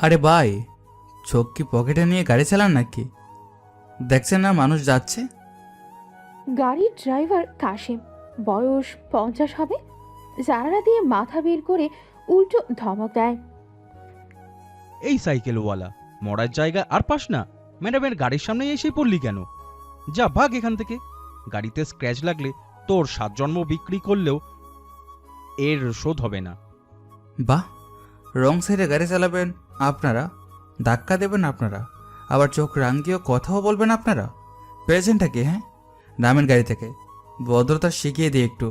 আরে ভাই, চোখ কি পকেটে নিয়ে গাড়ি চালান নাকি? দেখছেন না মানুষ যাচ্ছে। গাড়ির ড্রাইভার কাশেম, বয়স 50 হবে। জানালা দিয়ে মাথা বের করে উল্টো ধমক দেয়। এই সাইকেলওয়ালা, মরার জায়গা আর পাস না? ম্যাডামের গাড়ির সামনে এসে পড়লি কেন? যা ভাগ এখান থেকে। গাড়িতে স্ক্র্যাচ লাগলে তোর 7 জন্ম বিক্রি করলেও এর শোধ হবে না। বাহ, রং সাইডে গাড়ি চালাবেন আপনারা, ধাক্কা দেবেন আপনারা, আবার চোখ রাঙিয়েও কথাও বলবেন আপনারা। পেয়েছেনটা কি? হ্যাঁ, নামেন গাড়ি থেকে, ভদ্রতা শিখিয়ে দিই একটু।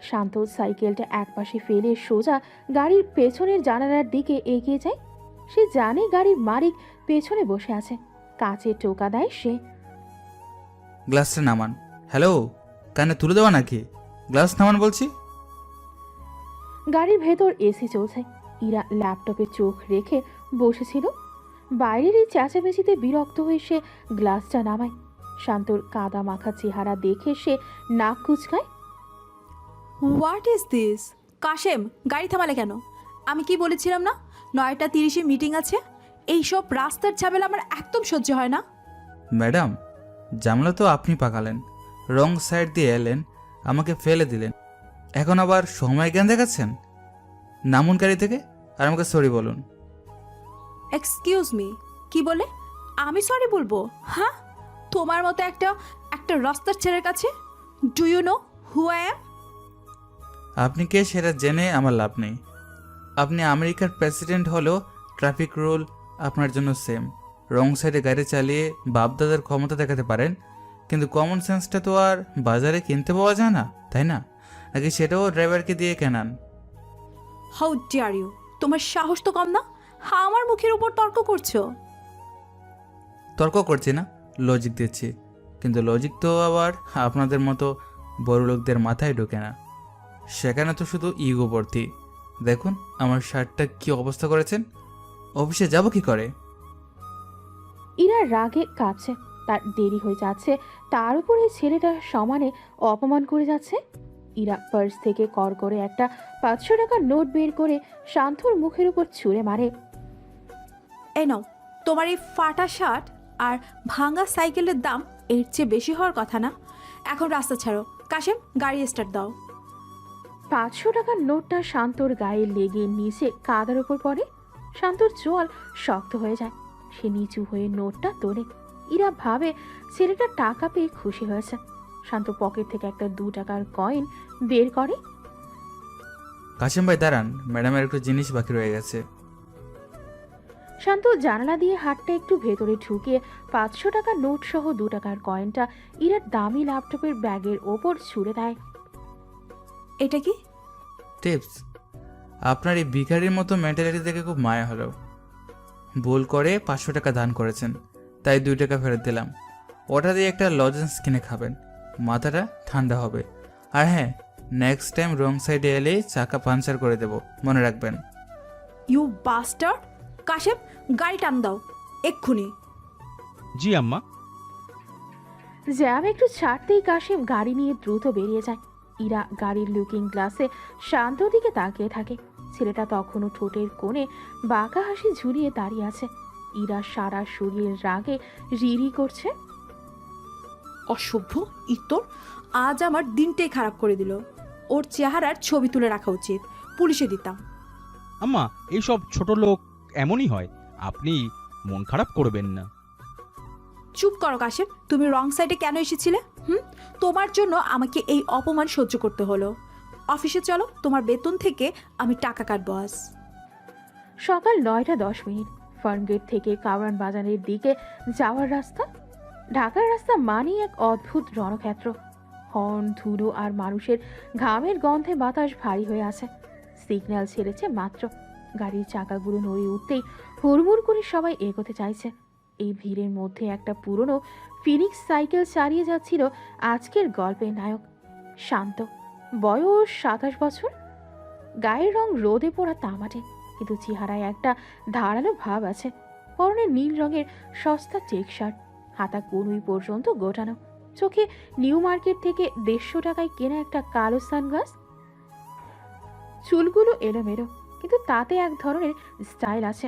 শান্ত সাইকেলটা একপাশে ফেলে সোজা গাড়ির পেছনের জানালার দিকে এগিয়ে যায়। সে জানে গাড়ির মালিক পেছনে বসে আছে। কাছে টোকা দেয় সে। গ্লাসটা নামান। হ্যালো, কানে তুলে দেওয়া নাকি? গ্লাস নামান বলছি। গাড়ির ভেতর এসি চলছে। ইরা ল্যাপটপে চোখ রেখে বসেছিল। বাইরের এই চেঁচামেচিতে বিরক্ত হয়ে সে গ্লাসটা নামায়। শান্তর কাদা মাখা চেহারা দেখে সে নাক কুচকায়। What is this? কাশেম, গাড়ি থামালে কেন? আমি কি বলেছিলাম না 9:30-এ মিটিং আছে? এইসব রাস্তার ঝামেলা আমার একদম সহ্য হয় না। ম্যাডাম, জামলা তো আপনি পাকালেন, রং সাইড দিয়ে এলেন, আমাকে ফেলে দিলেন, এখন আবার সময় জ্ঞান দেখাচ্ছেন। নামুন গাড়ি থেকে আর আমাকে সরি বলুন। এক্সকিউজ মি, কি বলে আমি সরি বলবো? হ্যাঁ, তোমার মতো একটা একটা রাস্তার ছেলের কাছে? Do you know who I am? আপনি কে সেটা জেনে আমার লাভ নেই। আপনি আমেরিকার প্রেসিডেন্ট হলেও ট্রাফিক রুল আপনার জন্য সেম। রং সাইডে গাড়ি চালিয়ে বাপদাদার ক্ষমতা দেখাতে পারেন, কিন্তু কমন সেন্সটা তো আর বাজারে কিনতে পাওয়া যায় না, তাই না? নাকি সেটাও ড্রাইভারকে দিয়ে কেনান? How deer you! তোমার সাহস তো কম না, হ্যাঁ আমার মুখের উপর তর্ক করছো। তর্ক করছি না, লজিক দিচ্ছি। কিন্তু লজিক তো আবার আপনাদের মতো বড় লোকদের মাথায় ঢোকে না। সেখানে তো শুধু ইগো ভর্তি। দেখুন আমার শার্টটা কি অবস্থা করেছেন। অফিসে যাব কি করে? ইরা রাগে কাঁপছে। তার দেরি হয়ে যাচ্ছে, তার উপরে ছেলেটা সমানে অপমান করে যাচ্ছে। ইরা পার্স থেকে কর করে একটা 500 টাকার নোট বের করে শান্তর মুখের উপর ছুঁড়ে মারে। এই নাও, তোমার এই ফাটা শার্ট আর ভাঙা সাইকেলের দাম এর চেয়ে বেশি হওয়ার কথা না। এখন রাস্তা ছাড়ো। কাশেম, গাড়ি স্টার্ট দাও। 500 টাকার নোটটা শান্তর গায়ে লেগে নিচে কাদার উপর পড়ে। শান্তর চোয়াল শক্ত হয়ে যায়। সে নিচু হয়ে নোটটা তোলে। ইরা ভাবে ছেলেটা টাকা পেয়ে খুশি হয়েছে। শান্ত পকেট থেকে একটা 2 টাকার কয়েন বের করে। কাশিম ভাই দাঁড়ান, ম্যাডামের একটু জিনিস বাকি রয়ে গেছে। শান্ত জানালা দিয়ে হাতটা একটু ভেতরে ঢুকিয়ে 500 টাকার নোট সহ 2 টাকার কয়েনটা ইরার দামি ল্যাপটপের ব্যাগের ওপর ছুঁড়ে দেয়। এটা কি? টিপস। আপনার এই ভিখারির মতো মেন্টালিটি দেখে খুব মায়া হলো। ভুল করে 500 টাকা দান করেছেন, তাই 2 টাকা ফেরত দিলাম। ওটা দিয়ে একটা লজেন্স কিনে খাবেন, মাথাটা ঠান্ডা হবে। আর হ্যাঁ, নেক্সট টাইম রং সাইডে এলে চাকা পাঞ্চার করে দেব, মনে রাখবেন। You bastard! কাশেম, গাড়ি টান দাও এক্ষুনি। জি আম্মা। জ্যাম একটু ছাড়তেই কাশিম গাড়ি নিয়ে দ্রুত বেরিয়ে যায়। ইরা গাড়ির লুকিং গ্লাসে শান্তর দিকে তাকিয়ে থাকে। ছেলেটা তখনও ঠোঁটের কোণে বাঁকা হাসি ঝুলিয়ে দাঁড়িয়ে আছে। ইরা সারা শরীর রাগে রিরি করছে। অসভ্য ইতর, আজ আমার দিনটাই খারাপ করে দিল। ওর চেহারার ছবি তুলে রাখা উচিত, পুলিশে দিতাম। আম্মা, এইসব ছোট লোক এমনই হয়, আপনি মন খারাপ করবেন না। চুপ করো কাশেম, তুমি রং সাইডে কেন এসেছিলে? তোমার জন্য আমাকে এই অপমান সহ্য করতে হলো। অফিসে চলো, তোমার বেতন থেকে আমি টাকা কাটবো আজ। সকাল 9:10। ফার্মগেট থেকে কাওরান বাজারের দিকে যাওয়ার রাস্তা। ঢাকার রাস্তা মানেই এক অদ্ভুত রণক্ষেত্র। হর্ন, ধুলো আর মানুষের ঘামের গন্ধে বাতাস ভারী হয়ে আছে। সিগন্যাল ছেড়েছে মাত্র। গাড়ির চাকাগুলো নড়ে উঠতেই হুড়মুড় করে সবাই এগোতে চাইছে। এই ভিড়ের মধ্যে একটা পুরনো ফিনিক্স সাইকেল চালিয়ে যাচ্ছিল আজকের গল্পের নায়ক শান্ত। বয়স 27 বছর। গায়ের রং রোদে পোড়া তামাটে, কিন্তু চেহারায় একটা ধারালো ভাব আছে। পরনে নীল রঙের সস্তা চেক শার্ট, হাতা কনুই পর্যন্ত গোটানো। চোখে নিউ মার্কেট থেকে 150 টাকায় কেনা একটা কালো সানগ্লাস। চুলগুলো এলোমেলো, কিন্তু তাতে এক ধরনের স্টাইল আছে।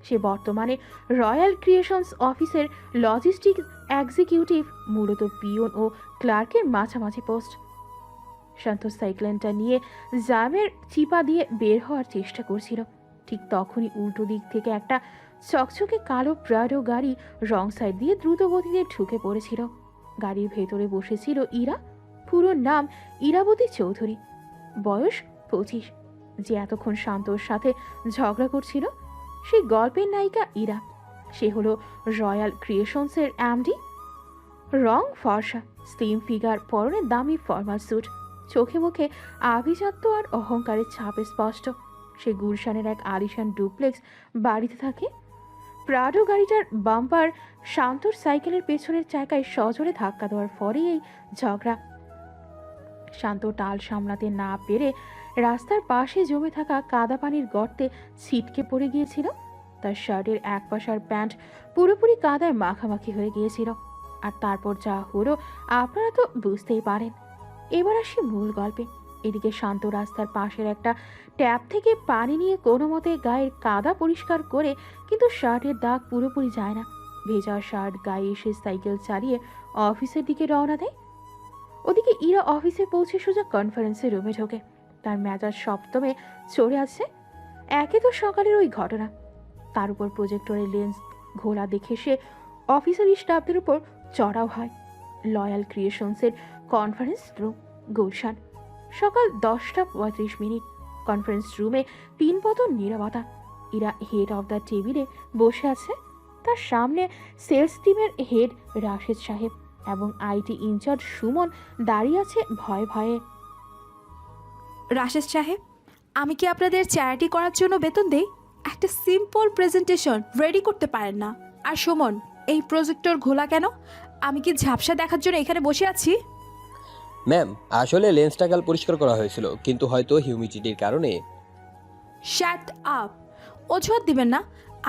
সে বর্তমানে রয়্যাল ক্রিয়েশনস অফিসের লজিস্টিক এক্সিকিউটিভ, মূলত পিয়ন ও ক্লার্কের মাঝামাঝি পোস্ট। শান্ত সাইকেলটা নিয়ে জামের চিপা দিয়ে বের হওয়ার চেষ্টা করছিল। ঠিক তখনই উল্টো দিক থেকে একটা চকচকে কালো প্রাডো গাড়ি রং সাইড দিয়ে দ্রুত গতিতে ঢুকে পড়েছিল। গাড়ির ভেতরে বসেছিল ইরা। পুরো নাম ইরাবতী চৌধুরী, বয়স 25। যে এতক্ষণ শান্তর সাথে ঝগড়া করছিল সেই গল্পের নায়িকা ইরা। সে হলো রয়্যাল ক্রিয়েশনসের এমডি। রং ফর্সা, স্লিম ফিগার, পরনে দামি ফর্মাল স্যুট, চোখে মুখে আভিজাত্য আর অহংকারের ছাপে স্পষ্ট। সে গুলশানের এক আলিশান ডুপ্লেক্স বাড়িতে থাকে। প্রাডো গাড়িটার বাম্পার শান্তর সাইকেলের পেছনের চাকায় সজোরে ধাক্কা দেওয়ার ফলেই এই ঝগড়া। শান্ত টাল সামলাতে না পেরে রাস্তার পাশে জমে থাকা কাদা পানির গর্তে ছিটকে পড়ে গিয়েছিল। তার শার্টের এক পাশার প্যান্ট পুরোপুরি কাদায় মাখামাখি হয়ে গিয়েছিল। আর তারপর যা হলো আপনারা তো বুঝতেই পারেন। এবার আসি মূল গল্পে। এদিকে শান্ত রাস্তার পাশের একটা ট্যাপ থেকে পানি নিয়ে কোনো মতে গায়ের কাদা পরিষ্কার করে, কিন্তু শার্টের দাগ পুরোপুরি যায় না। ভেজা শার্ট গায়ে এসে সাইকেল চালিয়ে অফিসের দিকে রওনা দেয়। ওদিকে ইরা অফিসে পৌঁছে সোজা কনফারেন্সের রুমে ঢোকে। তার মেজাজ সপ্তমে চড়ে আছে। একে তো সকালের ওই ঘটনা, তার উপর প্রজেক্টরের লেন্স ঘোলা দেখে সে অফিসার স্টাফদের উপর চড়াও হয়। লয়াল ক্রিয়েশনসের কনফারেন্স রুম, গুলশান। সকাল 10:35। কনফারেন্স রুমে 3 পতন নীরবতা। ইরা হেড অফ দ্য টেবিলে বসে আছে। তার সামনে সেলস টিমের হেড রাশেদ সাহেব এবং আইটি ইনচার্জ সুমন দাঁড়িয়ে আছে ভয়ে ভয়ে। রাশেদ সাহেব, আমি কি আপনাদের চ্যারিটি করার জন্য বেতন দেই? একটা সিম্পল প্রেজেন্টেশন রেডি করতে পারেন না। আর সুমন, এই প্রজেক্টর ঘোলা কেন? আমি কি ঝাপসা দেখার জন্য এখানে বসে আছি? ম্যাম, আসলে লেন্সটা কাল পরিষ্কার করা হয়েছিল, কিন্তু হয়তো হিউমিডিটির কারণে। Shut up! অজুহাত দিবেন না।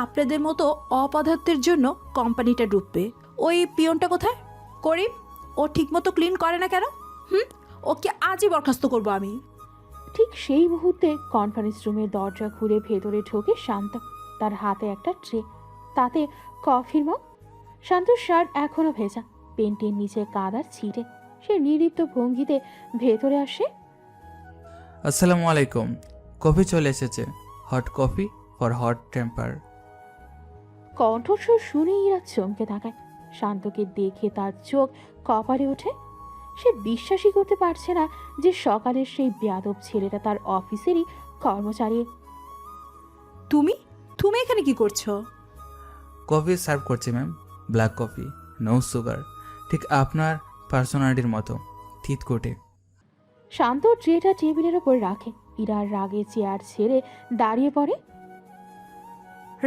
আপনাদের মতো অপদার্থের জন্য কোম্পানিটা ডুববে। ওই পিয়নটা কোথায়? করিম, ও ঠিকমতো ক্লিন করে না কেন? ওকে আজই বরখাস্ত করবো আমি। ঠিক সেই মুহূর্তে কনফারেন্স রুমের দরজা খুলে ভেতরে ঢোকে শান্ত। তার হাতে একটা ট্রে, তাতে কফির মগ। শান্তর শার্ট এখনো ভেজা, পেন্টের নিচে কাদার ছিটে। সে নির্লিপ্ত ভঙ্গিতে ভেতরে আসে। আসসালামু আলাইকুম। কফি চলে এসেছে, hot coffee for hot temper. কণ্ঠস্বর শুনে ইরা চমকে তাকায়। শান্তকে দেখে তার চোখ কপালে ওঠে। সে বিশ্বাসই করতে পারছে না যে সকালের সেই বেয়াদব ছেলেটা তার অফিসেরই কর্মচারী। তুমি তুমি এখানে কি করছো? কফি সার্ভ করছি ma'am, black coffee, no sugar, ঠিক আপনার পার্সোনালিটির মতো, থিতকোটে। শান্ত ট্রেটা টেবিলের ওপর রাখে। ইরার রাগে চেয়ার ছেড়ে দাঁড়িয়ে পড়ে।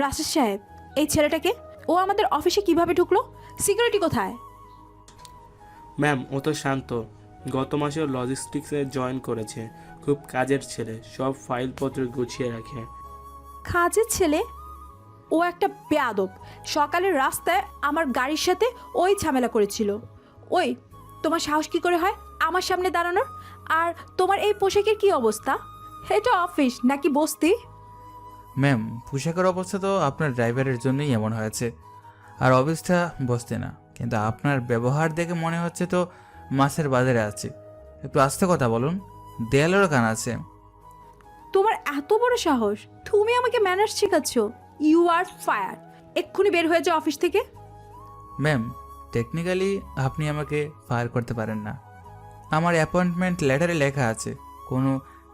রাশেদ সাহেব, এই ছেলেটাকে, ও আমাদের অফিসে কিভাবে ঢুকলো? সিকিউরিটি কোথায়? ম্যাম, ও তো শান্ত। গত মাসে লজিস্টিক্সে জয়েন করেছে। খুব কাজের ছেলে, সব ফাইলপত্র গুছিয়ে রাখে। কাজের ছেলে? ও একটা বেয়াদব। সকালের রাস্তায় আমার গাড়ির সাথে ওই ঝামেলা করেছিল। ওই, তোমার সাহস কী করে হয় আমার সামনে দাঁড়ানোর? আর তোমার এই পোশাকের কি অবস্থা? এটা অফিস নাকি বস্তি? ম্যাম, পোশাকের অবস্থা তো আপনার ড্রাইভারের জন্যই এমন হয়েছে, আর অফিসটা বসতে না। কিন্তু আপনার ব্যবহার দেখে মনে হচ্ছে তো মাছের বাজারে আছে। একটু আস্তে কথা বলুন, দেয়ালেরও কান আছে। তোমার এত বড় সাহস! তুমি আমাকে ম্যানার্স শেখাচ্ছ? You are fired! এক্ষুনি বের হয়ে যাও অফিস থেকে। ম্যাম, টেকনিক্যালি আপনি আমাকে ফায়ার করতে পারেন না। আমার অ্যাপয়েন্টমেন্ট লেটারে লেখা আছে কোনো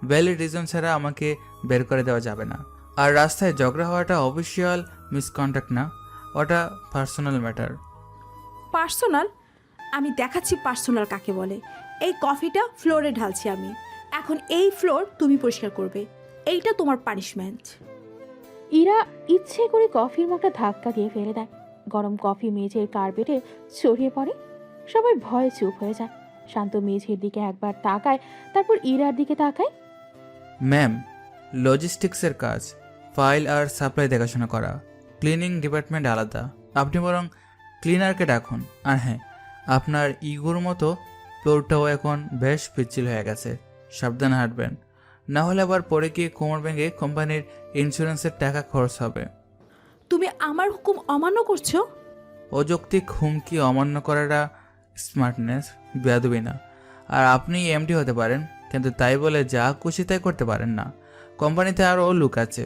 ভ্যালিড রিজন ছাড়া আমাকে বের করে দেওয়া যাবে না। আর রাস্তায় ঝগড়া হওয়াটা অফিসিয়াল মিসকন্ডাক্ট না, ওটা পার্সোনাল ম্যাটার। পার্সোনাল? আমি দেখাচ্ছি পার্সোনাল কাকে বলে। এই কফিটা ফ্লোরে ঢালছি আমি। এখন এই ফ্লোর তুমি পরিষ্কার করবে। এইটা তোমার পানিশমেন্ট। ইরা ইচ্ছে করে কফির মগটা ধাক্কা দিয়ে ফেলে দেয়। গরম কফি মেঝের কার্পেটে ছড়িয়ে পড়ে। সবাই ভয়ে চুপ হয়ে যায়। শান্ত মেঝের দিকে একবার তাকায়, তারপর ইরার দিকে তাকায়। ম্যাম, লজিস্টিক্সের কাজ ফাইল আর সাপ্লাই দেখাশোনা করা, ক্লিনিং ডিপার্টমেন্ট আলাদা। আপনি বরং ক্লিনারকে ডাকুন। আর হ্যাঁ, আপনার ইগোর মতো ফ্লোরটাও এখন বেশ পিচ্ছিল হয়ে গেছে, সাবধানে হাঁটবেন, না হলে আবার পরে গিয়ে কোমর ভেঙে কোম্পানির ইন্স্যুরেন্সের টাকা খরচ হবে। তুমি আমার হুকুম অমান্য করছো? অযৌক্তিক হুমকি অমান্য করাটা স্মার্টনেস, বেয়াদবি না। আর আপনি এমডি হতে পারেন, কিন্তু তাই বলে যা খুশি তাই করতে পারেন না। কোম্পানিতে আরও লোক আছে,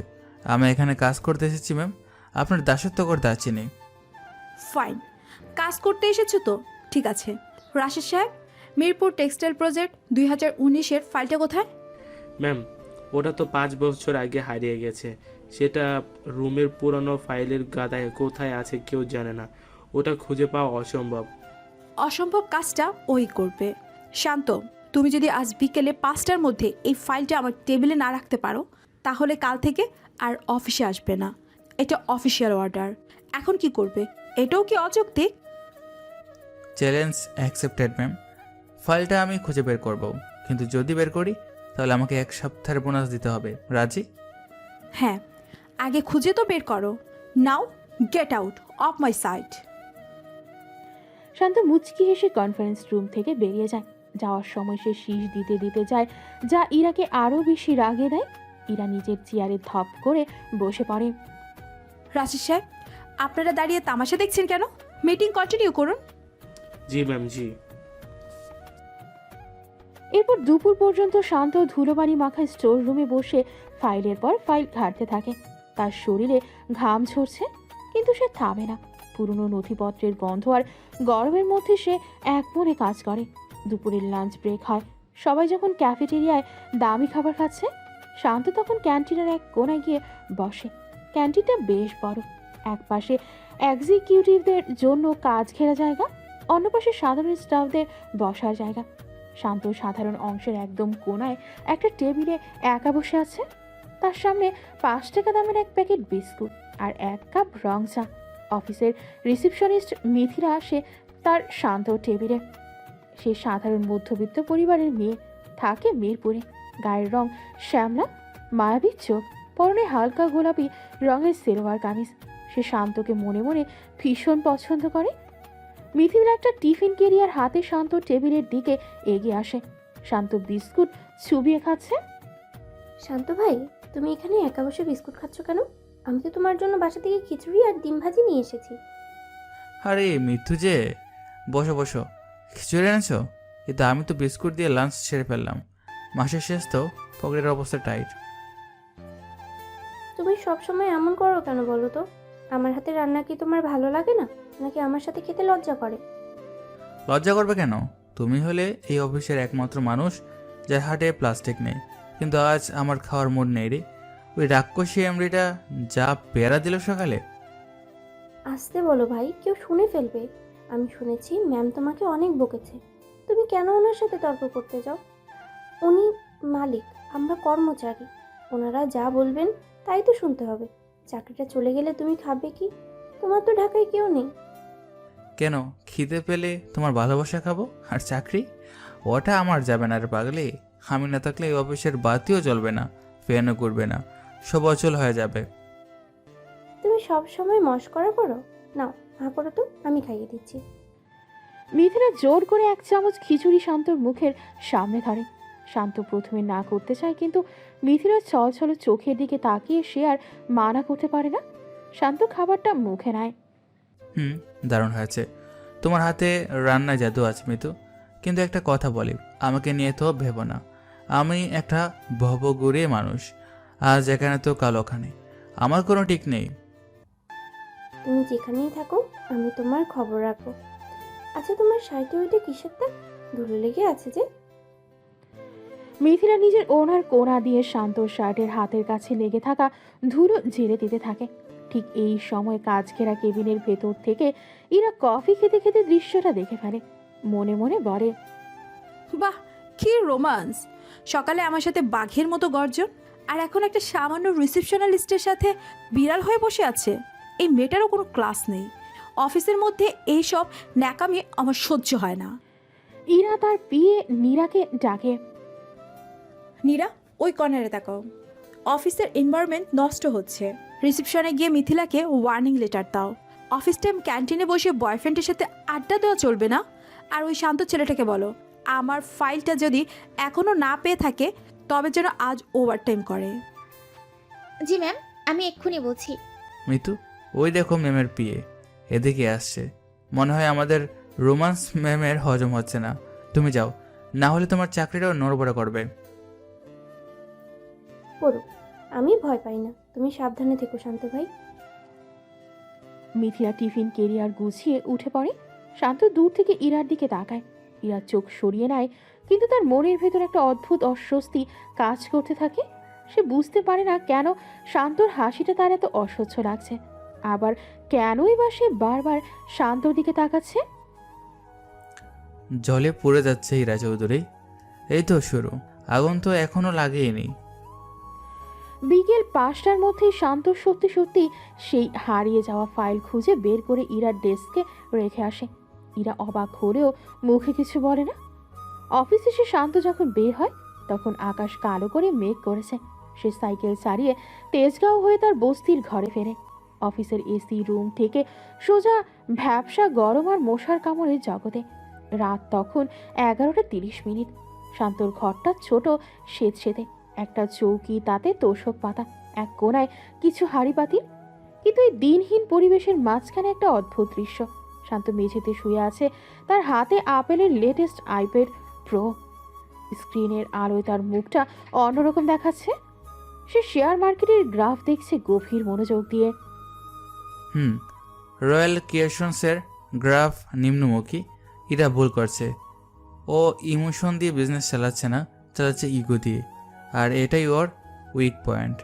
আমি এখানে কাজ করতে এসেছি ম্যাম, আপনার দাসত্ব করতে আসিনি। ফাইন, কাজ করতে এসেছো তো ঠিক আছে। রাশেদ সাহেব, মিরপুর টেক্সটাইল প্রজেক্ট 2019-এর ফাইলটা কোথায়? ম্যাম, ওটা তো 5 বছর আগে হারিয়ে গেছে। সেটা রুমের পুরনো ফাইলের গাদায় কোথায় আছে কেউ জানে না। ওটা খুঁজে পাওয়া অসম্ভব। অসম্ভব কাজটা ওই করবে। শান্ত, তুমি যদি আজ বিকেলে 5টার মধ্যে এই ফাইলটা আমার টেবিলে না রাখতে পারো, তাহলে কাল থেকে আর অফিসে আসবে না। এটা অফিসিয়াল অর্ডার। এখন কি করবে? এটাও কি অযৌক্তিক? Challenge accepted ma'am. ফাইলটা আমি খুঁজে বের করব, কিন্তু যদি বের করি তাহলে আমাকে 1 সপ্তাহের বোনাস দিতে হবে। রাজি? হ্যাঁ, আগে খুঁজে তো বের করো। Now get out of my sight. Shanto মুচকি হেসে কনফারেন্স রুম থেকে বেরিয়ে যায়। যাওয়ার সময় সে শীষ দিতে দিতে যায়, যা ইরাকে আরও বেশি রাগে দেয়। ইরা নিজের চেয়ারে ধপ করে বসে পড়ে। রাশেদ সাহেব, আপনারা দাঁড়িয়ে তামাশা দেখছেন কেন? মিটিং কন্টিনিউ করুন। জি ম্যাম, জি। এরপর দুপুর পর্যন্ত শান্ত ধুলোবাড়ি মাখা স্টোর রুমে বসে ফাইলের পর ফাইল ঘাঁটতে থাকে। তার শরীরে ঘাম ঝরছে, কিন্তু সে থামে না। পুরনো নথিপত্রের গন্ধ আর গরমের মধ্যে সে এক মনে কাজ করে। দুপুরের লাঞ্চ ব্রেক হয়। সবাই যখন ক্যাফেটেরিয়ায় দামি খাবার খাচ্ছে, শান্ত তখন ক্যান্টিনের এক কোণায় গিয়ে বসে। ক্যান্টিনটা বেশ বড়। এক পাশে এক্সিকিউটিভদের জন্য কাজ ঘেরা জায়গা, অন্য পাশে সাধারণ স্টাফদের বসার জায়গা। শান্ত সাধারণ অংশের একদম কোণায় একটা টেবিলে একা বসে আছে। তার সামনে 5 টাকা দামের এক প্যাকেট বিস্কুট আর 1 কাপ রং চা। অফিসের রিসেপশনিস্ট মিথিলা আসে তার শান্ত টেবিলে। সে সাধারণ মধ্যবিত্ত পরিবারের মেয়ে, থাকে মিরপুরে। গায়ের রং শ্যামলা, মায়াবী চোখ, পরনে হালকা গোলাপি রঙের সেলোয়ার কামিজ। সে শান্তকে মনে মনে ভীষণ পছন্দ করে। মিথিলা একটা টিফিন কেরিয়ার হাতে শান্ত টেবিলের দিকে এগিয়ে আসে। শান্ত বিস্কুট চুবিয়ে খাচ্ছে। শান্ত ভাই, তুমি এখানে একা বসে বিস্কুট খাচ্ছ কেন? আমি তো তোমার জন্য বাসা থেকে খিচুড়ি আর ডিম ভাজি নিয়ে এসেছি। আরে মিথু যে, বসো বসো। খিচুড়ি এনেছো? কিন্তু আমি তো বিস্কুট দিয়ে লাঞ্চ ছেড়ে ফেললাম। মাসের শেষ তো, পকেটের অবস্থা টাইট। তুমি সব সময় এমন করো কেন বলো তো? আমার হাতে রান্না কি তোমার ভালো লাগে না, নাকি আমার সাথে খেতে লজ্জা করে? লজ্জা করবে কেন? তুমি হলে এই অফিসের একমাত্র মানুষ যার হাটে প্লাস্টিক নেই। কিন্তু আজ আমার খাওয়ার মুড নেই রে। ওই রাক্ষসী এমডিটা যা পেয়ারা দিল সকালে। আসতে বলো ভাই, কেউ শুনে ফেলবে। আমি শুনেছি ম্যাম তোমাকে অনেক বকেছে। তুমি কেন ওনার সাথে তর্ক করতে যাও? উনি মালিক, আমরা কর্মচারী। ওনারা যা বলবেন তাই তো শুনতে হবে। চাকরিটা চলে গেলে তুমি খাবে কি? তোমার তো ঢাকায় কেউ নেই। কেন, খিদে পেলে তোমার ভালোবাসা খাবো, আর চাকরি ওটা আমার যাবে না রে পাগলি। আমি না থাকলে এই অফিসের বাতিও জ্বলবে না, ফ্যানও করবে না, সব অচল হয়ে যাবে। তুমি সব সময় মস্করা করো। নাও হা করো তো, আমি খাইয়ে দিচ্ছি। মিথিলা জোর করে 1 চামচ খিচুড়ি শান্তর মুখের সামনে ধরে। শান্ত প্রথমে না করতে চায়, কিন্তু মিথিলার ছলছল চোখের দিকে তাকিয়ে সে আর মানা করতে পারে না। শান্ত খাবারটা মুখে নেয়। দারুণ হয়েছে। তোমার হাতে রান্নায় জাদু আছে মিতু। কিন্তু একটা কথা বলি, আমাকে নিয়ে তো ভেবো না। আমি একটা ভবঘুরে মানুষ। আজ এখানে তো কাল ওখানে, আমার কোনো ঠিক নেই। তুমি যেখানেই থাকো আমি তোমার খবর রাখবো। আচ্ছা, তোমার শাড়িতে ওইটা কিসের দাগ? ধুলো লেগে আছে যে। মিথিলা নিজের ওনার কোণা দিয়ে শান্তর শার্টের হাতের কাছে লেগে থাকা ধুলো ঝেড়ে দিতে থাকে। ঠিক এই সময় কাজ ঘেরা কেবিনের ভেতর থেকে ইরা কফি খেতে খেতে দৃশ্যটা দেখে ফেলে। মনে মনে বলে, বাহ, কি রোমান্স! সকালে আমার সাথে বাঘের মতো গর্জন, আর এখন একটা সামান্য রিসেপশনালিস্টের সাথে বিড়াল হয়ে বসে আছে। এই মেয়েটারও কোনো ক্লাস নেই। অফিসের মধ্যে এইসব ন্যাকামি আমার সহ্য হয় না। ইরা তার পিয়ে নীরাকে ডাকে। নীরা, ওই কর্নারে তাকাও। অফিসের এনভায়রনমেন্ট নষ্ট হচ্ছে। রিসেপশনে গিয়ে মিথিলাকে ওয়ার্নিং লেটার দাও। অফিস টাইম ক্যান্টিনে বসে বয়ফ্রেন্ডের সাথে আড্ডা দেওয়া চলবে না। আর ওই শান্ত ছেলেটাকে বলো, আমার ফাইলটা যদি এখনও না পেয়ে থাকে তবে যেন আজ ওভারটাইম করে। জি ম্যাম, আমি এক্ষুনি বলছি। মিতু, ওই দেখো ম্যামের পিএ এদিকে আসছে। মনে হয় আমাদের রোমান্স ম্যামের হজম হচ্ছে না। তুমি যাও, না হলে তোমার চাকরিটাও নড়বড়া করবে। পড়ুক, আমি ভয় পাই না। তুমি সাবধানে থেকো শান্ত ভাই। মিথিলা টিফিন কেরিয়ার গুছিয়ে উঠে পড়ে। শান্ত দূর থেকে ইরার দিকে তাকায়। ইরার চোখ সরিয়ে নেয়, কিন্তু তার মনের ভেতর একটা অদ্ভুত অস্বস্তি কাজ করতে থাকে। সে বুঝতে পারে না কেন শান্তর হাসিটা তার এত অসহ্য লাগছে, আবার কেনই বা সে বারবার শান্তর দিকে তাকাচ্ছে। জলে পড়ে যাচ্ছে হীরা চৌধুরী। এই তো শুরু, আগুন তো এখনো লাগেইনি। বিকেল 5টার মধ্যেই শান্ত সত্যি সত্যি সেই হারিয়ে যাওয়া ফাইল খুঁজে বের করে ইরার ডেস্কে রেখে আসে। ইরা অবাক হলেও মুখে কিছু বলে না। অফিসে সে শান্ত যখন বের হয় তখন আকাশ কালো করে মেঘ করেছে। সে সাইকেল চালিয়ে তেজগাঁও হয়ে তার বস্তির ঘরে ফেরে। অফিসের এসি রুম থেকে সোজা ভ্যাবসা গরম আর মশার কামড়ের জগতে। রাত তখন 11টা 30 মিনিট। শান্তর ঘরটা ছোট, সেতসেতে। একটা চৌকি, তাতে তোষক পাতা, এক কোণায় কিছু হাঁড়ি পাতিল। কিন্তু এই দিনহীন পরিবেশের মাঝখানে একটা অদ্ভুত দৃশ্য। শান্ত মেঝেতে শুয়ে আছে, তার হাতে আপেলের লেটেস্ট আইপ্যাড প্রো। স্ক্রিনের আলোয় তার মুখটা অন্যরকম দেখাচ্ছে। সে শেয়ার মার্কেটের গ্রাফ দেখছে গভীর মনোযোগ দিয়ে। রয়্যাল ক্রিয়েশনসের গ্রাফ নিম্নমুখী। এরা ভুল করছে। ও ইমোশন দিয়ে বিজনেস চালাচ্ছে না, চালাচ্ছে ইগো দিয়ে। আর এটাই ওর উইক পয়েন্ট।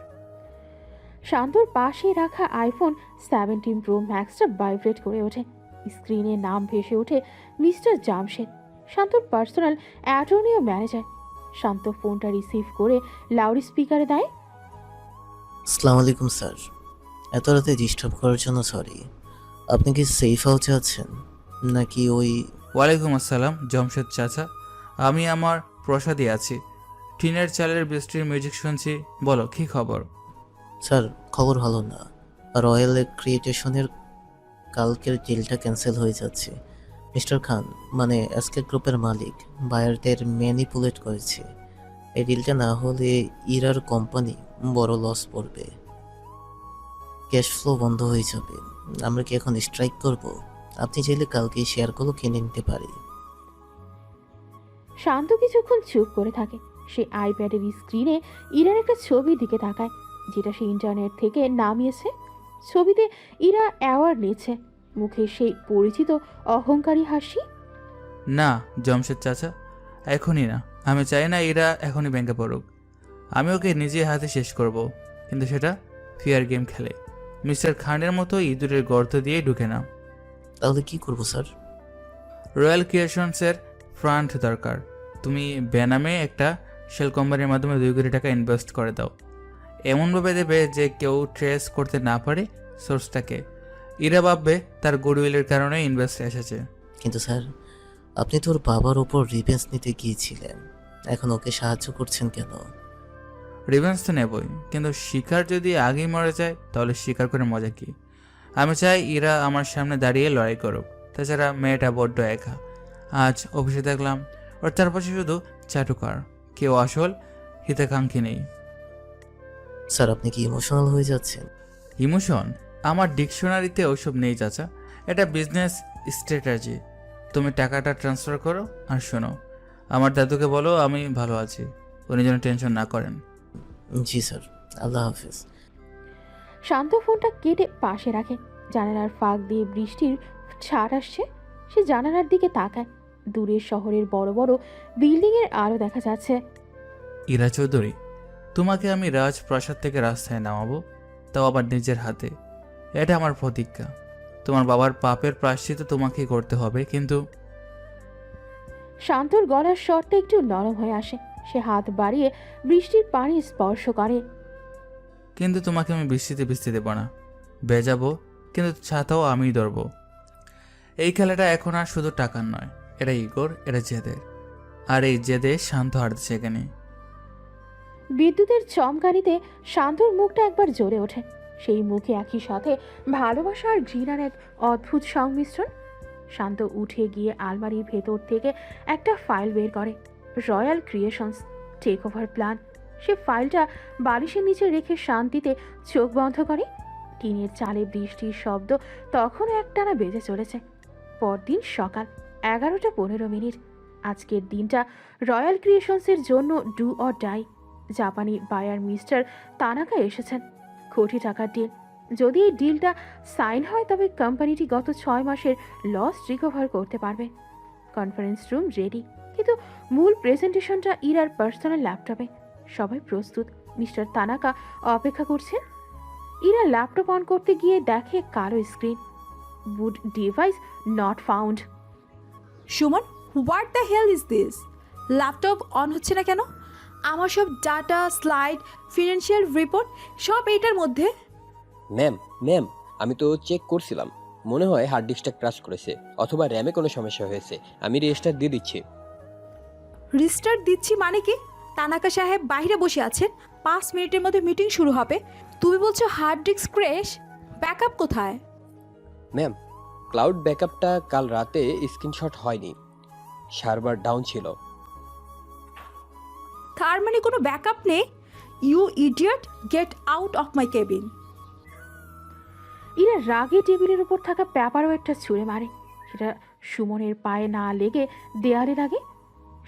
শান্তর পাশে রাখা আইফোন 17 প্রো ম্যাক্সটা ভাইব্রেট করে ওঠে। স্ক্রিনে নাম ভেসে ওঠে মিস্টার জামশেদ, শান্তর পার্সোনাল অ্যাটর্নি ও ম্যানেজার। শান্ত ফোনটা রিসিভ করে লাউড স্পিকারে দেয়। আসসালামু আলাইকুম স্যার, এত রাতে ডিস্টার্ব করার জন্য সরি। আপনি কি সেফ হাউসে আছেন নাকি ওই? ওয়ালাইকুম আসসালাম জমশেদ চাচা, আমি আমার প্রসাদে আছি। টিনের চালের বৃষ্টির মিউজিক শুনছি। বলো কী খবর? স্যার খবর ভালো না। রয়্যাল ক্রিয়েশনের কালকের ডিলটা ক্যান্সেল হয়ে যাচ্ছে। মিস্টার খান মানে এসকে গ্রুপের মালিক বায়ারদের ম্যানিপুলেট করেছে। এই ডিলটা না হলে ইরার কোম্পানি বড় লস পড়বে, ক্যাশ ফ্লো বন্ধ হয়ে যাবে। আমরা কি এখন স্ট্রাইক করব? আপনি চাইলে কালকে শেয়ারগুলো কিনে নিতে পারি। শান্ত কিছুক্ষণ চুপ করে থাকে। সে আইপ্যাডের স্ক্রিনে ইরার একটা ছবির দিকে তাকায়, যেটা সে ইন্টারনেট থেকে নামিয়েছে। ছবিতে ইরা অ্যাওয়ার্ড নিচ্ছে, মুখে সেই পরিচিত অহংকারী হাসি। না জমশেদ চাচা, এখনই না। আমি চাই না এরা এখনই ব্যাংকে পড়ুক। আমি ওকে নিজে হাতে শেষ করব, কিন্তু সেটা ফেয়ার গেম খেলে। মিস্টার খানের মতো ইঁদুরের গর্ত দিয়ে ঢুকে না। তাহলে কি করব স্যার? রয়্যাল ক্রিয়েশনসের ফ্রান্ট দরকার। তুমি বেনামে একটা শেল কোম্পানির মাধ্যমে 2 কোটি টাকা ইনভেস্ট করে দাও। এমনভাবে দেবে যে কেউ ট্রেস করতে না পারে সোর্সটাকে। ইরা ভাববে তার গুডউইলের কারণে ইনভেস্ট এসেছে। কিন্তু স্যার, আপনি তো ওর বাবার ওপর রিভেঞ্জ নিতে গিয়েছিলেন, এখন ওকে সাহায্য করছেন কেন? রিভেঞ্জ তো নেবই, কিন্তু শিকার যদি আগেই মরে যায় তাহলে শিকার করে মজা কি? আমি চাই ইরা আমার সামনে দাঁড়িয়ে লড়াই করুক। তাছাড়া মেয়েটা বড্ড একা। আজ অফিসে দেখলাম ওর চারপাশে শুধু চাটুকার, কেউ আসল হিতাকাঙ্ক্ষী নেই। স্যার আপনি কি ইমোশনাল হয়ে যাচ্ছেন? ইমোশন? আমার ডিকশনারিতে ওসব নেই চাচা। এটা বিজনেস স্ট্র্যাটেজি। তুমি টাকাটা ট্রান্সফার করো আর শোনো, আমার দাদুকে বলো আমি ভালো আছি, উনি যেন টেনশন না করেন। জি স্যার, আল্লাহ হাফিজ। শান্ত ফোনটা কেটে পাশে রাখে। জানালার ফাঁক দিয়ে বৃষ্টির ছাট আসছে। সে জানালার দিকে তাকায়। দূরের শহরের বড় বড় বিল্ডিংয়ের আলো দেখা যাচ্ছে। ইরা চৌধুরী, তোমাকে আমি রাজপ্রাসাদ থেকে রাস্তায় নামাবো, তাও আবার নিজের হাতে। এটা আমার প্রতিজ্ঞা। তোমার বাবার পাপের প্রায়শ্চিত্ত তোমাকেই করতে হবে, কিন্তু শান্তর গলার স্বরটা একটু নরম হয়ে আসে। সে হাত বাড়িয়ে বৃষ্টির পানি স্পর্শ করে। কিন্তু তোমাকে আমি বৃষ্টিতে ভিজতে দেব না। বেজাবো, কিন্তু ছাতাও আমিই ধরবো। এই খেলাটা এখন আর শুধু টাকার নয়, এটা ইগোর, এটা জেদের। আর এই জেদে শান্ত হারছে এখানে। বিদ্যুতের চমকানিতে শান্তর মুখটা একবার জ্বলে ওঠে। সেই মুখে একই সাথে ভালোবাসা আর ঘৃণার এক অদ্ভুত সংমিশ্রণ। শান্ত উঠে গিয়ে আলমারির ভেতর থেকে একটা ফাইল বের করে। Royal Creations take over plan সে ফাইলটা বালিশের নিচে রেখে শান্তিতে চোখ বন্ধ করে। টিনের চালে বৃষ্টির শব্দ তখনও একটানা বেজে চলেছে। পরদিন সকাল 11:15। আজকের দিনটা রয়্যাল ক্রিয়েশনসের জন্য ডু অর ডাই। জাপানি বায়ার মিস্টার তানাকা এসেছেন। কোটি টাকার ডিল। যদি এই ডিলটা সাইন হয় তবে কোম্পানিটি গত 6 মাসের লস রিকভার করতে পারবে। কনফারেন্স রুম রেডি, কিন্তু মূল প্রেজেন্টেশনটা ইরার পার্সোনাল ল্যাপটপে। সবাই প্রস্তুত। মিস্টার তানাকা অপেক্ষা করছেন। ইরা ল্যাপটপ অন করতে গিয়ে দেখে কালো screen. Boot device not found. Suman, what the hell is this? Laptop on হচ্ছে না কেন? আমার সব ডাটা, স্লাইড, ফিনান্সিয়াল রিপোর্ট সব এইটার মধ্যে। ম্যাম আমি তো চেক করছিলাম, মনে হয় হার্ড ডিস্কটা ক্র্যাশ করেছে অথবা র্যামে কোনো সমস্যা হয়েছে। আমি রেজিস্টার দিয়ে দিচ্ছি। রিস্টার্ট দিচ্ছি মানে কি? তানাকা সাহেব বাইরে বসে আছেন, 5 মিনিটের মধ্যে মিটিং শুরু হবে। তুমি বলছো হার্ড ডিস্ক ক্র্যাশ? ব্যাকআপ কোথায়? ম্যাম, ক্লাউড ব্যাকআপটা কাল রাতে স্ক্রিনশট হয়নি, সার্ভার ডাউন ছিল। তার মানে কোনো ব্যাকআপ নেই? You idiot, get out of my cabin. Ira রাগে টেবিলের উপর থাকা পেপারও একটা ছুঁড়ে মারে। সেটা সুমনের পায়ে না লেগে দেয়ালে লাগে।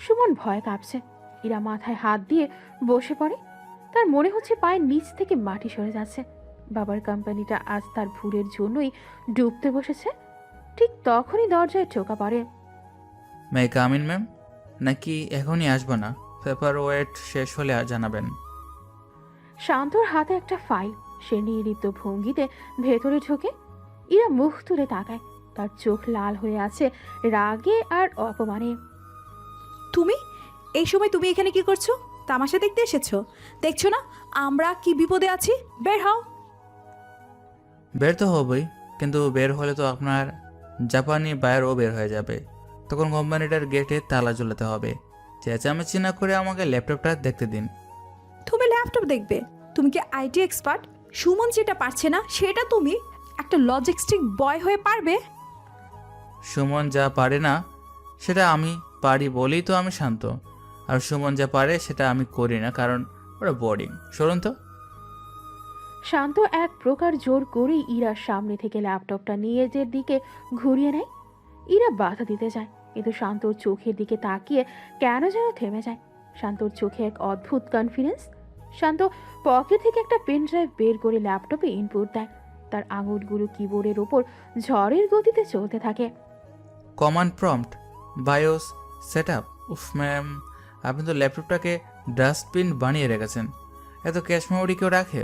সুমন ভয় কাঁপছে। ইরা মাথায় হাত দিয়ে বসে পড়ে। তার মনে হচ্ছে পায়ের নিচ থেকে মাটি সরে যাচ্ছে। বাবার কোম্পানিটা আজ তার ভুলের জন্যই ডুবতে বসেছে। ঠিক তখনই দরজায় টোকা পড়ে। মে কাম ইন ম্যাম? নাকি এখনই আসবো না? পেপার ওয়েট শেষ হলে জানাবেন। শান্তর হাতে একটা ফাইল। সে নির্লিপ্ত ভঙ্গিতে ভেতরে ঢোকে। ইরা মুখ তুলে তাকায়। তার চোখ লাল হয়ে আছে রাগে আর অপমানে। তুমি এই সময় তুমি এখানে কি করছো? তামাশা দেখতে এসেছো? দেখছো না আমরা কি বিপদে আছি? বের হও। বের তো হবই, কিন্তু বের হলে তো আপনার জাপানি বায়ারও বের হয়ে যাবে। তখন কোম্পানিটার গেটে তালা ঝুলাতে হবে। চেঁচামেচি না করে আমাকে ল্যাপটপটা দেখতে দিন। তুমি ল্যাপটপ দেখবে? তুমি কি আইটি এক্সপার্ট? সুমন যেটা পারছে না সেটা তুমি একটা লজিস্টিক বয় হয়ে পারবে? সুমন যা পারে না সেটা আমি পারি বলেই তো আমি শান্ত। আর সুমন যা পারে সেটা আমি করি না, কারণ ওটা বোরিং। সরুন তো। শান্ত এক প্রকার জোর করেই ইরার সামনে থেকে ল্যাপটপটা নিজের দিকে ঘুরিয়ে নেয়। ইরা বাধা দিতে যায়, কিন্তু শান্তর চোখের দিকে তাকিয়ে কেন যেন থেমে যায়। শান্তর চোখে এক অদ্ভুত কনফিডেন্স। শান্ত পকেট থেকে একটা পেন ড্রাইভ বের করে ল্যাপটপে ইনপুট দেয়। তার আঙুলগুলো কিবোর্ডের ওপর ঝড়ের গতিতে চলতে থাকে। Command prompt, bias, set up. উফ ম্যাম, আপনি তো ল্যাপটপটাকে ডাস্টবিন বানিয়ে রেখেছেন। এত ক্যাশ মেমোরি কেউ রাখে?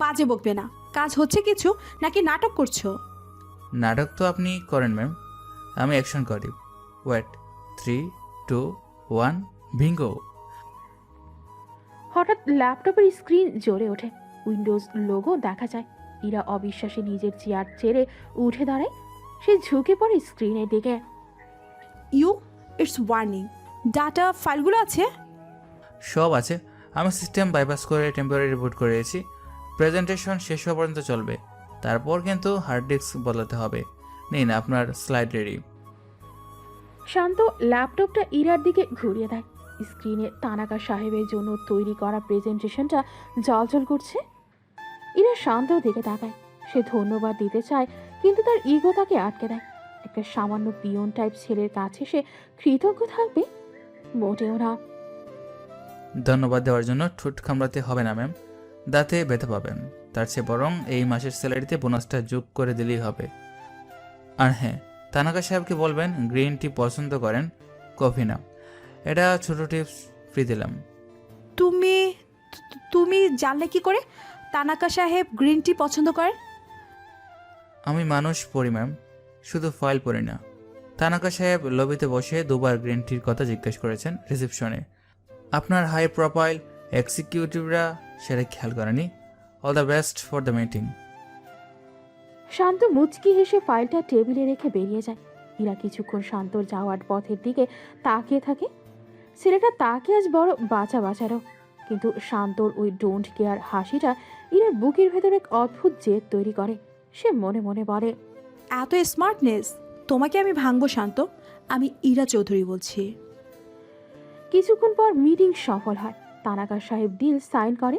বাজে বকবে না। কাজ হচ্ছে কিছু নাকি নাটক করছো? নাটক তো আপনি করেন ম্যাম, আমি অ্যাকশন করি। ওয়েট, 3, 2, 1, ভিঙ্গো। হঠাৎ ল্যাপটপের স্ক্রিন জ্বলে ওঠে। উইন্ডোজ লোগো দেখা যায়। ইরা অবিশ্বাসে নিজের চেয়ার ছেড়ে উঠে দাঁড়ায়। সে ঝুঁকে পড়ে স্ক্রিনের দিকে। You, it's warning. ডাটা ফাইলগুলো আছে? সব আছে। আমি সিস্টেম বাইপাস করে টেম্পোরারি রিবুট করেছি। প্রেজেন্টেশন শেষ হওয়া পর্যন্ত চলবে, তারপর কিন্তু হার্ড ডিস্ক বদলাতে হবে। নিন আপনার স্লাইড রেডি। শান্ত ল্যাপটপটা ইরার দিকে ঘুরিয়ে দেয়। স্ক্রিনে তানাকা সাহেবের জন্য তৈরি করা প্রেজেন্টেশনটা জ্বলজ্বল করছে। ইরা শান্তর দিকে তাকায়। সে ধন্যবাদ দিতে চায়, কিন্তু তার ইগো তাকে আটকে দেয়। একটা সামান্য পিয়ন টাইপ ছেলের কাছে সে কৃতজ্ঞ থাকবে? মোটেও না। ধন্যবাদ দেওয়ার জন্য ঠোঁট কামড়াতে হবে না ম্যাম, দাঁতে ব্যথা পাবেন। তার চেয়ে বরং এই মাসের স্যালারিতে বোনাসটা যোগ করে দিলেই হবে। আর হ্যাঁ, তানাকা সাহেবকে বলবেন গ্রিন টি পছন্দ করেন, কফি না। এটা ছোট টিপস ফ্রি দিলাম। তুমি তুমি জানলে কি করে তানাকা সাহেব গ্রিন টি পছন্দ করেন? আমি মানুষ পড়ি ম্যাম, শুধু ফাইল পড়ি না। তানাকা সাহেব লবিতে বসে 2বার গ্রিন টির কথা জিজ্ঞেস করেছেন রিসেপশনে। আপনার হাই প্রোফাইল এক্সিকিউটিভরা সেটা খেয়াল করেনি। All the best for the meeting. Shanto মুচকি হেসে ফাইলটা টেবিলে রেখে বেরিয়ে যায়। ইরা কিছুক্ষণ শান্তর যাওয়ার পথের দিকে তাকিয়ে থাকে। ছেলেটা তাকে আজ বড় বাঁচা বাঁচারও, কিন্তু শান্তর ওই ডোন্ট কেয়ার হাসিটা ইরার বুকের ভেতর এক অদ্ভুত জেদ তৈরি করে। সে মনে মনে বলে, এত স্মার্টনেস! তোমাকে আমি ভাঙবো শান্ত। আমি ইরা চৌধুরী বলছি। কিছুক্ষণ পর মিটিং সফল হয়। তানাকা সাহেব ডিল সাইন করে।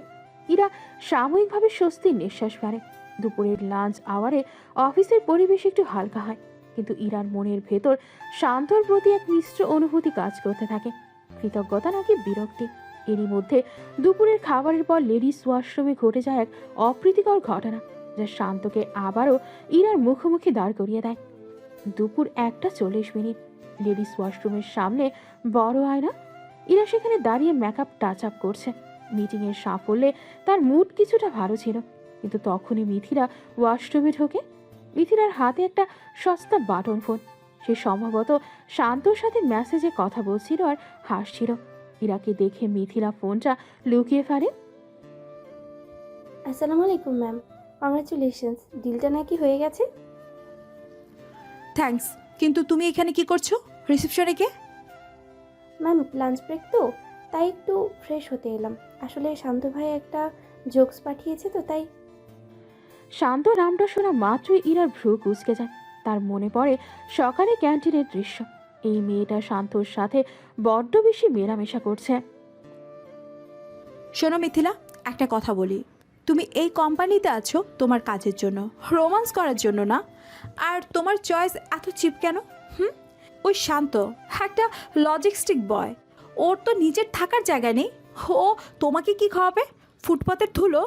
ইরা সাময়িকভাবে স্বস্তির নিঃশ্বাস ফেলে। দুপুরের লাঞ্চ আওয়ারে অফিসের পরিবেশ একটু হালকা হয়, কিন্তু ইরার মনের ভেতর শান্তর প্রতি এক মিশ্র অনুভূতি কাজ করতে থাকে, কৃতজ্ঞতা নাকি বিরক্তি। এরই মধ্যে দুপুরের খাবারের পর লেডিস ওয়াশরুমে ঘটে যায় এক অপ্রীতিকর ঘটনা, যা শান্তকে আবারও ইরার মুখোমুখি দাঁড় করিয়ে দেয়। দুপুর 1:40। লেডিস ওয়াশরুমের সামনে বড় আয়না। ইরা সেখানে দাঁড়িয়ে মেকআপ টাচ আপ করছে। মিটিংয়ের সাফল্যে তার মুড কিছুটা ভালো ছিল, কিন্তু তখনই মিথিলা ওয়াশরুমে ঢোকে। মিথিলার হাতে একটা সস্তা বাটন ফোন। সে সম্ভবত শান্তর সাথে মেসেজে কথা বলছিল আর হাসছিল। ইরাকে দেখে মিথিলা ফোনটা লুকিয়ে ফেলে। আসসালামু আলাইকুম ম্যাম, কংগ্রাচুলেশনস, ডিলটা নাকি হয়ে গেছে। থ্যাঙ্কস, কিন্তু তুমি এখানে কি করছো? রিসেপশনে কে? ম্যাম লাঞ্চ ব্রেক তো, তাই একটু ফ্রেশ হতে এলাম। আসলে শান্ত ভাই একটা জোকস পাঠিয়েছে তো তাই। শান্ত নামটা শোনা মাত্রই ইরার ভ্রু কুঁচকে যায়। তার মনে পড়ে সকালে ক্যান্টিনের দৃশ্য। এই মেয়েটা শান্তর সাথে বড্ড বেশি মেলামেশা করছে। শোনো মিথিলা, একটা কথা বলি। তুমি এই কোম্পানিতে আছো তোমার কাজের জন্য, রোমান্স করার জন্য না। আর তোমার চয়েস এত চিপ কেন? ওই শান্ত একটা লজিস্টিক বয়, ওর তো নিজের থাকার জায়গা নেই। ও তোমাকে কি খাওয়াবে? ফুটপাতের ধুলো?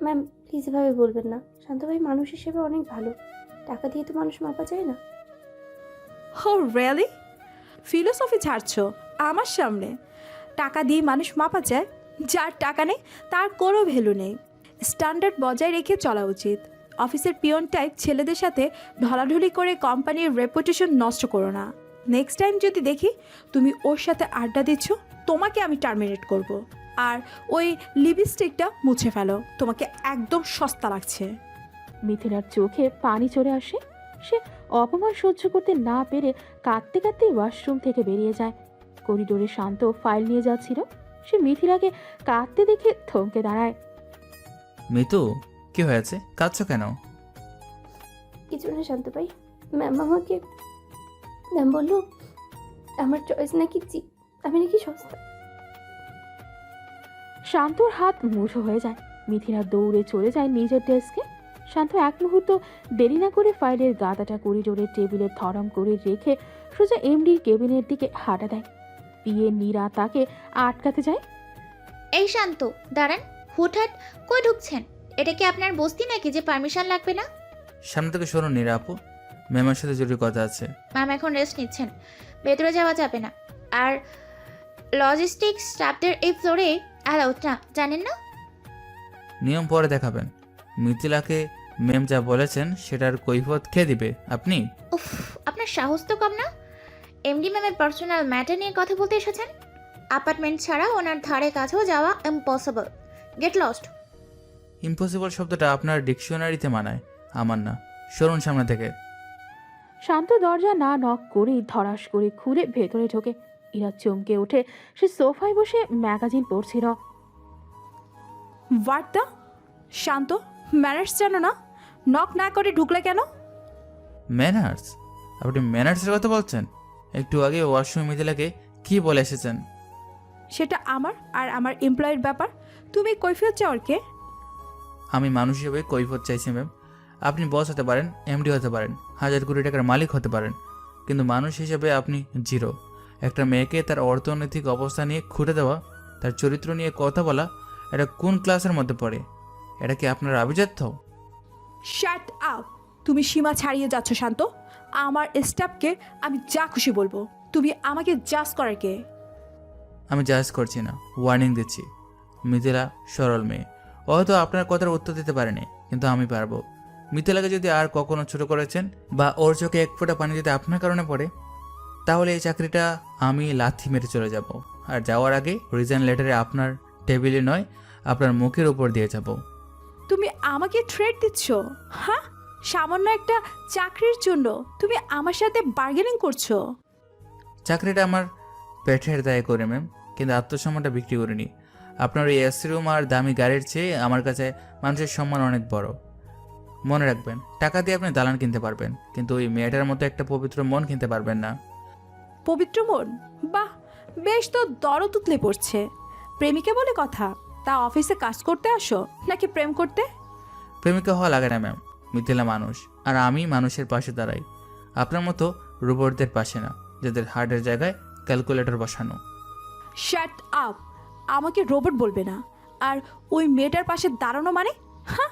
ম্যাম প্লিজ এভাবে বলবেন না, শান্ত ভাই মানুষ হিসেবে অনেক ভালো, টাকা দিয়ে তো মানুষ মাপা যায় না। ও রিয়েলি? ফিলোসফি ছাড়ছো আমার সামনে? টাকা দিয়ে মানুষ মাপা যায়? যার টাকা নেই তার কোনো ভ্যালু নেই। স্ট্যান্ডার্ড বজায় রেখে চলা উচিত। অফিসের পিয়ন টাইপ ছেলেদের সাথে ঢলাঢলি করে কোম্পানির রেপুটেশন নষ্ট করো না। নেক্সট টাইম যদি দেখি তুমি ওর সাথে আড্ডা দিচ্ছ, তোমাকে আমি টার্মিনেট করব। আর ওই লিপস্টিকটা মুছে ফেলো, তোমাকে একদম সস্তা লাগছে। মিথিলার চোখে পানি চলে আসে। সে অপমান সহ্য করতে না পেরে কাঁদতে কাঁদতে ওয়াশরুম থেকে বেরিয়ে যায়। করিডোরে শান্ত ফাইল নিয়ে যাচ্ছিল। সে মিথিলাকে কাঁদতে দেখে থমকে দাঁড়ায়। মিতু, কি হয়েছে? কাঁদছো কেন? কিছু না শান্ত ভাই, ম্যাম বললো আমার চয়েস নাকি চিপ, আমি নাকি সস্তা। শান্তর হাত মুঠো হয়ে যায়। মিথিলা দৌড়ে চলে যায় নিজের ডেস্কে। শান্ত এক মুহূর্ত দেরি না করে ফাইলের গাদাটা করিডোরের টেবিলে থরম করে রেখে সোজা এমডির কেবিনের দিকে হাঁটা দেয়। পিয়ে নীরা তাকে আটকাতে যায়। এই শান্ত, দাঁড়ান। হুটহাট কই ঢুকছেন? এটা কি আপনার বস্তি নাকি যে পারমিশন লাগবে না? সামনে থেকে সরুন নীরা আপু, ম্যামের সাথে জরুরি কথা আছে। ম্যাম এখন রেস্ট নিচ্ছেন, ভেতরে যাওয়া যাবে না। আর লজিস্টিক্স স্টাফদের এই ফ্লোরে অ্যালাউড না, জানেন না? নিয়ম পরে দেখাবেন। মিথিলাকে ম্যাম যা বলেছেন সেটার কৈফিয়ত কে দিবে? আপনি? উফ, আপনার সাহস তো কম না। এমডি ম্যামের পার্সোনাল ম্যাটার নিয়ে কথা বলতে এসেছেন? অ্যাপার্টমেন্ট ছাড়া ওনার ধারে কাছেও যাওয়া ইম্পসিবল। Get lost. ইম্পসিবল শব্দটা আপনার ডিকশনারিতে মানায়, আমার না। সরুন সামনে থেকে। শান্ত দরজা না নক করেই ধরাস করে খুলে ভেতরে ঢোকে। ইরা চমকে ওঠে। সে সোফায় বসে ম্যাগাজিন পড়ছিল। বার্তা? শান্ত, ম্যানার্স জানো না? নক না করে ঢুকলে কেন? ম্যানার্স? আপনি ম্যানার্সের কথা বলছেন? একটু আগে ওয়াশরুম মিথিলাকে কি বলে এসেছেন? সেটা আমার আর আমার এমপ্লয়ের ব্যাপার। তুমি কৈফিয়ত চাওয়ার কে? আমি মানুষ হিসেবে কৈফিয়ত চাইছি ম্যাম। আপনি বস হতে পারেন, এমডি হতে পারেন, 1000 কোটি টাকার মালিক হতে পারেন, কিন্তু মানুষ হিসেবে আপনি জিরো। একটা মেয়েকে তার অর্থনৈতিক অবস্থা নিয়ে খুঁটে দেওয়া, তার চরিত্র নিয়ে কথা বলা, এটা কোন ক্লাসের মধ্যে পড়ে? এটা কি আপনার আভিজাত্য? Shut up! তুমি সীমা ছাড়িয়ে যাচ্ছ শান্ত। আমার স্টাফকে আমি যা খুশি বলবো। তুমি আমাকে জাজ করার কে? আমি জাজ করছি না, ওয়ার্নিং দিচ্ছি। মিথিলা সরল মেয়ে, ও হয়তো আপনার কথার উত্তর দিতে পারেনি, কিন্তু আমি পারবো। মিথিলাকে যদি আর কখনো ছোট করেছেন বা ওর চোখে এক ফোঁটা পানি যদি আপনার কারণে পড়ে, তাহলে এই চাকরিটা আমি লাথি মেরে চলে যাব। আর যাওয়ার আগে রিজাইন লেটারে আপনার টেবিলে নয়, আপনার মুখের উপর দিয়ে যাব। তুমি আমাকে থ্রেট দিচ্ছ? হ্যাঁ, সামান্য একটা চাকরির জন্য তুমি আমার সাথে বার্গেনিং করছো? চাকরিটা আমার পেটের দায়ে করে ম্যাম, কিন্তু আত্মসম্মানটা বিক্রি করিনি। আপনার ওই এসি রুম আর দামি গাড়ির চেয়ে আমার কাছে মানুষের সম্মান অনেক বড়। মনে রাখবেন, টাকা দিয়ে আপনি দালান কিনতে পারবেন, কিন্তু ওই মেয়েটার মতো একটা পবিত্র মন কিনতে পারবেন না। পবিত্র মন? বাহ, বেশ তো দরদ উতলে পড়ছে। প্রেমিকা বলে কথা। তা অফিসে কাজ করতে আসো নাকি প্রেম করতে? প্রেমিকা হওয়া লাগে না ম্যাম, মিথিলা মানুষ, আর আমি মানুষের পাশে দাঁড়াই, আপনার মতো রোবটদের পাশে না, যাদের হার্টের জায়গায় ক্যালকুলেটর বসানো। শ্যাট আপ, আমাকে রোবট বলবে না। আর ওই মেয়েটার পাশে দাঁড়ানো মানে? হ্যাঁ,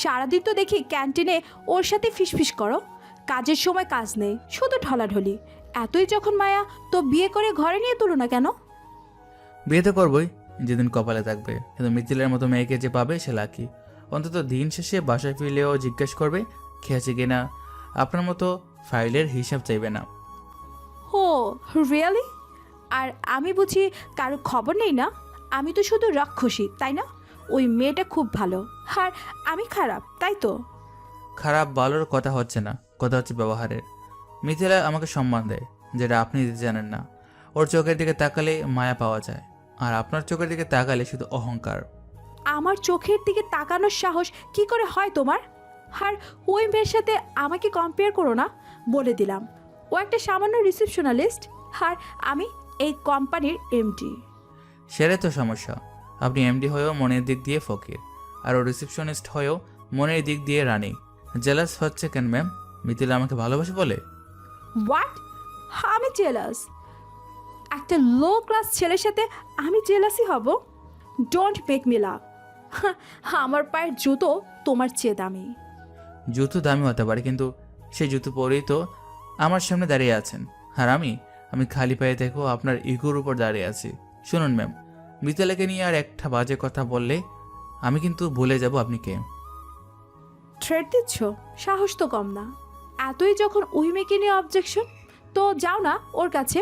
সারাদিন তো দেখি ক্যান্টিনে ওর সাথে ফিসফিস করো, কাজের সময় কাজ নেই, শুধু ঢলাঢলি। এতই যখন মায়া, তো বিয়ে করে ঘরে নিয়ে তুলো না কেন? বিয়ে তো করবই, যেদিন কপালে থাকবে, কিন্তু মিথিলার মতো মেয়েকে যে পাবে সে লাকি। অন্তত দিন শেষে বাসায় ফিরলেও জিজ্ঞেস করবে খেয়েছে কিনা, আপনার মতো ফাইলের হিসাব চাইবে না। ও রিয়েলি? আর আমি বুঝি কারো খবর নেই না? আমি তো শুধু রাক্ষসী, তাই না? ওই মেয়েটা খুব ভালো আর আমি খারাপ, তাই তো? খারাপ ভালোর কথা হচ্ছে না, কথা হচ্ছে ব্যবহারের। মিথিলা আমাকে সম্মান দেয়, যেটা আপনি দিতে জানেন না। ওর চোখের দিকে তাকালে মায়া পাওয়া যায়, আর আপনার চোখের দিকে তাকালে শুধু অহংকার। আমার চোখের দিকে তাকানোর সাহস কি করে হয় তোমার? আর ওই মেয়ের সাথে আমাকে কম্পেয়ার করো না, বলে দিলাম। ও একটা সামান্য রিসেপশনালিস্ট আর আমি এই কোম্পানির এমডি। সেটাই তো সমস্যা, আপনি এমডি হয়েও মনের দিক দিয়ে ফকির, আর ও রিসেপশনিস্ট হয়েও মনের দিক দিয়ে রানী। জেলাস হচ্ছে কেন ম্যাম? মিথিলা আমাকে ভালোবাসে বলে? হোয়াট? আমি জেলাস? একটা লো ক্লাস ছেলের সাথে আমি জেলাসই হব? ডোন্ট মেক মি লাভ। আমার পায়ের জুতো তোমার চেয়ে দামি। জুতো দামি হতে পারে, কিন্তু সেই জুতো পরেই তো আমার সামনে দাঁড়িয়ে আছেন, আর আমি খালি পায়ে থেকেও আপনার ইগোর উপর দাঁড়িয়ে আছি। শুনুন ম্যাম, মিথিলাকে নিয়ে আর একটা বাজে কথা বললে আমি কিন্তু ভুলে যাব আপনি কে। থ্রেট দিচ্ছ? সাহস তো কম না। এতই যখন ওই মেয়েকে নিয়ে অবজেকশন, তো যাও না ওর কাছে।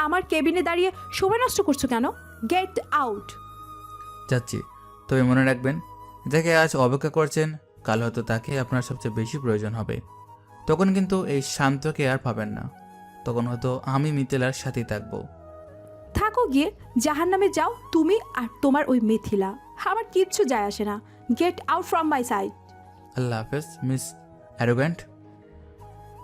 আমার কেবিনে দাঁড়িয়ে সময় নষ্ট করছো কেন? Get out. যাচ্ছি, তবে মনে রাখবেন, যাকে আজ অপেক্ষা করছেন কাল হয়তো তাকে আপনার সবচেয়ে বেশি প্রয়োজন হবে। তখন কিন্তু এই শান্তকে আর পাবেন না, তখন হয়তো আমি মিথিলার সাথেই থাকবো। থাকো গিয়ে, জাহান নামে যাও তুমি আর তোমার ওই মিথিলা। আমার কিচ্ছু যায় আসে না। Get out from my side. আল্লাহ হাফেজ মিস অ্যারোগ্যান্ট।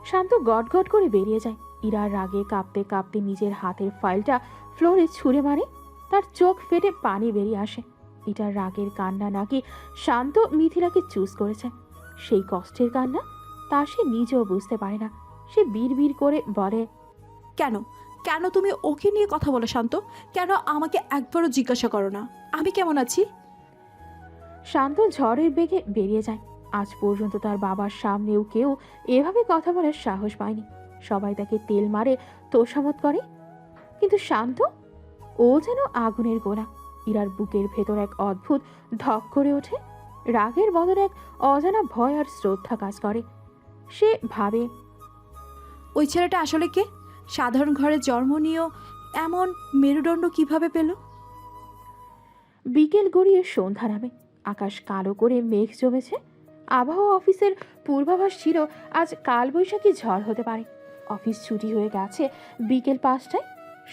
শান্ত গটগট করে বেরিয়ে যায়। ইরার রাগে কাঁপতে কাঁপতে নিজের হাতের ফাইলটা ফ্লোরে ছুঁড়ে মারে। তার চোখ ফেটে পানি বেরিয়ে আসে। এটার রাগের কান্না নাকি শান্ত মিথিলাকে চুজ করেছে, সেই কষ্টের কান্না তা সে নিজেও বুঝতে পারে না। সে বিড়বিড় করে বলে, কেন কেন তুমি ওকে নিয়ে কথা বলো শান্ত? কেন আমাকে একবারও জিজ্ঞাসা করো না আমি কেমন আছি? শান্ত ঝড়ের বেগে বেরিয়ে যায়। আজ পর্যন্ত তার বাবার সামনেও কেউ এভাবে কথা বলার সাহস পায়নি। সবাই তাকে তেল মারে, তোষামত করে, কিন্তু শান্ত, ও যেন আগুনের গোলা। ইরার বুকের ভেতর এক অদ্ভুত ধক করে ওঠে। রাগের বদলে এক অজানা ভয় আর শ্রদ্ধা কাজ করে। সে ভাবে, ওই ছেলেটা আসলে কে? সাধারণ ঘরে জন্ম নিয়েও এমন মেরুদণ্ড কিভাবে পেল? বিকেল গড়িয়ে সন্ধ্যা নামে। আকাশ কালো করে মেঘ জমেছে। আবহাওয়া অফিসের পূর্বাভাস ছিল আজ কালবৈশাখী ঝড় হতে পারে। অফিস ছুটি হয়ে গেছে বিকেল 5টায়।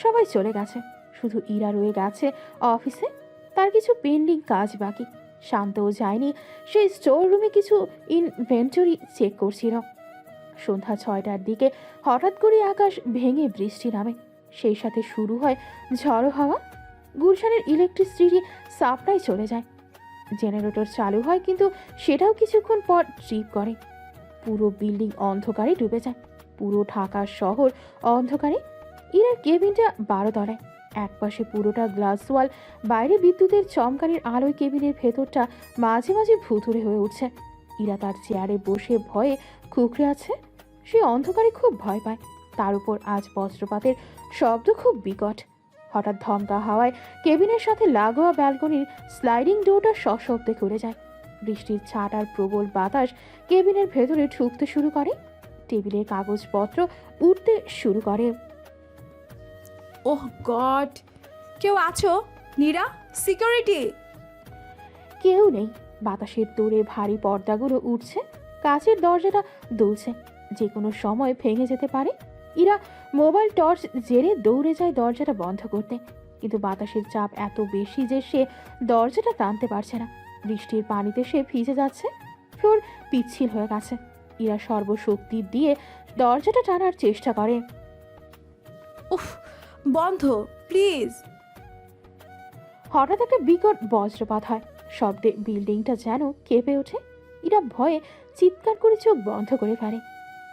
সবাই চলে গেছে, শুধু ইরা রয়ে গেছে অফিসে। তার কিছু পেন্ডিং কাজ বাকি। শান্তও যায়নি, সে স্টোর রুমে কিছু ইনভেন্টরি চেক করছিল। সন্ধ্যা 6টার দিকে হঠাৎ করে আকাশ ভেঙে বৃষ্টি নামে। সেই সাথে শুরু হয় ঝড়ো হাওয়া। গুলশানের ইলেকট্রিসিটি সাপ্লাই চলে যায়। জেনারেটর চালু হয়, কিন্তু সেটাও কিছুক্ষণ পর ট্রিপ করে। পুরো বিল্ডিং অন্ধকারে ডুবে যায়। পুরো ঢাকা শহর অন্ধকারে। ইরার কেবিনটা 12 তলায়। একপাশে পুরোটা গ্লাস ওয়াল, বাইরে বিদ্যুতের চমকানির আলোয় কেবিনের ভেতরটা মাঝে মাঝে ভুতুড়ে হয়ে উঠছে। ইরা তার চেয়ারে বসে ভয়ে কুঁকড়ে আছে। সে অন্ধকারে খুব ভয় পায়, তার উপর আজ বজ্রপাতের শব্দ খুব বিকট। হঠাৎ ধমকা হাওয়ায় কেবিনের সাথে লাগোয়া ব্যালকনির স্লাইডিং ডোরটা সশব্দে খুলে যায়। বৃষ্টির ছাট আর প্রবল বাতাস কেবিনের ভেতরে ঢুকতে শুরু করে। টেবিলের কাগজপত্র উঠতে শুরু করে। ওহ গড, কেউ আছো? নীরা, সিকিউরিটি! কেউ নেই। বাতাসের দৌড়ে ভারী পর্দাগুলো উঠছে, কাচের দরজাটা দুলছে, যে কোনো সময় ভেঙে যেতে পারে। ইরা মোবাইল টর্চ জেরে দৌড়ে যায় দরজাটা বন্ধ করতে, কিন্তু বাতাসের চাপ এত বেশি যে সে দরজাটা টানতে পারছে না। বৃষ্টির পানিতে সে ভিজে যাচ্ছে, ফ্লোর পিচ্ছিল হয়ে গেছে। ইরা সর্বশক্তি দিয়ে দরজাটা টানার চেষ্টা করে। উফ, বন্ধ প্লিজ। হঠাৎ একটা বিকট বজ্রপাত হয়, শব্দে বিল্ডিংটা যেন কেঁপে ওঠে। ইরা ভয়ে চিৎকার করে চোখ বন্ধ করে ফেলে।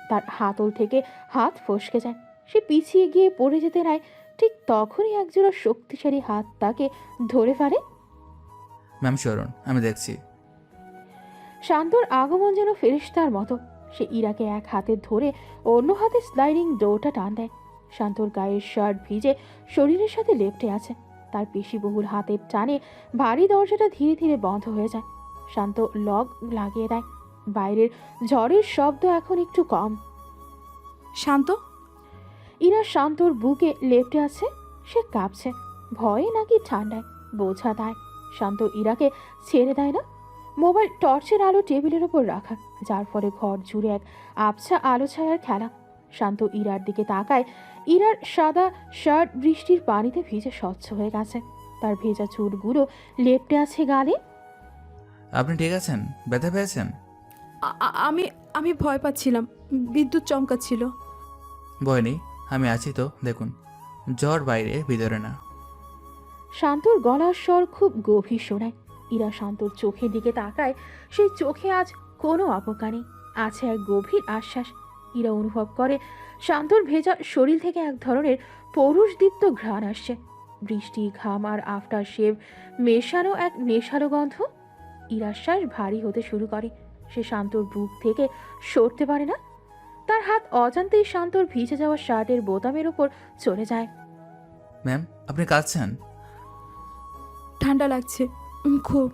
তার হাতল থেকে হাত ফসকে যায়, সে পিছিয়ে গিয়ে পড়ে যেতে নেয়। ঠিক তখনই একজোড়া শক্তিশালী হাত তাকে ধরে ফেলে। ম্যাম সরুন, আমি দেখছি। শান্তর আগমন যেন ফেরেশতার মতো। সে ইরাকে এক হাতে ধরে অন্য হাতে স্লাইডিং ডোরটা টান দেয়। শান্তর গায়ের শার্ট ভিজে শরীরের সাথে লেপ্টে আছে। তার পেশিবহুল হাতের টানে ভারী দরজাটা ধীরে ধীরে বন্ধ হয়ে যায়। শান্ত লক লাগিয়ে দেয়। বাইরের ঝড়ের শব্দ এখন একটু কম। শান্ত, ইরা শান্তর বুকে লেপ্টে আছে। সে কাঁপছে, ভয়ে নাকি ঠান্ডায় বোঝা দেয়। শান্ত ইরাকে ছেড়ে দেয় না। মোবাইল টর্চের আলো টেবিলের ওপর রাখা, যার ফলে ঘর জুড়ে এক আবছা আলো ছায়ার খেলা। শান্ত ইরার দিকে তাকায়। ইরার সাদা শার্ট বৃষ্টির পানিতে ভিজে স্বচ্ছ হয়ে গেছে। তার ভেজা চুলগুলো লেপ্টে আছে গালে। আপনি ঠিক আছেন? ব্যথা পেয়েছেন? আমি আমি ভয় পাচ্ছিলাম, বিদ্যুৎ চমকাচ্ছিল। ভয় নেই, আমি আছি তো। দেখুন, জ্বর বাইরে, ভিতরে না। শান্তর গলার স্বর খুব গভীর শোনায়। ইরা শান্তর চোখের দিকে তাকায়। সেই চোখে আজ কোনো অপকা নেই, আছে এক গভীর আশ্বাস। ইরা অনুভব করে শান্তর ভেজা শরীর থেকে এক ধরনের পৌরুষদীপ্ত ঘ্রাণ আসছে। বৃষ্টি, ঘাম আর আফটার শেভ মেশানো এক নেশালো গন্ধ। ইরার শ্বাস ভারী হতে শুরু করে। সে শান্তর বুক থেকে সরতে পারে না। তার হাত অজান্তেই শান্তর ভিজে যাওয়া শার্টের বোতামের ওপর চলে যায়। ম্যাম, আপনি কাঁদছেন? ঠান্ডা লাগছে খুব।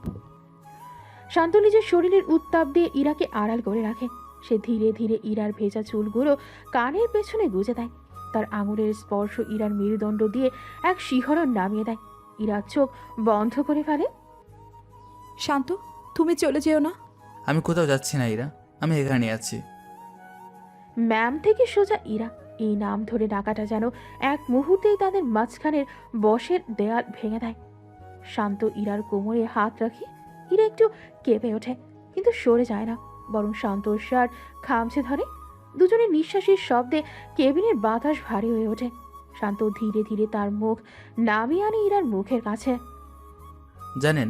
শান্ত নিজের শরীরের উত্তাপ দিয়ে ইরাকে আড়াল করে রাখে। সে ধীরে ধীরে ইরার ভেজা চুলগুলো কানের পেছনে গুজে দেয়। তার আঙুলের স্পর্শ ইরার মেরুদণ্ড দিয়ে এক শিহরণ নামিয়ে দেয়। ইরার চোখ বন্ধ করে ফেলে। শান্ত, তুমি চলে যেও না। আমি কোথাও যাচ্ছি না ইরা, আমি এখানে আছি। ম্যাম থেকে সোজা ইরা, এই নাম ধরে ডাকাটা যেন এক মুহূর্তেই তাদের মাঝখানের বসের দেয়াল ভেঙে দেয়। শান্ত ইরার কোমরে হাত রাখে। ইরা একটু কেঁপে ওঠে, কিন্তু সরে যায় না, বরং শান্তর শার্ট খামছে ধরে। দুজনের নিঃশ্বাসের শব্দে কেবিনের বাতাস ভারী হয়ে ওঠে। শান্ত ধীরে ধীরে তার মুখ নামিয়ে আনে ইরার মুখের কাছে। জানেন,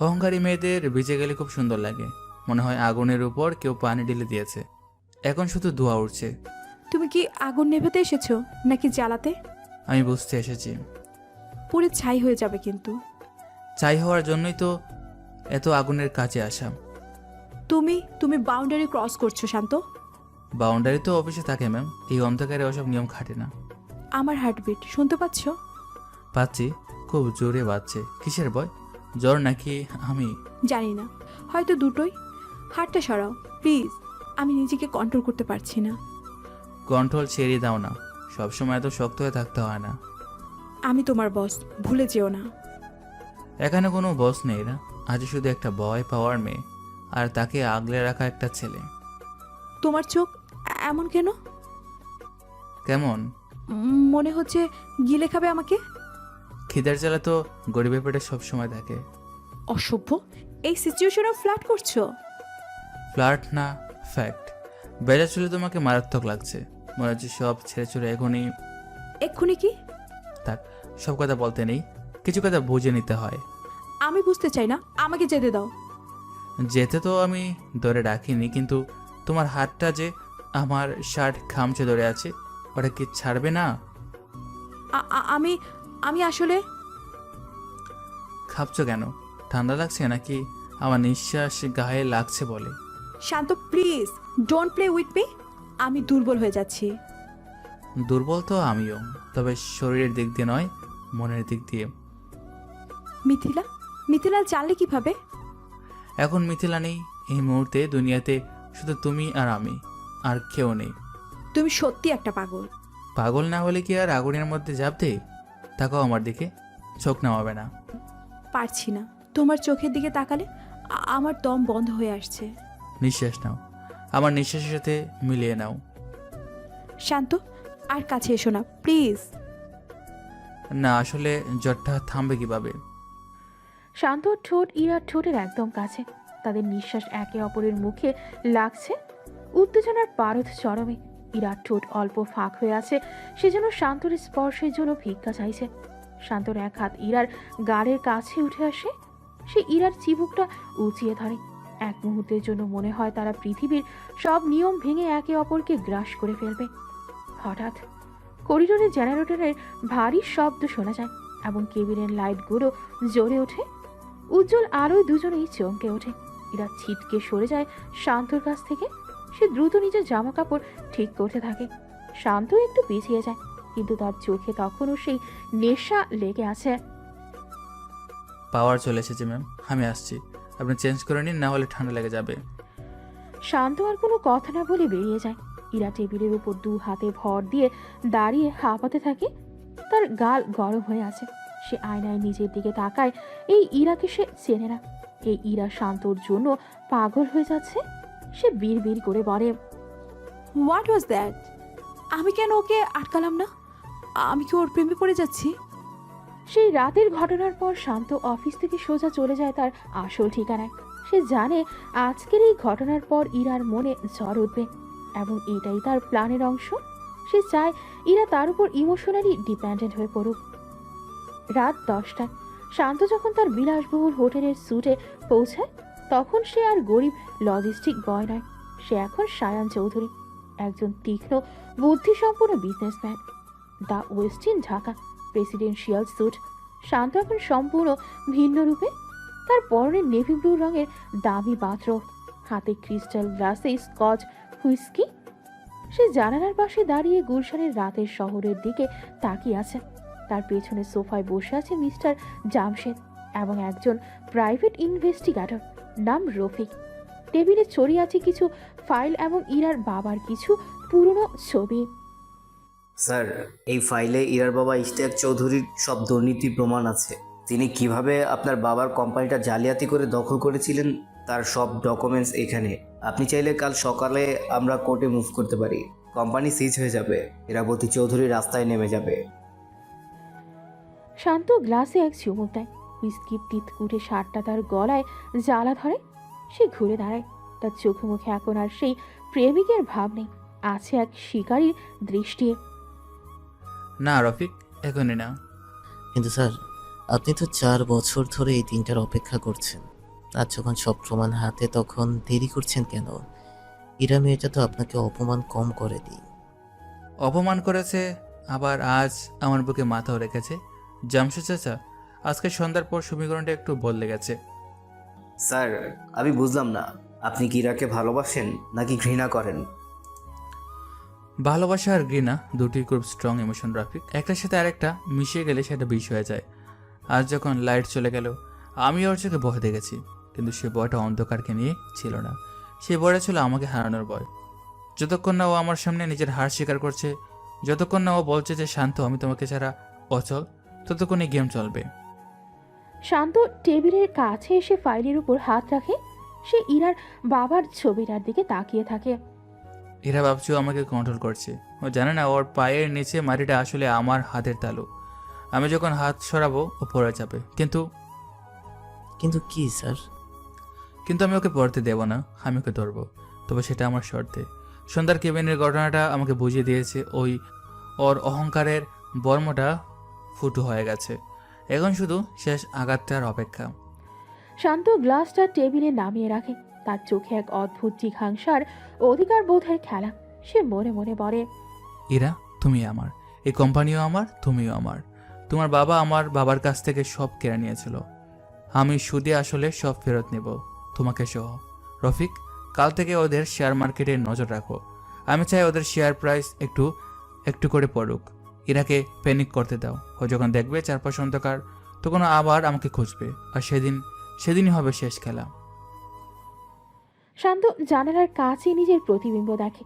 অহংকারী মেয়েদের ভিজে গেলে খুব সুন্দর লাগে। মনে হয় আগুনের উপর কেউ পানি ঢেলে দিয়েছে। এখন শুধু ধোঁয়া উঠছে। তুমি কি আগুন নেভাতে এসেছো নাকি জ্বালাতে? আমি বুঝতে এসেছি। পুরে ছাই হয়ে যাবে কিন্তু। চাই হওয়ার জন্যই তো এত আগুনের কাছে আসা। তুমি বাউন্ডারি ক্রস করছো শান্ত। বাউন্ডারি তো অফিসে থাকে ম্যাম, এই অন্ধকারে ওসব নিয়ম খাটে না। আমার হার্টবিট শুনতে পাচ্ছ? পাচ্ছি, খুব জোরে বাজছে। কিসের ভয়? জ্বর নাকি আমি? জানি না, হয়তো দুটোই। হাতটা সরাও প্লিজ, আমি নিজেকে কন্ট্রোল করতে পারছি না। কন্ট্রোল ছেড়ে দাও না, সবসময় এত শক্ত হয়ে থাকতে হয় না। আমি তোমার বস, ভুলে যেও না। এখানে কোনো বস নেই না, আজ শুধু একটা ভয় পাওয়ার মেয়ে আর তাকে আগলে রাখা একটা ছেলে। তোমার চোখ এমন কেন? কেমন? মনে হচ্ছে গিলে খাবে আমাকে। খিদের জ্বালা তো গরিবের পেটে সবসময় থাকে। অসভ্য, এই সিচুয়েশনে ফ্ল্যাট করছো? ফ্লার্ট না, ফ্যাক্ট। বেজা চুলে তোমাকে মারাত্মক লাগছে। মনে হচ্ছে সব ছেড়ে ছুড়ে এক্ষুনি কি? থাক, সব কথা বলতে নেই, কিছু কথা বুঝে নিতে হয়। আমি বুঝতে চাই না, আমাকে যেতে দাও। যেতে তো আমি ধরে রাখিনি, কিন্তু তোমার হাতটা যে আমার শার্ট খামচে ধরে আছে, ওটা কি ছাড়বে না? আমি আমি আসলে খাপছো কেন? ঠান্ডা লাগছে নাকি আমার নিঃশ্বাস গায়ে লাগছে বলে? Shanto please don't play with me. আমি দুর্বল হয়ে যাচ্ছি। দুর্বল তো আমিও, তবে শরীরের দিক দিয়ে নয়, মনের দিক দিয়ে। মিথিলা জানলে কিভাবে? এখন মিথিলা নেই এই মুহূর্তে দুনিয়াতে, শুধু তুমি আর আমি, আর কেউ নেই। তুমি সত্যি একটা পাগল। পাগল না হলে কি আর আগুনের মধ্যে ঝাঁপ তাকাও আমার দিকে, চোখ নামাবে না। পারছি না, তোমার চোখের দিকে তাকালে আমার দম বন্ধ হয়ে আসছে। নিঃশ্বাস নাও, আমার নিঃশ্বাসের সাথে মিলিয়ে নাও। শান্ত, আর কাছে এসো না প্লিজ। না, আসলে জ্বরটা থামবে কিভাবে? শান্ত ঠোঁট ইরার ঠোঁটের একদম কাছে। তাদের নিঃশ্বাস একে অপরের মুখে লাগছে। উত্তেজনার পারদ চরমে। ইরার ঠোঁট অল্প ফাঁক হয়ে আছে, সেজন্য শান্তর স্পর্শের জন্য ভিক্ষা চাইছে। শান্তর এক হাত ইরার গালের কাছে উঠে আসে। সে ইরার চিবুকটা উঁচিয়ে ধরে। এক মুহূর্তের জন্য মনে হয় তারা পৃথিবীর সব নিয়ম ভেঙে একে অপরকে গ্রাস করে ফেলবে। হঠাৎ করিডোরে জেনারেটরের ভারী শব্দ শোনা যায় এবং কেবিনের লাইটগুলো জ্বলে ওঠে। উজ্জ্বল আলোয় দুজনেই চমকে ওঠে। ইরা ছিটকে সরে যায় শান্তর কাছ থেকে। সে দ্রুত নিজের জামা কাপড় ঠিক করতে থাকে। শান্ত একটু পিছিয়ে যায়, কিন্তু তার চোখে তখনও সেই নেশা লেগে আছে। পাওয়ার চলে এসেছে ম্যাম, আমি আসছি। আপনি চেঞ্জ করে নিন, না হলে ঠান্ডা লেগে যাবে। শান্ত আর কোনো কথা না বলে বেরিয়ে যায়। ইরা টেবিলের উপর দু হাতে ভর দিয়ে দাঁড়িয়ে হাঁপাতে থাকে। তার গাল গরম হয়ে আছে। সে আয়নায় নিজের দিকে তাকায়। এই ইরাকে সে চেনে না। এই ইরা শান্তর জন্য পাগল হয়ে যাচ্ছে। সে বিড় করে বলে, হোয়াট ওয়াজ দ্যাট? আমি কেন ওকে আটকালাম না? আমি কি ওর প্রেমে পড়ে যাচ্ছি? সেই রাতের ঘটনার পর শান্ত অফিস থেকে সোজা চলে যায় তার আসল ঠিকানায়। সে জানে আজকের এই ঘটনার পর ইরার মনে ঝড় উঠবে এবং এটাই তার প্ল্যানের অংশ। সে চায় ইরা তার উপর ইমোশনালি ডিপেন্ডেন্ট হয়ে পড়ুক। রাত 10টায় শান্ত যখন তার বিলাসবহুল হোটেলের স্যুটে পৌঁছায়, তখন সে আর গরিব লজিস্টিক বয় নয়। সে এখন সায়ান চৌধুরী, একজন তীক্ষ্ণ বুদ্ধিসম্পন্ন businessman. The Westin Dhaka presidential suite. Shanto এখন সম্পূর্ণ ভিন্ন রূপে। তার পরনে নেভি ব্লু রঙের দামি বাথরোব, হাতে ক্রিস্টাল গ্লাসে স্কচ হুইস্কি। সে জানালার পাশে দাঁড়িয়ে গুলশানের রাতের শহরের দিকে তাকিয়ে আছে। তার পেছনে সোফায় বসে আছে মিস্টার জামশেদ এবং একজন প্রাইভেট ইনভেস্টিগেটর নাম রফিক। টেবিলে ছড়িয়ে আছে কিছু ফাইল এবং ইরার বাবার কিছু পুরনো ছবি। স্যার, এই ফাইলে ইরার বাবা ইশতিয়াক চৌধুরীর সব দুর্নীতি প্রমাণ আছে। তিনি কিভাবে আপনার বাবার কোম্পানিটা জালিয়াতি করে দখল করেছিলেন তার সব ডকুমেন্টস এখানে। আপনি চাইলে কাল সকালে আমরা কোর্টে মুভ করতে পারি। কোম্পানি সিজ হয়ে যাবে, ইরাবতী চৌধুরী রাস্তায় নেমে যাবে। শান্ত গ্লাসে এক চুমুক দেয়। হুইস্কির তিতকুটে শার্টটা তার গলায় জ্বালা ধরে। সে ঘুরে দাঁড়ায়। তার চোখে মুখে এখন আর সেই প্রেমিকের ভাব নেই, আছে এক শিকারীর দৃষ্টি। না রফিক, এখনই না। কিন্তু স্যার, আপনি তো 4 বছর ধরে এই দিনটার অপেক্ষা করছেন। আর যখন সব প্রমাণ হাতে, তখন দেরি করছেন কেন? ইরা মেয়েটা তো আপনাকে অপমান কম করে দিই। অপমান করেছে, আবার আজ আমার বুকে মাথাও রেখেছে। জামশেদ চাচা, আজকে সন্ধ্যার পর সমীকরণটা একটু বদলে গেছে। স্যার, আমি বুঝলাম না, আপনি কি ইরাকে ভালোবাসেন নাকি ঘৃণা করেন? ভালোবাসা আর ঘৃণা দুটি খুব স্ট্রং ইমোশন রফিক। একটার সাথে আরেকটা মিশিয়ে গেলে সেটা বিষ হয়ে যায়। আজ যখন লাইট চলে গেল, আমি ওর চোখে ভয় দেখেছি, কিন্তু সে ভয়টা অন্ধকারকে নিয়ে ছিল না। সে ভয়টা ছিল আমাকে হারানোর ভয়। যতক্ষণ না ও আমার সামনে নিজের হার স্বীকার করছে, যতক্ষণ না ও বলছে যে শান্ত আমি তোমাকে ছাড়া অচল, ততক্ষণ এই গেম চলবে। শান্ত টেবিলের কাছে এসে ফাইলের উপর হাত রাখে। সে ইরার বাবার ছবিটার দিকে তাকিয়ে থাকে। এরা ভাবছে ও আমাকে কন্ট্রোল করছে। ও জানে না ওর পায়ের নিচে মাটিটা আসলে আমার হাতের তালু। আমি যখন হাত সরাবো ও পড়ে যাবে। কিন্তু কি স্যার? কিন্তু আমি ওকে পড়তে দেব না, আমি ওকে ধরবো, তবে সেটা আমার শর্তে। সন্ধ্যার কেবিনের ঘটনাটা আমাকে বুঝিয়ে দিয়েছে ওর অহংকারের বর্মটা ফুটো হয়ে গেছে। এখন শুধু শেষ আঘাতটার অপেক্ষা। শান্ত গ্লাসটা টেবিলে নামিয়ে রাখে। তার চোখে এক অদ্ভুত জিঘাংসার অধিকার বোধের খেলা। সে মনে মনে বলে, ইরা, তুমি আমার, এই কোম্পানিও আমার, তুমিও আমার। তোমার বাবা আমার বাবার কাছ থেকে সব কেড়ে নিয়েছিল, আমি সুদে আসলে সব ফেরত নেব, তোমাকে সহ। রফিক, কাল থেকে ওদের শেয়ার মার্কেটে নজর রাখো। আমি চাই ওদের শেয়ার প্রাইস একটু একটু করে পড়ুক। ইরাকে প্যানিক করতে দাও। ও যখন দেখবে চারপাশ অন্ধকার, তখন আবার আমাকে খুঁজবে, আর সেদিনই হবে শেষ খেলা। শান্ত জানালার কাছে নিজের প্রতিবিম্ব দেখে,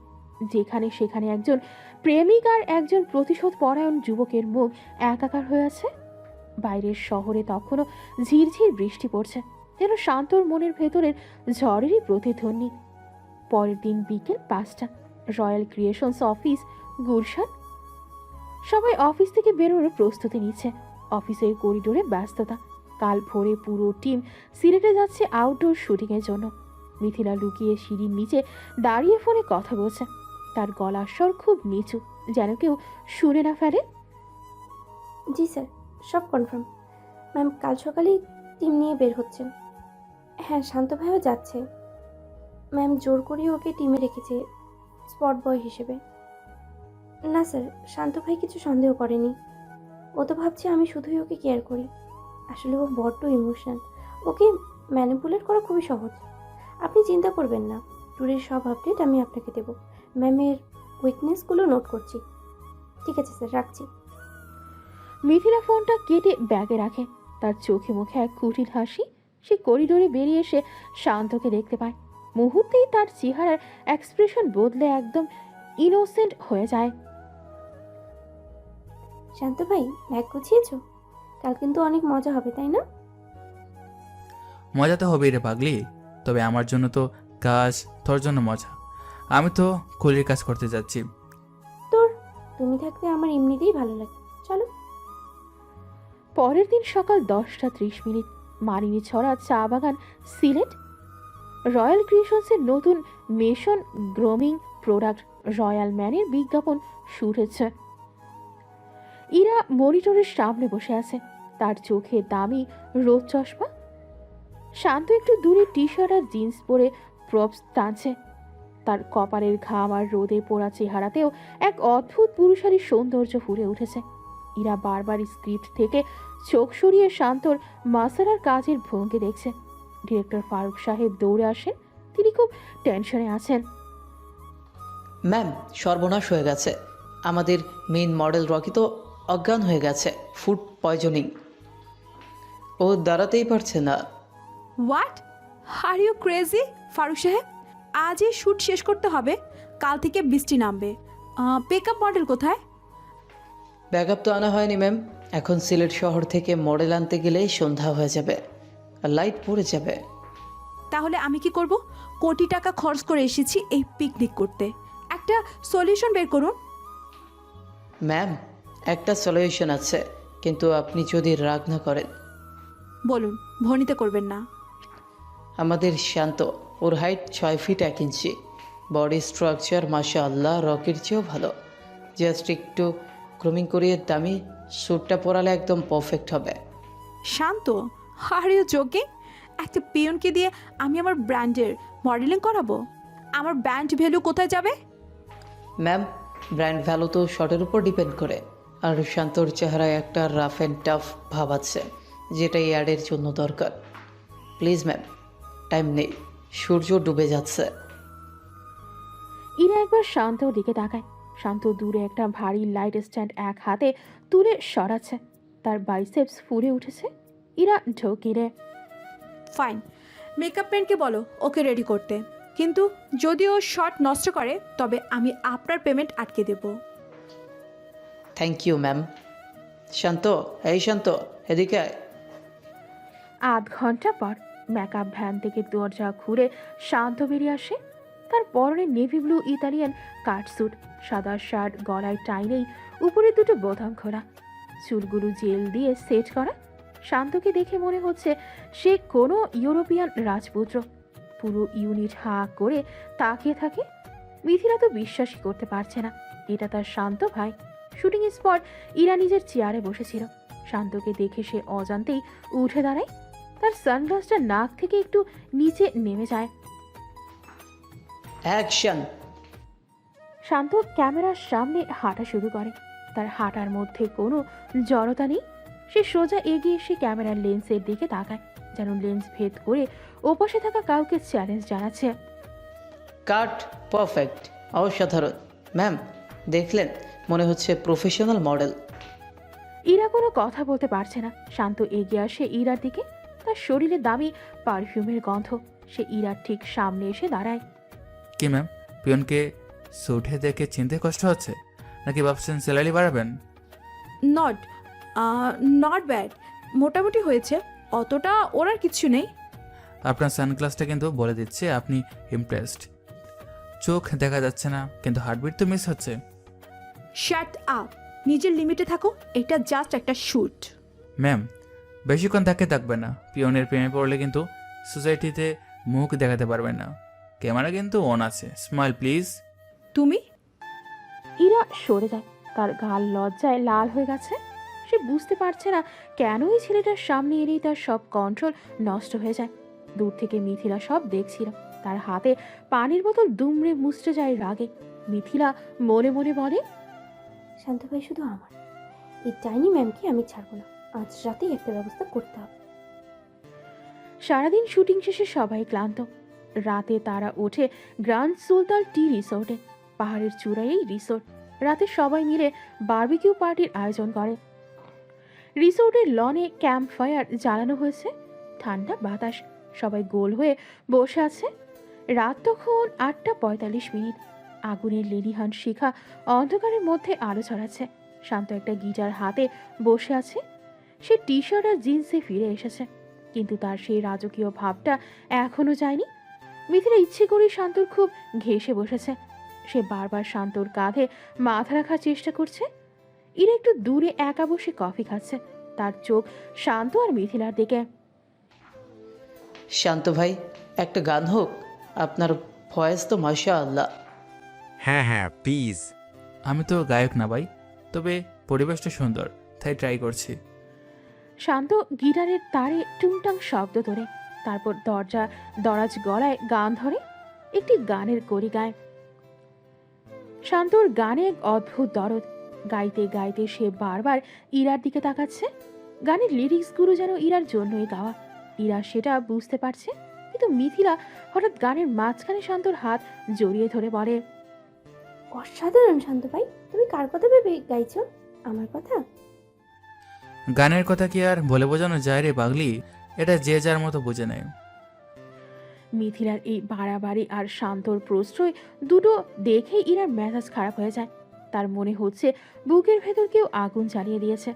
যেখানে সেখানে একজন প্রেমিক আর একজন প্রতিশোধ পরায়ণ যুবকের মুখ একাকার হয়ে আছে। বাইরের শহরে তখনও ঝিরঝির বৃষ্টি পড়ছে, যেন শান্তর মনের ভেতরের ঝড়েরই প্রতিধ্বনি। পরের দিন বিকেল 5টা, রয়্যাল ক্রিয়েশনস অফিস, গুলশান। সবাই অফিস থেকে বেরোনোর প্রস্তুতি নিচ্ছে। অফিসের করিডোরে ব্যস্ততা। কাল ভোরে পুরো টিম সিলেটে যাচ্ছে আউটডোর শুটিংয়ের জন্য। মিথিলা লুকিয়ে সিঁড়ির নিচে দাঁড়িয়ে ফোনে কথা বলছে। তার গলার স্বর খুব নিচু, যেন কেউ শুনে না ফেলে। জি স্যার, সব কনফার্ম। ম্যাম কাল সকালেই টিম নিয়ে বের হচ্ছেন। হ্যাঁ, শান্ত ভাইও যাচ্ছে। ম্যাম জোর করিয়ে ওকে টিমে রেখেছে স্পট বয় হিসেবে। না স্যার, শান্ত ভাই কিছু সন্দেহ করেনি। ও তো ভাবছে আমি শুধুই ওকে কেয়ার করি। আসলে ও বড্ড ইমোশনাল। ওকে ম্যানিপুলেট করা খুবই সহজ। আপনি চিন্তা করবেন না, ট্যুরের সব আপডেট আমি আপনাকে দেব। ম্যামের উইকনেসগুলো নোট করছি। ঠিক আছে স্যার, রাখছি। মিথিলা ফোনটা কেটে ব্যাগে রাখে। তার চোখে মুখে এক কুটিল হাসি। সে করিডোরে বেরিয়ে এসে শান্তকে দেখতে পায়। মুহূর্তেই তার চেহারার এক্সপ্রেশন বদলে একদম ইনোসেন্ট হয়ে যায়। শান্ত ভাই, ব্যাগ গুছিয়েছো? কাল কিন্তু অনেক মজা হবে, তাই না? মজা তো হবেই রে পাগলি, তবে আমার জন্য তো কাজ, তোর জন্য মজা। আমি তো কুলির কাজ করতে যাচ্ছি। তোর তুমি থাকতে আমার এমনিতেই ভালো লাগে। চলো। পরের দিন সকাল 10:30 মালিনী ছড়া চা বাগান, সিলেট। রয়্যাল ক্রিয়েশনসের নতুন মেশন গ্রোমিং প্রোডাক্ট রয়্যাল ম্যানের বিজ্ঞাপন শুট হচ্ছে। ইরা মনিটরের সামনে বসে আছে, তার চোখে দামি রোদ চশমা। শান্ত একটু দূরে টি শার্ট আর জিন্স পরে প্রপস টানছে। তার কপালের ঘাম আর রোদে পোড়া চেহারাতেও এক অদ্ভুত পুরুষালী সৌন্দর্য ফুটে উঠেছে। ইরা বারবার স্ক্রিপ্ট থেকে চোখ সরিয়ে শান্তর মাসালার কাজের ভঙ্গি দেখছে। ডিরেক্টর ফারুক সাহেব দৌড়ে আসেন। তিনি খুব টেনশনে আছেন। ম্যাম, সর্বনাশ হয়ে গেছে। আমাদের মেইন মডেল রকি তো অজ্ঞান হয়ে গেছে, ফুড পয়জনিং। ও দাঁড়াতেই পারছে না। What, are you crazy Faruk saheb? আজই শ্যুট শেষ করতে হবে, কাল থেকে বৃষ্টি নামবে। পিকআপ মডেল কোথায়? ব্যাকআপ তো আনা হয়নি ম্যাম। এখন সিলেট শহর থেকে মডেল আনতে গেলেই সন্ধ্যা হয়ে যাবে আর লাইট পড়ে যাবে। তাহলে আমি কি করব? কোটি টাকা খরচ করে এসেছি এই পিকনিক করতে। একটা সলিউশন বের করুন। ম্যাম, একটা সলিউশন আছে, কিন্তু আপনি যদি রাগ না করেন। বলুন, ভনিতে করবেন না। আমাদের শান্ত, ওর হাইট 6 ফিট 1 ইঞ্চি, বডি স্ট্রাকচার মাশাআল্লাহ রকির চেয়েও ভালো। জাস্ট একটু গ্রুমিং করিয়ে দামি স্যুটটা পরালে একদম পারফেক্ট হবে। শান্ত, আর ইউ জোকিং? একটা পিয়নকে দিয়ে আমি আমার ব্র্যান্ডের মডেলিং করাবো? আমার ব্র্যান্ড ভ্যালু কোথায় যাবে? ম্যাম, ব্র্যান্ড ভ্যালু তো শটের উপর ডিপেন্ড করে। আর শান্তর চেহারায় একটা রাফ অ্যান্ড টাফ ভাব আছে, যেটা এই অ্যাডের জন্য দরকার। প্লিজ ম্যাম, টাইম নেই, সূর্য ডুবে যাচ্ছে। ইরা একবার শান্তর দিকে তাকায়। শান্ত দূরে একটা ভারী লাইট স্ট্যান্ড এক হাতে তুলে সরাচ্ছে। তার বাইসেপস ফুলে উঠেছে। ইরা ঢোকে রে। ফাইন, মেকআপ ম্যানকে বলো ওকে রেডি করতে, কিন্তু যদি ও শট নষ্ট করে তবে আমি আপনার পেমেন্ট আটকে দেব। Thank you ma'am. শান্ত, এই শান্ত, এদিকে আয়। আধ ঘন্টা পর মেকআপ ভ্যান থেকে দরজা খুলে শান্ত বেরিয়ে আসে। তার পরনে নেভি ব্লু ইতালিয়ান কাট স্যুট, সাদা শার্ট, গলায় টাই নেই, উপরে দুটো বোতাম খোলা, চুলগুলো জেল দিয়ে সেট করা। শান্তকে দেখে মনে হচ্ছে সে কোনো ইউরোপিয়ান রাজপুত্র। পুরো ইউনিট হাঁ করে তাকিয়ে থাকে। মিথিলা তো বিশ্বাসই করতে পারছে না এটা তার শান্ত ভাই। শুটিং স্পট, ইরা নিজের চেয়ারে বসেছিল। শান্তকে দেখে সে অজান্তেই উঠে দাঁড়ায়। তার সানগ্লাসটা নাক থেকে একটু নিচে নেমে যায়। অ্যাকশন। শান্ত ক্যামেরার সামনে হাঁটা শুরু করে। তার হাঁটার মধ্যে কোনো জড়তা নেই। সে সোজা এগিয়ে এসে ক্যামেরার লেন্সের দিকে তাকায়, যেন লেন্স ভেদ করে ওপাশে থাকা কাউকে চ্যালেঞ্জ জানাচ্ছে। কাট পারফেক্ট, অসাধারণ। ম্যাম, দেখলেন, মনে হচ্ছে প্রফেশনাল মডেল। ইরা কোনো কথা বলতে পারছে না। শান্ত এগিয়ে আসে ইরার দিকে। তার শরীরে দামি পারফিউমের গন্ধ। সে ইরার ঠিক সামনে এসে দাঁড়ায়। কি ম্যাম, পিয়নকে সুটে দেখে চিনতে কষ্ট হচ্ছে, নাকি ভাবছেন স্যালারি বাড়াবেন? নট ব্যাড, মোটামুটি হয়েছে, অতটা ওর আর কিচ্ছু নেই। আপনার সানগ্লাসটা কিন্তু বলে দিচ্ছে আপনি ইমপ্রেসড। চোখ দেখা যাচ্ছে না, কিন্তু হার্টবিট তো মিস হচ্ছে। শাট আপ, নিজের লিমিটে থাকো, এটা জাস্ট একটা শ্যুট। ম্যাম, বেশিক্ষণ তাকে থাকবে না। পিয়নের প্রেমে পড়লে কিন্তু সোসাইটিতে মুখ দেখাতে পারবেন না। ক্যামেরা কিন্তু অন আছে। Smile please. তুমি? ইরা সরে যায়। তার গাল লজ্জায় লাল হয়ে গেছে। সে বুঝতে পারছে না কেন এই ছেলেটার সামনে এলেই তার সব কন্ট্রোল নষ্ট হয়ে যায়। দূর থেকে মিথিলা সব দেখছিল। তার হাতে পানির বোতল দুমড়ে মুচড়ে যায় রাগে। মিথিলা মনে মনে বলে, শান্ত ভাই শুধু আমার, এই টাইনি ম্যামকে আমি ছাড়বো না। আজ রাতেই একটা ব্যবস্থা করতে হবে। সারাদিন শুটিং শেষে সবাই ক্লান্ত। রাতে তারা ওঠে গ্র্যান্ড সুলতান টি রিসোর্টে। পাহাড়ের চূড়ায় এই রিসোর্ট। রাতে সবাই মিলে বারবিকিউ পার্টির আয়োজন করে। রিসোর্টের লনে ক্যাম্প ফায়ার জ্বালানো হয়েছে। ঠান্ডা বাতাস, সবাই গোল হয়ে বসে আছে। রাত তখন 8:45। আগুনের লেলিহান শিখা অন্ধকারের মধ্যে আলো ছড়াচ্ছে। শান্ত একটা গিটার হাতে বসে আছে। সে টি শার্ট আর জিন্সে ফিরে এসেছে, কিন্তু তার সেই রাজকীয় ভাবটা এখনো যায়নি। মিথিলা ইচ্ছে করেই শান্তর খুব ঘেঁষে বসেছে। সে বারবার শান্তর কাঁধে মাথা রাখার চেষ্টা করছে। ইরা একটু দূরে একা বসে কফি খাচ্ছে। তার চোখ শান্ত আর মিথিলার দিকে। শান্ত ভাই, একটা গান হোক? আপনার ভয়েস তো মাশা আল্লাহ। হ্যাঁ হ্যাঁ প্লিজ। আমি তো গায়ক না ভাই, তবে পরিবেশটা সুন্দর, তাই ট্রাই করছি। শান্ত গিটারের তারে টুংটাং শব্দ তোলে, তারপর দরাজ গলায় গান ধরে, একটি গানের কড়ি গায়। শান্তর গানে এক অদ্ভুত দরদ। গাইতে গাইতে সে বারবার ইরার দিকে তাকাচ্ছে। গানের লিরিক্সগুলো যেন ইরার জন্যই গাওয়া। ইরা সেটা বুঝতে পারছে, কিন্তু মিথিলা হঠাৎ গানের মাঝখানে শান্তর হাত জড়িয়ে ধরে বলে, অসাধারণ শান্ত ভাই, তুমি কার কথা ভেবে গাইছো? আমার কথা? গানের কথা কি আর বলে বোঝানো যায় রে পাগলি? এটা যে যার মতো বুঝে নেয়। মিথিলার এই বাড়াবাড়ি আর শান্তর প্রশ্রয় দুটো দেখে ইরার মেজাজ খারাপ হয়ে যায়। তার মনে হচ্ছে বুকের ভেতর কেউ আগুন জ্বালিয়ে দিয়েছে।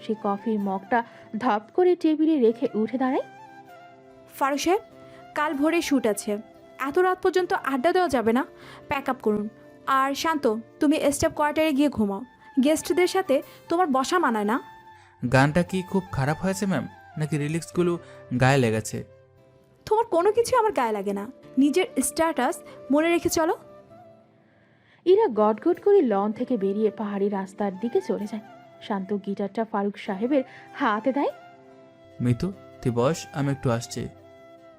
সে কফির মগটা ধপ করে টেবিলে রেখে উঠে দাঁড়ায়। ফারুক সাহেব, কাল ভোরে শ্যুট আছে, এত রাত পর্যন্ত আড্ডা দেওয়া যাবে না। প্যাক আপ করুন। আর শান্ত, তুমি স্টাফ কোয়ার্টারে গিয়ে ঘুমাও। গেস্টদের সাথে তোমার বসা মানায় না। গানটা কি খুব খারাপ হয়েছে ম্যাম, নাকি রিলিক্সগুলো গায়ে লেগেছে? তোমার কোনো কিছু আমার গায়ে লাগে না। নিজের স্ট্যাটাস মনে রেখে চলো। ইরা গটগট করে লন থেকে বেরিয়ে পাহাড়ি রাস্তার দিকে চলে যায়। শান্ত গিটারটা ফারুক সাহেবের হাতে দেয়। মিতু, তুই বস, আমি একটু আসছি।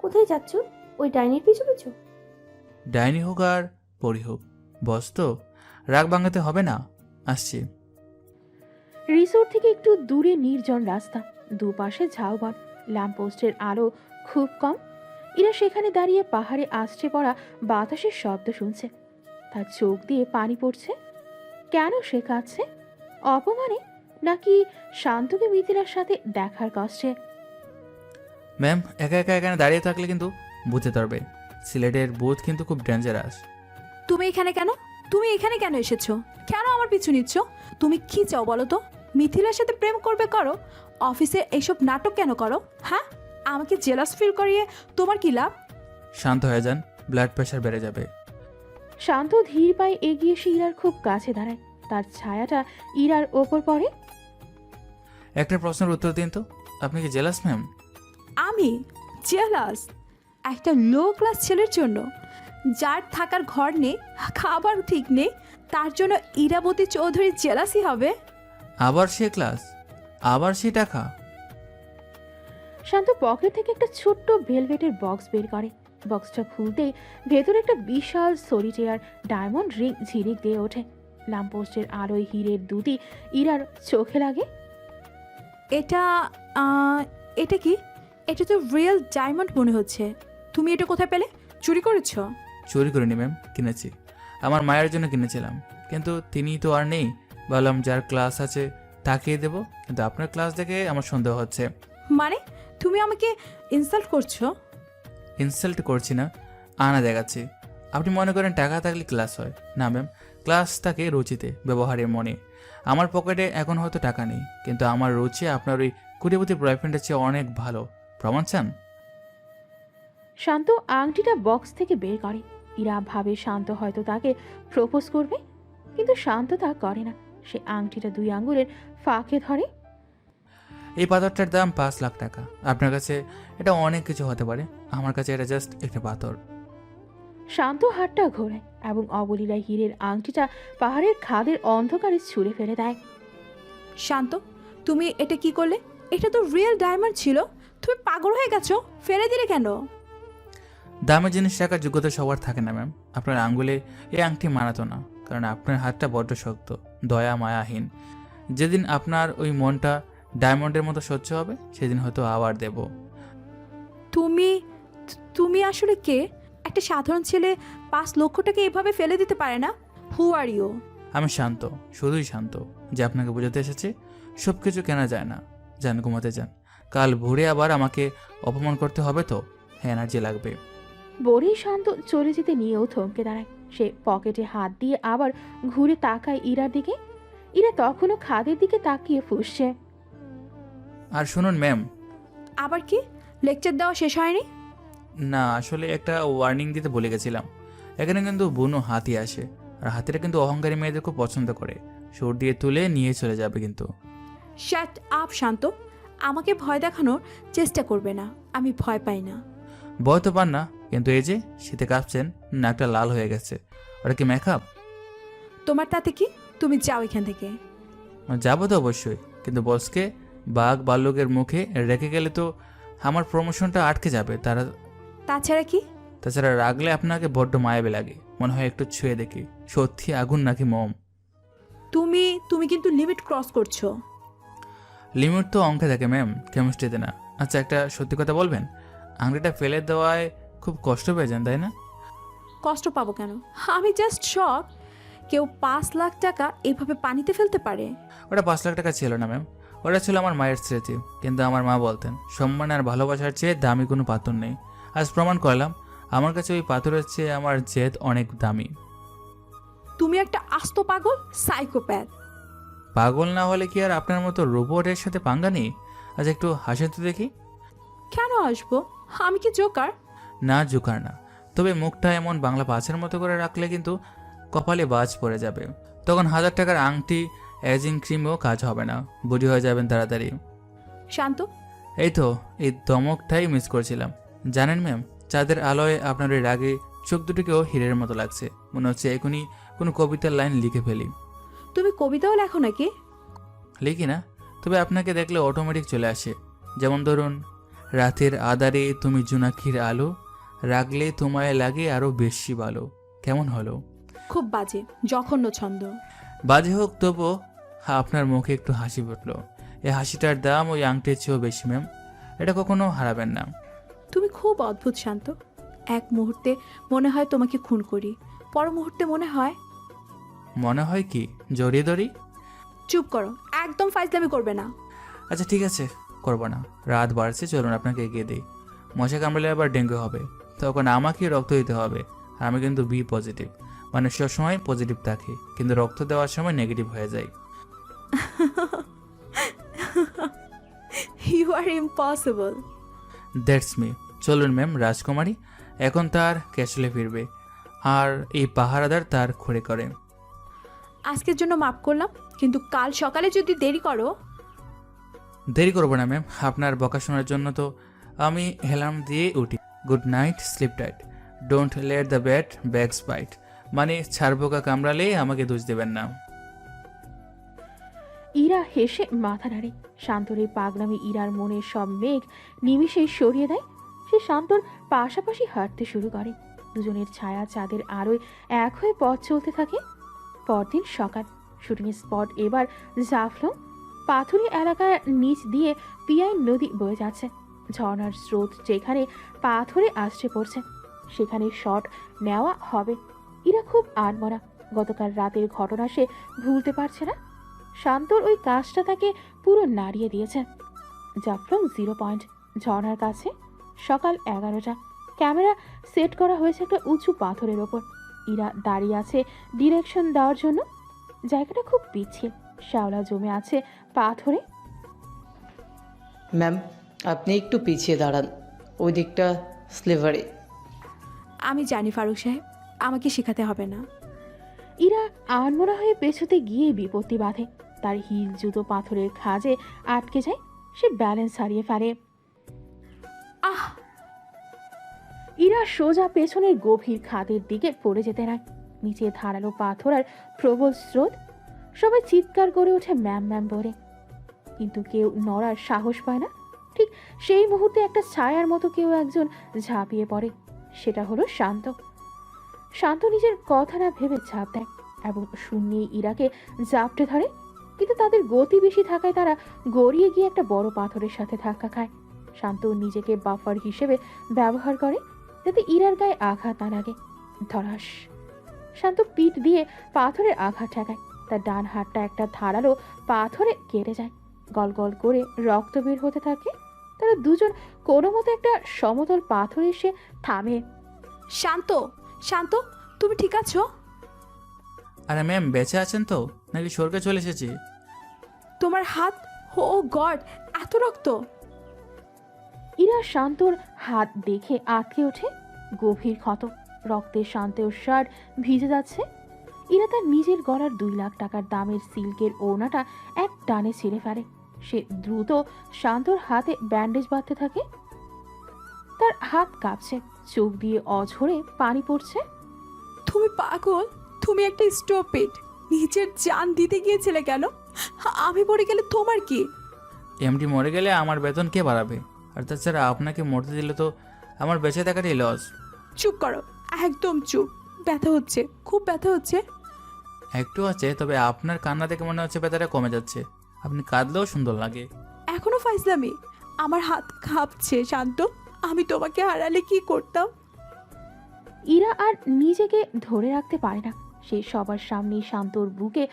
কোথায় যাচ্ছ? ওই ডাইনির পিছু পিছু? ডাইনি হোক আর পরি হোক, বস তো, রাগ ভাঙাতে হবে না। আসছি। রিসোর্ট থেকে একটু দূরে নির্জন রাস্তা, দুপাশে ঝাউবন, ল্যাম্পপোস্টের আলো খুব কম। ইরা সেখানে দাঁড়িয়ে পাহাড়ে আছড়ে পড়া বাতাসের শব্দ শুনছে। তার চোখ দিয়ে পানি পড়ছে। কেন সে কাঁদছে? অপমানে, নাকি শান্তকে মিথিলার সাথে দেখার কষ্টে? ম্যাম, একা একা এখানে দাঁড়িয়ে থাকলে কিন্তু বুঝতে পারবে, সিলেটের বুথ কিন্তু খুব ডেঞ্জারাস। তুমি এখানে কেন? তুমি এখানে কেন এসেছো? কেন আমার পিছু নিচ্ছ? তুমি কি চাও বলো তো? মিথিলার সাথে প্রেম করবে করো, অফিসে এইসব নাটক কেন করো? হ্যাঁ, আমাকে জেলাস ফিল করিয়ে তোমার কি লাভ? শান্ত হয়ে যান, ব্লাড প্রেশার বেড়ে যাবে। শান্ত ধীর পায়ে এগিয়ে এসে ইরার খুব কাছে দাঁড়ায়। তার ছায়াটা ইরার ওপর পড়ে। একটা প্রশ্নের উত্তর দিন তো, আপনি কি জেলাস ম্যাম? আমি জেলাস? একটা লো ক্লাস ছেলের জন্য, যার থাকার ঘর নেই, খাবার ঠিক নেই, তার জন্য ইরাবতী চৌধুরী জেলাসই হবে? আবার সে ক্লাস, আবার সে টাকা। শান্ত পকেট থেকে একটা ছোট্ট ভেলভেটের বক্স বের করে। বক্সটা খুলতেই ভেতরে একটা বিশাল সলিটেয়ার ডায়মন্ড রিং ঝিরিক দিয়ে ওঠে। ল্যাম্পপোস্টের আলোয় হীরের দুটি ইরার চোখে লাগে। এটা এটা কি? এটা তো রিয়েল ডায়মন্ড মনে হচ্ছে। তুমি এটা কোথায় পেলে? চুরি করেছো? চুরি করিনি ম্যাম, কিনেছি। আমার মায়ের জন্য কিনেছিলাম, কিন্তু তিনি তো আর নেই। বললাম যার ক্লাস আছে তাকেই দেবো, কিন্তু আপনার ক্লাস দেখে আমার সন্দেহ হচ্ছে। মানে তুমি আমাকে ইনসাল্ট করছো? ইনসাল্ট করছি না, আনা দেখাচ্ছি। আপনি মনে করেন টাকা থাকলে ক্লাস হয় না ম্যাম, ক্লাস থাকে রুচিতে, ব্যবহারের মনে। আমার পকেটে এখন হয়তো টাকা নেই, কিন্তু আমার রুচি আপনার ওই কোটিপতি বয়ফ্রেন্ডের চেয়ে অনেক ভালো। প্রমাণ চান? শান্ত আংটিটা বক্স থেকে বের করে। ইরা ভাবে শান্ত হয়তো তাকে প্রপোজ করবে, কিন্তু শান্ত তা করে না। সে আংটিটা 2 আঙ্গুলের ফাঁকে ধরে। এই পাথরটার দাম 5 লাখ টাকা। আপনার কাছে এটা অনেক কিছু হতে পারে, আমার কাছে এটা জাস্ট একটা পাথর। শান্ত হাতটা ঘোরায় এবং অবলীলায় হীরের আংটিটা পাহাড়ের খাদের অন্ধকারে ছুঁড়ে ফেলে দেয়। শান্ত, তুমি এটা কি করলে? এটা তো রিয়েল ডায়মন্ড ছিল। তুমি পাগল হয়ে গেছো, ফেলে দিলে কেন? দামি জিনিস রাখার যোগ্যতা সবার থাকে না ম্যাম। আপনার আঙ্গুলে এই আংটি মানাতো না, কারণ আপনার হাতটা বড্ড শক্ত, দয়া মায়াহীন। যেদিন আপনার ওই মনটা ডায়মন্ডের মতো স্বচ্ছ হবে, সেদিন হয়তো আবার দেব। তুমি তুমি আসলে কে? একটা সাধারণ ছেলে 5 লক্ষ টাকা এভাবে ফেলে দিতে পারে না? হু আর ইউ? আমি শান্ত, শুধুই শান্ত, যে আপনাকে বোঝাতে এসেছে সব কিছু কেনা যায় না। যান, ঘুমাতে যান। কাল ভোরে আবার আমাকে অপমান করতে হবে তো, এনার্জি লাগবে। বলেই শান্ত চলে যেতে নিয়েও থমকে দাঁড়ায়। সে পকেটে হাত দিয়ে আবার ঘুরে তাকায় ইরার দিকে। ইরা তখনও খাদের দিকে তাকিয়ে ফুঁসছে। আর শুনুন ম্যাম। আবার কি? লেকচার দেওয়া শেষ হয়নি? না, আসলে একটা ওয়ার্নিং দিতে বলে গেছিলাম। এখানে কিন্তু বুনো হাতি আসে, আর হাতিটা কিন্তু অহংকারী মেয়েদের খুব পছন্দ করে। সুর দিয়ে তুলে নিয়ে চলে যাবে কিন্তু। শ্যাট আপ শান্ত। আমাকে ভয় দেখানোর চেষ্টা করবে না, আমি ভয় পাই না। ভয় তো পান না, কিন্তু এই যে শীতে কাঁপছেন, নাকটা লাল হয়ে গেছে, ওটা কি মেকআপ? তোমার তাতে কি? তুমি যাও এখান থেকে। যাবো তো অবশ্যই, কিন্তু বসকে বাঘ ভাল্লুকের মুখে রেখে গেলে তো আমার প্রমোশনটা আটকে যাবে। তাছাড়া কি? তাছাড়া রাগলে আপনাকে বড্ড মায়াবে লাগে, মনে হয় একটু ছুঁয়ে দেখি সত্যি আগুন নাকি মোম। তুমি তুমি কিন্তু লিমিট ক্রস করছো। লিমিট তো অঙ্কে থাকে ম্যাম, কেমিস্ট্রিতে না। আচ্ছা, একটা সত্যি কথা বলবেন, আংটিটা ফেলে দেওয়ায় খুব কষ্ট পেয়েছেন তাই না? কষ্ট পাবো কেন? আমি জাস্ট শক। কেউ 5 লাখ টাকা এভাবে পানিতে ফেলতে পারে? ওটা 5 লাখ টাকা ছিল না ম্যাম, ওটা ছিল আমার মায়ের স্মৃতি। কিন্তু আমার মা বলতেন, সম্মান আর ভালোবাসার চেয়ে দামি কোনো পাথর নেই। আজ প্রমাণ করলাম, আমার কাছে ওই পাথরের চেয়ে আমার জেদ অনেক দামি। তুমি একটা আস্ত পাগল, সাইকোপ্যাথ। পাগল না হলে কি আর আপনার মতো রোবটের সাথে পাঙ্গা নেই? আজ একটু হাসেন তো দেখি। কেন আসবো? আমি কি জোকার? না, জোকার না, তবে মুখটা এমন বাংলা পাঁচের মতো করে রাখলে কিন্তু কপালে বাজ পড়ে যাবে। তখন 1000 টাকার আংটি, এজিং ক্রিমও কাজ হবে না, বুড়ি হয়ে যাবেন তাড়াতাড়ি। শান্ত। এই তো, এই দমকটাই মিস করছিলাম। জানেন ম্যাম, চাঁদের আলোয় আপনার ওই রাগে চোখ দুটিকেও হীরের মতো লাগছে। মনে হচ্ছে এখনই কোনো কবিতার লাইন লিখে ফেলি। তুমি কবিতাও লেখো নাকি? লিখি না, তবে আপনাকে দেখলে অটোমেটিক চলে আসে। যেমন ধরুন, রাতের আধারে তুমি জোনাকির আলো, রাগলে তোমায় লাগে আরো বেশি ভালো। কেমন হলো? খুব বাজে, জঘন্য ছন্দ। বাজে হোক, তবুও আপনার মুখে একটু হাসি ফুটলো। এই হাসিটার দাম ওই আংটির চেয়েও বেশি ম্যাম, এটা কখনো হারাবেন না। তুমি খুব অদ্ভুত শান্ত। এক মুহূর্তে মনে হয় তোমাকে খুন করি, পর মুহূর্তে মনে হয় কি জড়িয়ে ধরি? চুপ করো, একদম ফাইজলামি করবে না। আচ্ছা ঠিক আছে, করবো না। রাত বাড়ছে, চলুন আপনাকে এগিয়ে দিই। মশা কামড়ালে আবার ডেঙ্গু হবে, তখন আমাকে রক্ত দিতে হবে। আর আমি কিন্তু বি পজিটিভ, মানে সবসময় পজিটিভ থাকি, কিন্তু রক্ত দেওয়ার সময় নেগেটিভ হয়ে যায়। You are impossible. That's me. চলুন ম্যাম, রাজকুমারী এখন তার ক্যাসলে ফিরবে, আর এই পাহারাদার তার খড়ে করে। আজকের জন্য মাফ করলাম, কিন্তু কাল সকালে যদি দেরি করো। দেরি করবো না ম্যাম, আপনার বকা শোনার জন্য তো আমি অ্যালার্ম দিয়ে উঠি। Good night, sleep tight, don't let the bed bugs bite. মানে ছাড়বোকা কামড়ালে আমাকে দোষ দেবেন না। ইরা হেসে মাথা নাড়ে। শান্তর এই পাগলামি ইরার মনের সব মেঘ নিমিষেই সরিয়ে দেয়। সে শান্তর পাশাপাশি হাঁটতে শুরু করে। দুজনের ছায়া চাঁদের আলোয় এক হয়ে পথ চলতে থাকে। পরদিন সকাল, শুটিং স্পট এবার জাফলং। পাথুরি এলাকার নিচ দিয়ে পিয়াইন নদী বয়ে যাচ্ছে। ঝর্ণার স্রোত যেখানে পাথরে আছড়ে পড়ছে, সেখানে শট নেওয়া হবে। ইরা খুব আনমনা। গতকাল রাতের ঘটনা সে ভুলতে পারছে না। শান্তর ওই কাজটা তাকে পুরো নাড়িয়ে দিয়েছে। জাফলং 0 পয়েন্ট, ঝর্ণার কাছে। সকাল 11টা। ক্যামেরা সেট করা হয়েছে একটা উঁচু পাথরের ওপর। ইরা দাঁড়িয়ে আছে ডিরেকশন দেওয়ার জন্য। জায়গাটা খুব পিচ্ছিল, শ্যাওলা জমে আছে পাথরে। ম্যাম, আপনি একটু পিছিয়ে দাঁড়ান, ওই দিকটা স্লিভারি। আমি জানি ফারুক সাহেব, আমাকে শেখাতে হবে না। ইরা আনমরা হয়ে পেছোতে গিয়ে বিপত্তি বাঁধে। তার হিল জুতো পাথরের খাঁজে আটকে যায়। সে ব্যালেন্স হারিয়ে ফেলে। আহ! ইরা সোজা পেছনের গভীর খাদের দিকে পড়ে যেতে নাই। নিচে ধারালো পাথর আর প্রবল স্রোত। সবাই চিৎকার করে ওঠে ম্যাম ম্যাম বলে। কিন্তু কেউ নড়ার সাহস পায় না। ঠিক সেই মুহূর্তে একটা ছায়ার মতো কেউ একজন ঝাঁপিয়ে পড়ে। সেটা হলো শান্ত। শান্ত নিজের কথা না ভেবে ঝাঁপ দেয় এবং শূন্যেই ইরাকে জাপটে ধরে। কিন্তু তাদের গতি বেশি থাকায় তারা গড়িয়ে গিয়ে একটা বড় পাথরের সাথে ধাক্কা খায়। শান্ত নিজেকে বাফার হিসেবে ব্যবহার করে যাতে ইরার গায়ে আঘাত না লাগে। ধরাস। শান্ত পিঠ দিয়ে পাথরের আঘাত ঠেকায়। তার ডান হাতটা একটা ধারালো পাথরে কেটে যায়। গল গল করে রক্ত বের হতে থাকে। তারা দুজন কোনো মতো একটা সমতল পাথরে এসে থামে। শান্ত, শান্ত, তুমি ঠিক আছো? আরে ম্যাম, বেঁচে আছেন তো নাকি স্বর্গে চলে এসেছি? তোমার হাত, ও গড, এত রক্ত! ইরা শান্তর হাত দেখে আটকে ওঠে। গভীর ক্ষত, রক্তে শান্তের শার্ট ভিজে যাচ্ছে। ইরা তার নিজের গলার 2 লাখ টাকার দামের সিল্কের ওড়নাটা এক টানে ছিঁড়ে ফেলে। সে দ্রুত শান্তর হাতে ব্যান্ডেজ বাঁধতে থাকে। তার হাত কাঁপছে, চোখ দিয়ে অঝরে পানি পড়ছে। তুমি পাগল, তুমি একটা স্টুপিড। নিজের জান দিতে গিয়েছিলে কেন? আমি পড়ে গেলে তোমার কি? এমডি মরে গেলে আমার বেতন কে বাড়াবে? আর তাছাড়া আপনাকে মরতে দিলে তো আমার বেঁচে থাকাটাই লস। চুপ করো, একদম চুপ। ব্যথা হচ্ছে, খুব ব্যথা হচ্ছে। একটু আছে, তবে আপনার কান্না দেখে মনে হচ্ছে ব্যথাটা কমে যাচ্ছে। আপনি কাঁদলেও সুন্দর লাগে। এখনো ফাইজলামি? আমার হাত কাঁপছে শান্ত। আমি তোমাকে হারালে কি করতাম? ইরা আর নিজেকে ধরে রাখতে পারে না। সে সবার সামনেই শান্তর বুকে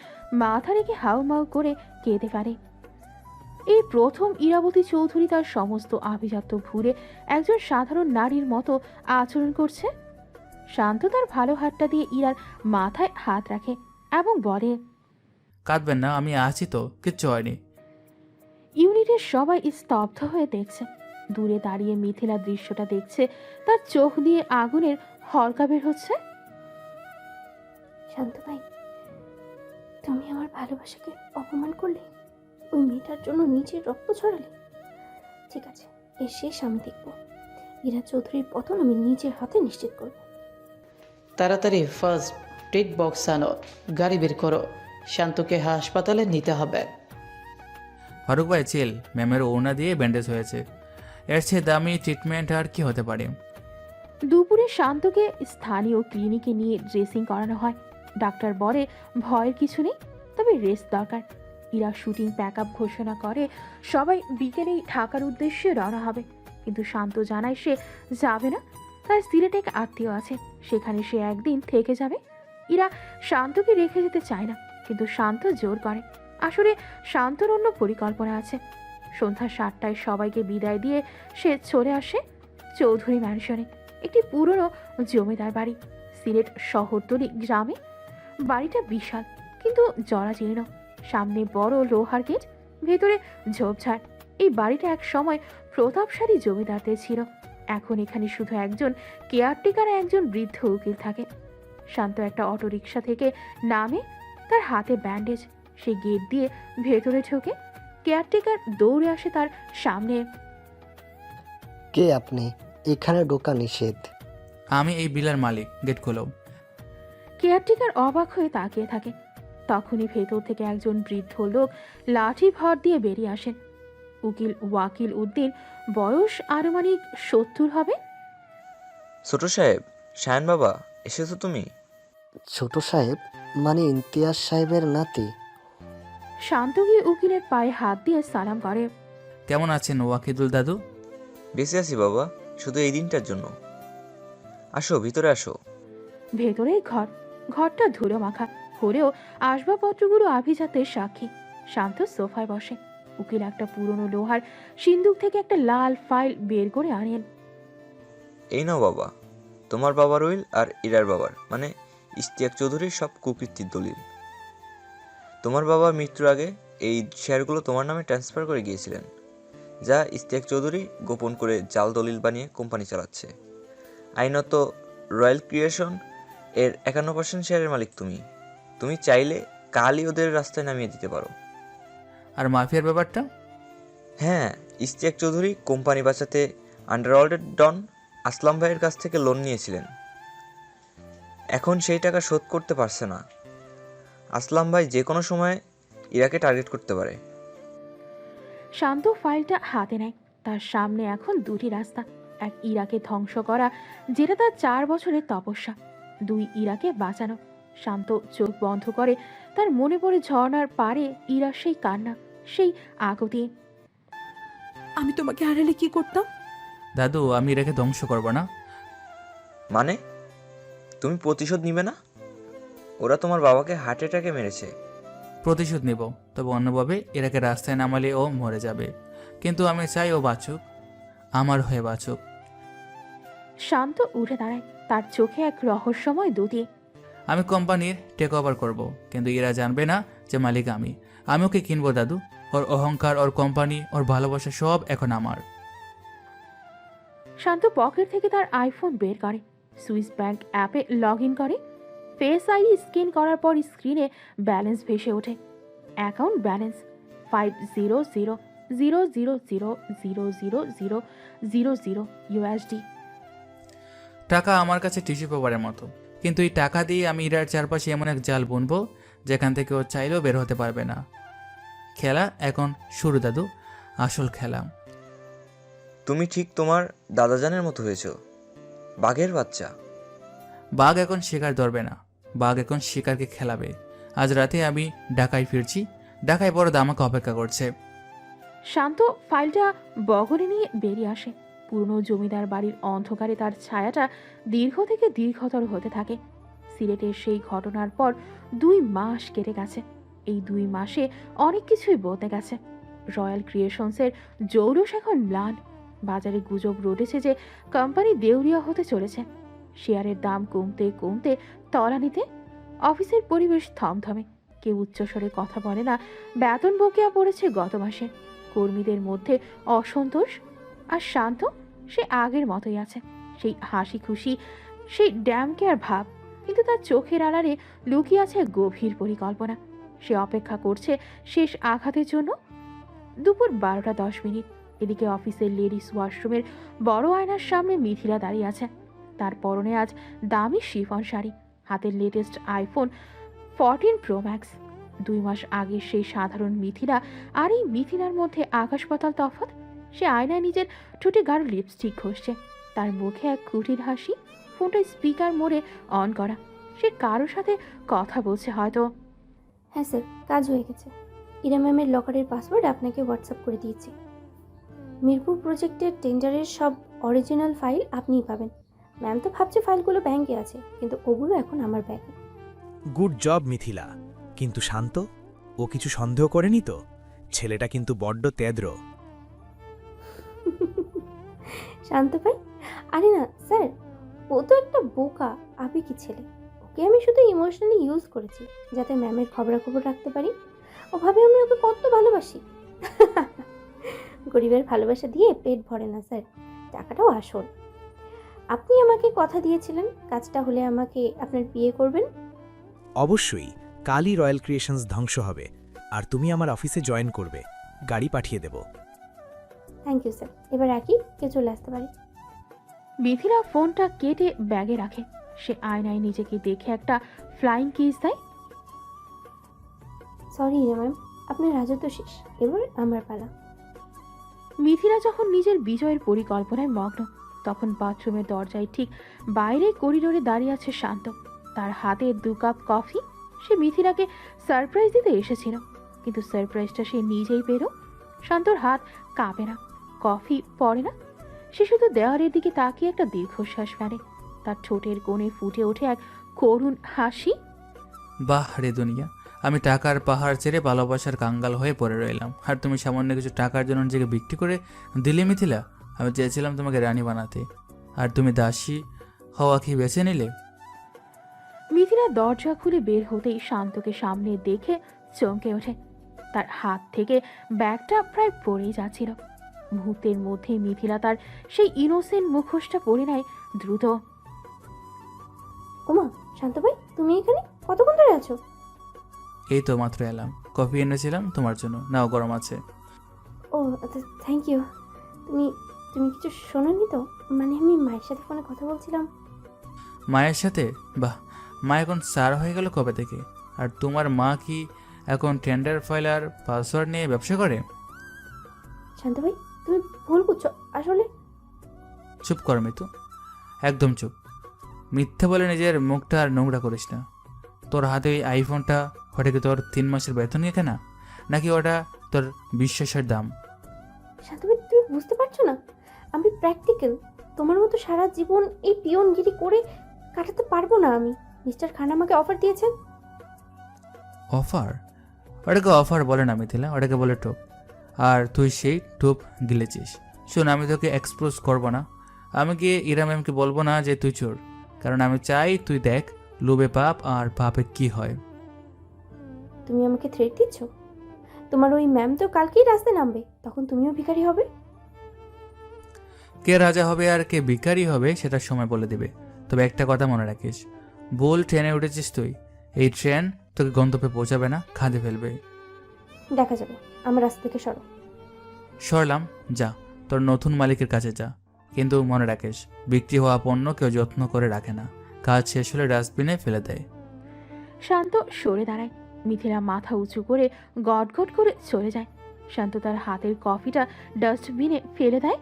মাথা রেখে হাউমাউ করে কেঁদে পারে। এই প্রথম ইরাবতী চৌধুরী তার সমস্ত আভিজাত্য ভুলে একজন সাধারণ নারীর মতো আচরণ করছে। শান্ত তার ভালো হাতটা দিয়ে ইরার মাথায় হাত রাখে এবং বলে, কাঁদবেন না, আমি আছি তো, কিচ্ছু হয়নি। ইউনিটের সবাই স্তব্ধ হয়ে দেখছে। দূরে দাঁড়িয়ে মিথিলা দৃশ্যটা দেখছে। তার চোখ দিয়ে আগুনের হলকা বের হচ্ছে। শান্ত ভাই, তুমি আমার ভালোবাসাকে অপমান করলে, ওই মেয়েটার জন্য নিজের রক্ত ছড়ালে। ঠিক আছে, এর শেষ আমি দেখব। ইরা চৌধুরীর পতন আমি নিজের হাতে নিশ্চিত করব। তাড়াতাড়ি ফার্স্ট এড বক্স আনো, গাড়ি বের করো, শান্তকে হাসপাতালে নিতে হবে। ফারুক ভাই চিল, ম্যামের ওড়না দিয়ে ব্যান্ডেজ হয়েছে। এর চেয়ে দামি ট্রিটমেন্ট আর কি হতে পারে? দুপুরে শান্তকে স্থানীয় ক্লিনিকে নিয়ে ড্রেসিং করানো হয়। ডাক্তার বলে ভয়ের কিছু নেই, তবে রেস্ট দরকার। ইরা শুটিং প্যাক আপ ঘোষণা করে সবাই বিকেলেই ঢাকার উদ্দেশ্যে রওনা হবে। কিন্তু শান্ত জানায় সে যাবে না। তার সিলেটে এক আত্মীয় আছে, সেখানে সে একদিন থেকে যাবে। ইরা শান্তকে রেখে যেতে চায় না, কিন্তু শান্ত জোর করে। আসলে শান্তর অন্য পরিকল্পনা আছে। সন্ধ্যা 7টায় সবাইকে বিদায় দিয়ে সে চলে আসে চৌধুরী ম্যানশনে, একটি পুরনো জমিদার বাড়ি সিলেট শহরতলি গ্রামে। বাড়িটা বিশাল কিন্তু জরাজীর্ণ। সামনে বড় লোহার গেট, ভেতরে ঝোপঝাড়। এই বাড়িটা এক সময় প্রতাপশালী জমিদারদের ছিল। এখন এখানে শুধু একজন কেয়ারটেকার আর একজন বৃদ্ধ উকিল থাকে। শান্ত একটা অটোরিকশা থেকে নামে, তার হাতে ব্যান্ডেজ। সে গেট দিয়ে ভেতরে ঢোকে। কেয়ারটেকার দৌড়ে আসে তার সামনে। কে আপনি? এখানে ঢোকা নিষেধ। আমি এই বিলার মালিক, গেট খোলো। কেয়ারটেকার অবাক হয়ে তাকিয়ে থাকে। তখনই ভেতর থেকে একজন বৃদ্ধ লোক লাঠি ভর দিয়ে বেরিয়ে আসেন। উকিল ওয়াকিল উদ্দিন, বয়স আনুমানিক 70 হবে। ছোট সাহেব, শায়ন বাবা, এসেছো তুমি? ছোট সাহেব মানে ইমতিয়াজ সাহেবের নাতি? শান্ত গিয়ে উকিলের পায়ে হাত দিয়ে সালাম করে। কেমন আছেন ওয়াকিদুল দাদু? বেঁচে আছি বাবা, শুধু এই দিনটার জন্য। আসো, ভিতরে আসো। ভেতরে ঘরটা ধুলো মাখা হলেও আসবাবপত্রগুলো আভিজাত্যের সাক্ষী। শান্ত সোফায় বসে। উকিল একটা পুরনো লোহার সিন্দুক থেকে একটা লাল ফাইল বের করে আনেন। এই নাও বাবা, তোমার বাবার উইল আর ইরার বাবার মানে ইশতিয়াক চৌধুরীর সব কুকীর্তির দলিল। তোমার বাবা মৃত্যুর আগে এই শেয়ারগুলো তোমার নামে ট্রান্সফার করে গিয়েছিলেন, যা ইশতিয়াক চৌধুরী গোপন করে জাল দলিল বানিয়ে কোম্পানি চালাচ্ছে। আইনত রয়্যাল ক্রিয়েশন এর 51% শেয়ারের মালিক তুমি। তুমি চাইলে কালই ওদের রাস্তায় নামিয়ে দিতে পারো। আর মাফিয়ার ব্যাপারটা? হ্যাঁ, ইশতিয়াক চৌধুরী কোম্পানি বাঁচাতে আন্ডারওয়ার্ল্ডের ডন আসলাম ভাইয়ের কাছ থেকে লোন নিয়েছিলেন। এখন সেই টাকা শোধ করতে পারছে না। আসলাম ভাই যে কোনো সময় ইরাকে টার্গেট করতে পারে। শান্ত ফাইলটা হাতে নেয়। তার সামনে এখন দুটি রাস্তা, এক ইরাকে ধ্বংস করা, যেটা তার 4 বছরের তপস্যা, 2 ইরাকে বাঁচানো। শান্ত চোখ বন্ধ করে। তার মনে পড়ে ঝর্ণার পারে ইরার সেই কান্না, সেই আকুতি। আমি তোমাকে হারালে কি করতাম? দাদু, আমি ইরাকে ধ্বংস করবো না। মানে তুমি প্রতিশোধ নিবে না? ওরা তোমার বাবাকে হার্ট অ্যাটাকে মেরেছে। প্রতিশোধ নেব, তবে অন্যভাবে ইরাকে রাস্তায় নামালে ও মরে যাবে। কিন্তু আমি চাই ও বাঁচুক, আমার হয়ে বাঁচুক। শান্ত উঠে দাঁড়ায়, তার চোখে এক রহস্যময় দুটি। আমি কোম্পানির টেক ওভার করবো, কিন্তু এরা জানবে না যে মালিক আমি। আমি ওকে কিনবো দাদু। ওর অহংকার, ওর কোম্পানি, ওর ভালোবাসা সব এখন আমার। শান্ত পকেট থেকে তার আইফোন বের করে, সুইস ব্যাংক অ্যাপে লগ ইন করে। ফেস আইডি স্ক্যান করার পর স্ক্রিনে ব্যালেন্স ভেসে ওঠে। Account balance 500,000,000,000 USD। টাকা আমার কাছে টিস্যু পেপারের মতো, কিন্তু এই টাকা দিয়ে আমি ইরার চারপাশে এমন এক জাল বুনবো যেখান থেকে ও চাইলেও বের হতে পারবে না। খেলা এখন শুরু দাদু, আসল খেলা। তুমি ঠিক তোমার দাদাজানের মতো হয়েছো, বাঘের বাচ্চা। বাঘ এখন শিকার ধরবে না, বাঘ এখন শিকারকে খেলাবে। আজ রাতে আমি ঢাকায় ফিরছি, ঢাকায় বড় দামাকে অপেক্ষা করছে। শান্ত ফাইলটা বগলে নিয়ে বেরিয়ে আসে। পুরনো জমিদার বাড়ির অন্ধকারে তার ছায়াটা দীর্ঘ থেকে দীর্ঘতর হতে থাকে। সিলেটের সেই ঘটনার পর 2 মাস কেটে গেছে। এই 2 মাসে অনেক কিছুই বদলে গেছে। রয়্যাল ক্রিয়েশনসের জৌলুস এখন ম্লান। বাজারে গুজব রটেছে যে কোম্পানি দেউলিয়া হতে চলেছে। শেয়ারের দাম কমতে কমতে তলানিতে। অফিসের পরিবেশ থমথমে, কেউ উচ্চস্বরে কথা বলে না। বেতন বকেয়া পড়েছে গত মাসে। কর্মীদের মধ্যে অসন্তোষ। আর শান্ত, সে আগের মতোই আছে, সেই হাসি খুশি, সেই ড্যাম কেয়ার ভাব। কিন্তু তার চোখের আড়ালে লুকিয়ে আছে গভীর পরিকল্পনা। সে অপেক্ষা করছে শেষ আঘাতের জন্য। দুপুর 12:10। এদিকে অফিসের লেডিস ওয়াশরুমের বড় আয়নার সামনে মিথিলা দাঁড়িয়ে আছে। তার পরনে আজ দামি শিফন শাড়ি, হাতের লেটেস্ট আইফোন 14 প্রো ম্যাক্স। 2 মাস আগে সেই সাধারণ মিথিলা আর এই মিথিলার মধ্যে আকাশ পাতাল তফাৎ। সে আয়নায় নিজের ঠোঁটে গাঢ় লিপস্টিক ঘষছে। তার মুখে এক কুটির হাসি। ফোনটা স্পিকার মোডে অন করা। সে কারোর সাথে কথা বলছে হয়তো। হ্যাঁ স্যার, কাজ হয়ে গেছে। ইরা ম্যামের লকারের পাসওয়ার্ড আপনাকে হোয়াটসঅ্যাপ করে দিয়েছি। মিরপুর প্রজেক্টের টেন্ডারের সব অরিজিনাল ফাইল আপনিই পাবেন। ম্যাম তো ভাবছে ফাইলগুলো ব্যাংকে আছে, কিন্তু ওগুলো এখন আমার ব্যাগে। Good job Mithila. কিন্তু শান্ত, ও কিছু সন্দেহ করেনি তো? ছেলেটা কিন্তু বড্ড তেদ্র। শান্ত ভাই, আরে না স্যার, ও তো একটা বোকা আবেগী ছেলে। ওকে আমি শুধু ইমোশনালি ইউজ করেছি যাতে ম্যামের খবরাখবর রাখতে পারি। ওভাবে আমি ওকে কত ভালোবাসি। গরিবের ভালোবাসা দিয়ে পেট ভরে না স্যার, টাকাটাও আসল। আপনি আমাকে কথা দিয়েছিলেন কাজটা হলে আমাকে আপনার বিয়ে করবেন। অবশ্যই, কালই রয়্যাল ক্রিয়েশনস ধ্বংস হবে আর তুমি আমার অফিসে জয়েন করবে। গাড়ি পাঠিয়ে দেব। থ্যাংক ইউ স্যার, এবার একই কে চলে আসতে পারে। মিথিলা ফোনটা কেটে ব্যাগে রাখে। সে আয়নায় নিজেকে দেখে একটা ফ্লাইং কিস দেয়। সরি ইরা ম্যাম, আপনার রাজত্ব শেষ, এবার আমার পালা। মিথিলা যখন নিজের বিজয়ের পরিকল্পনায় মগ্ন, তখন বাথরুমের দরজায় ঠিক বাইরে করিডোরে দাঁড়িয়ে আছে শান্ত। তার হাতে 2 কাপ কফি। সে মিথিলাকে সারপ্রাইজ দিতে এসেছিল, কিন্তু সারপ্রাইজটা সে নিজেই পেল। শান্তর হাত কাঁপে না, কফি পড়ে না। সে শুধু দেওয়ালের দিকে তাকিয়ে একটা দীর্ঘশ্বাস ফেলে। তার ঠোঁটের কোণে ফুটে ওঠে এক করুণ হাসি। বাহ রে দুনিয়া, আমি টাকার পাহাড় ছেড়ে ভালোবাসার কাঙ্গাল হয়ে পড়ে রইলাম, আর তুমি সামান্য কিছু টাকার জন্য নিজেকে বিক্রি করে দিলে মিথিলা। আমি চেয়েছিলাম তোমাকে রানী বানাতে, আর তুমি দাসী হওয়া কি বেছে নিলে? মিথিলা দরজা খুলে বের হতেই শান্তকে সামনে দেখে চমকে ওঠে। তার হাত থেকে ব্যাগটা প্রায় পড়েই যাচ্ছিল। মুহূর্তের মধ্যে মিথিলা তার সেই ইনোসেন্ট মুখোশটা পরে নেয় দ্রুত। ওমা, শান্ত ভাই তুমি এখানে কতক্ষণ ধরে আছো? এই তো মাত্র এলাম, কফি এনেছিলাম তোমার জন্য, নাও গরম আছে। ও থ্যাংক ইউ। তুমি তুমি কিছু শোনোনি তো? মানে আমি মায়ের সাথে ফোনে কথা বলছিলাম। মায়ের সাথে? বাহ, মা এখন স্যার হয়ে গেল কবে থেকে? আর তোমার মা কি এখন টেন্ডার ফাইল আর পাসওয়ার্ড নিয়ে ব্যবসা করে? শান্ত ভাই, তুমি ভুল বুঝছো। আসলে চুপ কর মিতু, একদম চুপ। মিথ্যে বলে নিজের মুখটা আর নোংরা করিস না। তোর হাতে ওই আইফোনটা, ওটা কি তোর 3 মাসের বেতন নিয়ে কেনা, নাকি ওটা তোর বিশ্বাসের দাম? শান্ত ভাই, তুমি বুঝতে পারছো না, আমি প্র্যাকটিক্যাল। তোমার মতো সারা জীবন এই পিয়নগিরি করে কাটাতে পারবো না আমি। মিস্টার খান আমাকে অফার দিয়েছেন। অফার? ওটাকে অফার বলে না মিথিলা, ওটাকে বলে টোপ। আর তুই সেই টোপ গিলেছিস। শোন, আমি তোকে এক্সপোজ করবো না। আমি গিয়ে ইরা ম্যামকে বলবো না যে তুই চোর, কারণ আমি চাই তুই দেখ লোভে পাপ আর পাপে কি হয়। তুমি আমাকে থ্রেট দিচ্ছ? তোমার ওই ম্যাম তো কালকেই রাস্তায় নামবে, তখন তুমিও ভিখারি হবে। কে রাজা হবে আর কে ভিখারি হবে সেটা সময় বলে দেবে। তবে একটা কথা মনে রাখিস, ভুল ট্রেনে উঠেছিস তুই। এই ট্রেন তোকে গন্তব্যে পৌঁছাবে না, খাদে ফেলবে। দেখা যাবে, আমার রাস্তা থেকে সরো। সরলাম, যা তোর নতুন মালিকের কাছে যা। কিন্তু মনে রাখিস, বিক্রি হওয়া পণ্য কেউ যত্ন করে রাখে না, কাজ শেষ হলে ডাস্টবিনে ফেলে দেয়। শান্ত সরে দাঁড়ায়। মিথিলা মাথা উঁচু করে গটগট করে চলে যায়। শান্ত তার হাতের কফিটা ডাস্টবিনে ফেলে দেয়।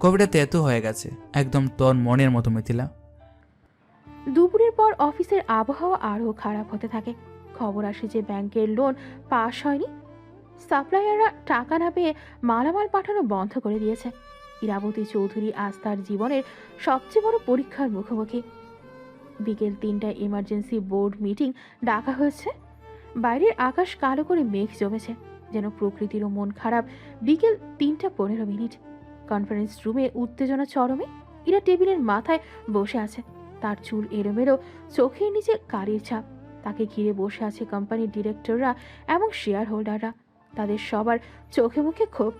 কবিটা তেতো হয়ে গেছে, একদম তোর মনের মতো মিথিলা। দুপুরের পর অফিসের আবহাওয়া আরও খারাপ হতে থাকে। খবর আসে যে ব্যাংকের লোন পাস হয়নি। সাপ্লায়াররা টাকা না পেয়ে মালামাল পাঠানো বন্ধ করে দিয়েছে। ইরাবতী চৌধুরী আজ তার জীবনের সবচেয়ে বড় পরীক্ষার মুখোমুখি। বিকেল 3টায় এমার্জেন্সি বোর্ড মিটিং ডাকা হয়েছে। বাইরের আকাশ কালো করে মেঘ জমেছে, যেন প্রকৃতিরও মন খারাপ। বিকেল 3:15। কনফারেন্স রুমে উত্তেজনা চরমে। ইরা টেবিলের মাথায় বসে আছে, তার চুল এলোমেলো, চোখের নিচে কালির ছাপ। তাকে ঘিরে বসে আছে কোম্পানির ডিরেক্টররা এবং শেয়ার হোল্ডাররা। তাদের সবার চোখে মুখে ক্ষোভ।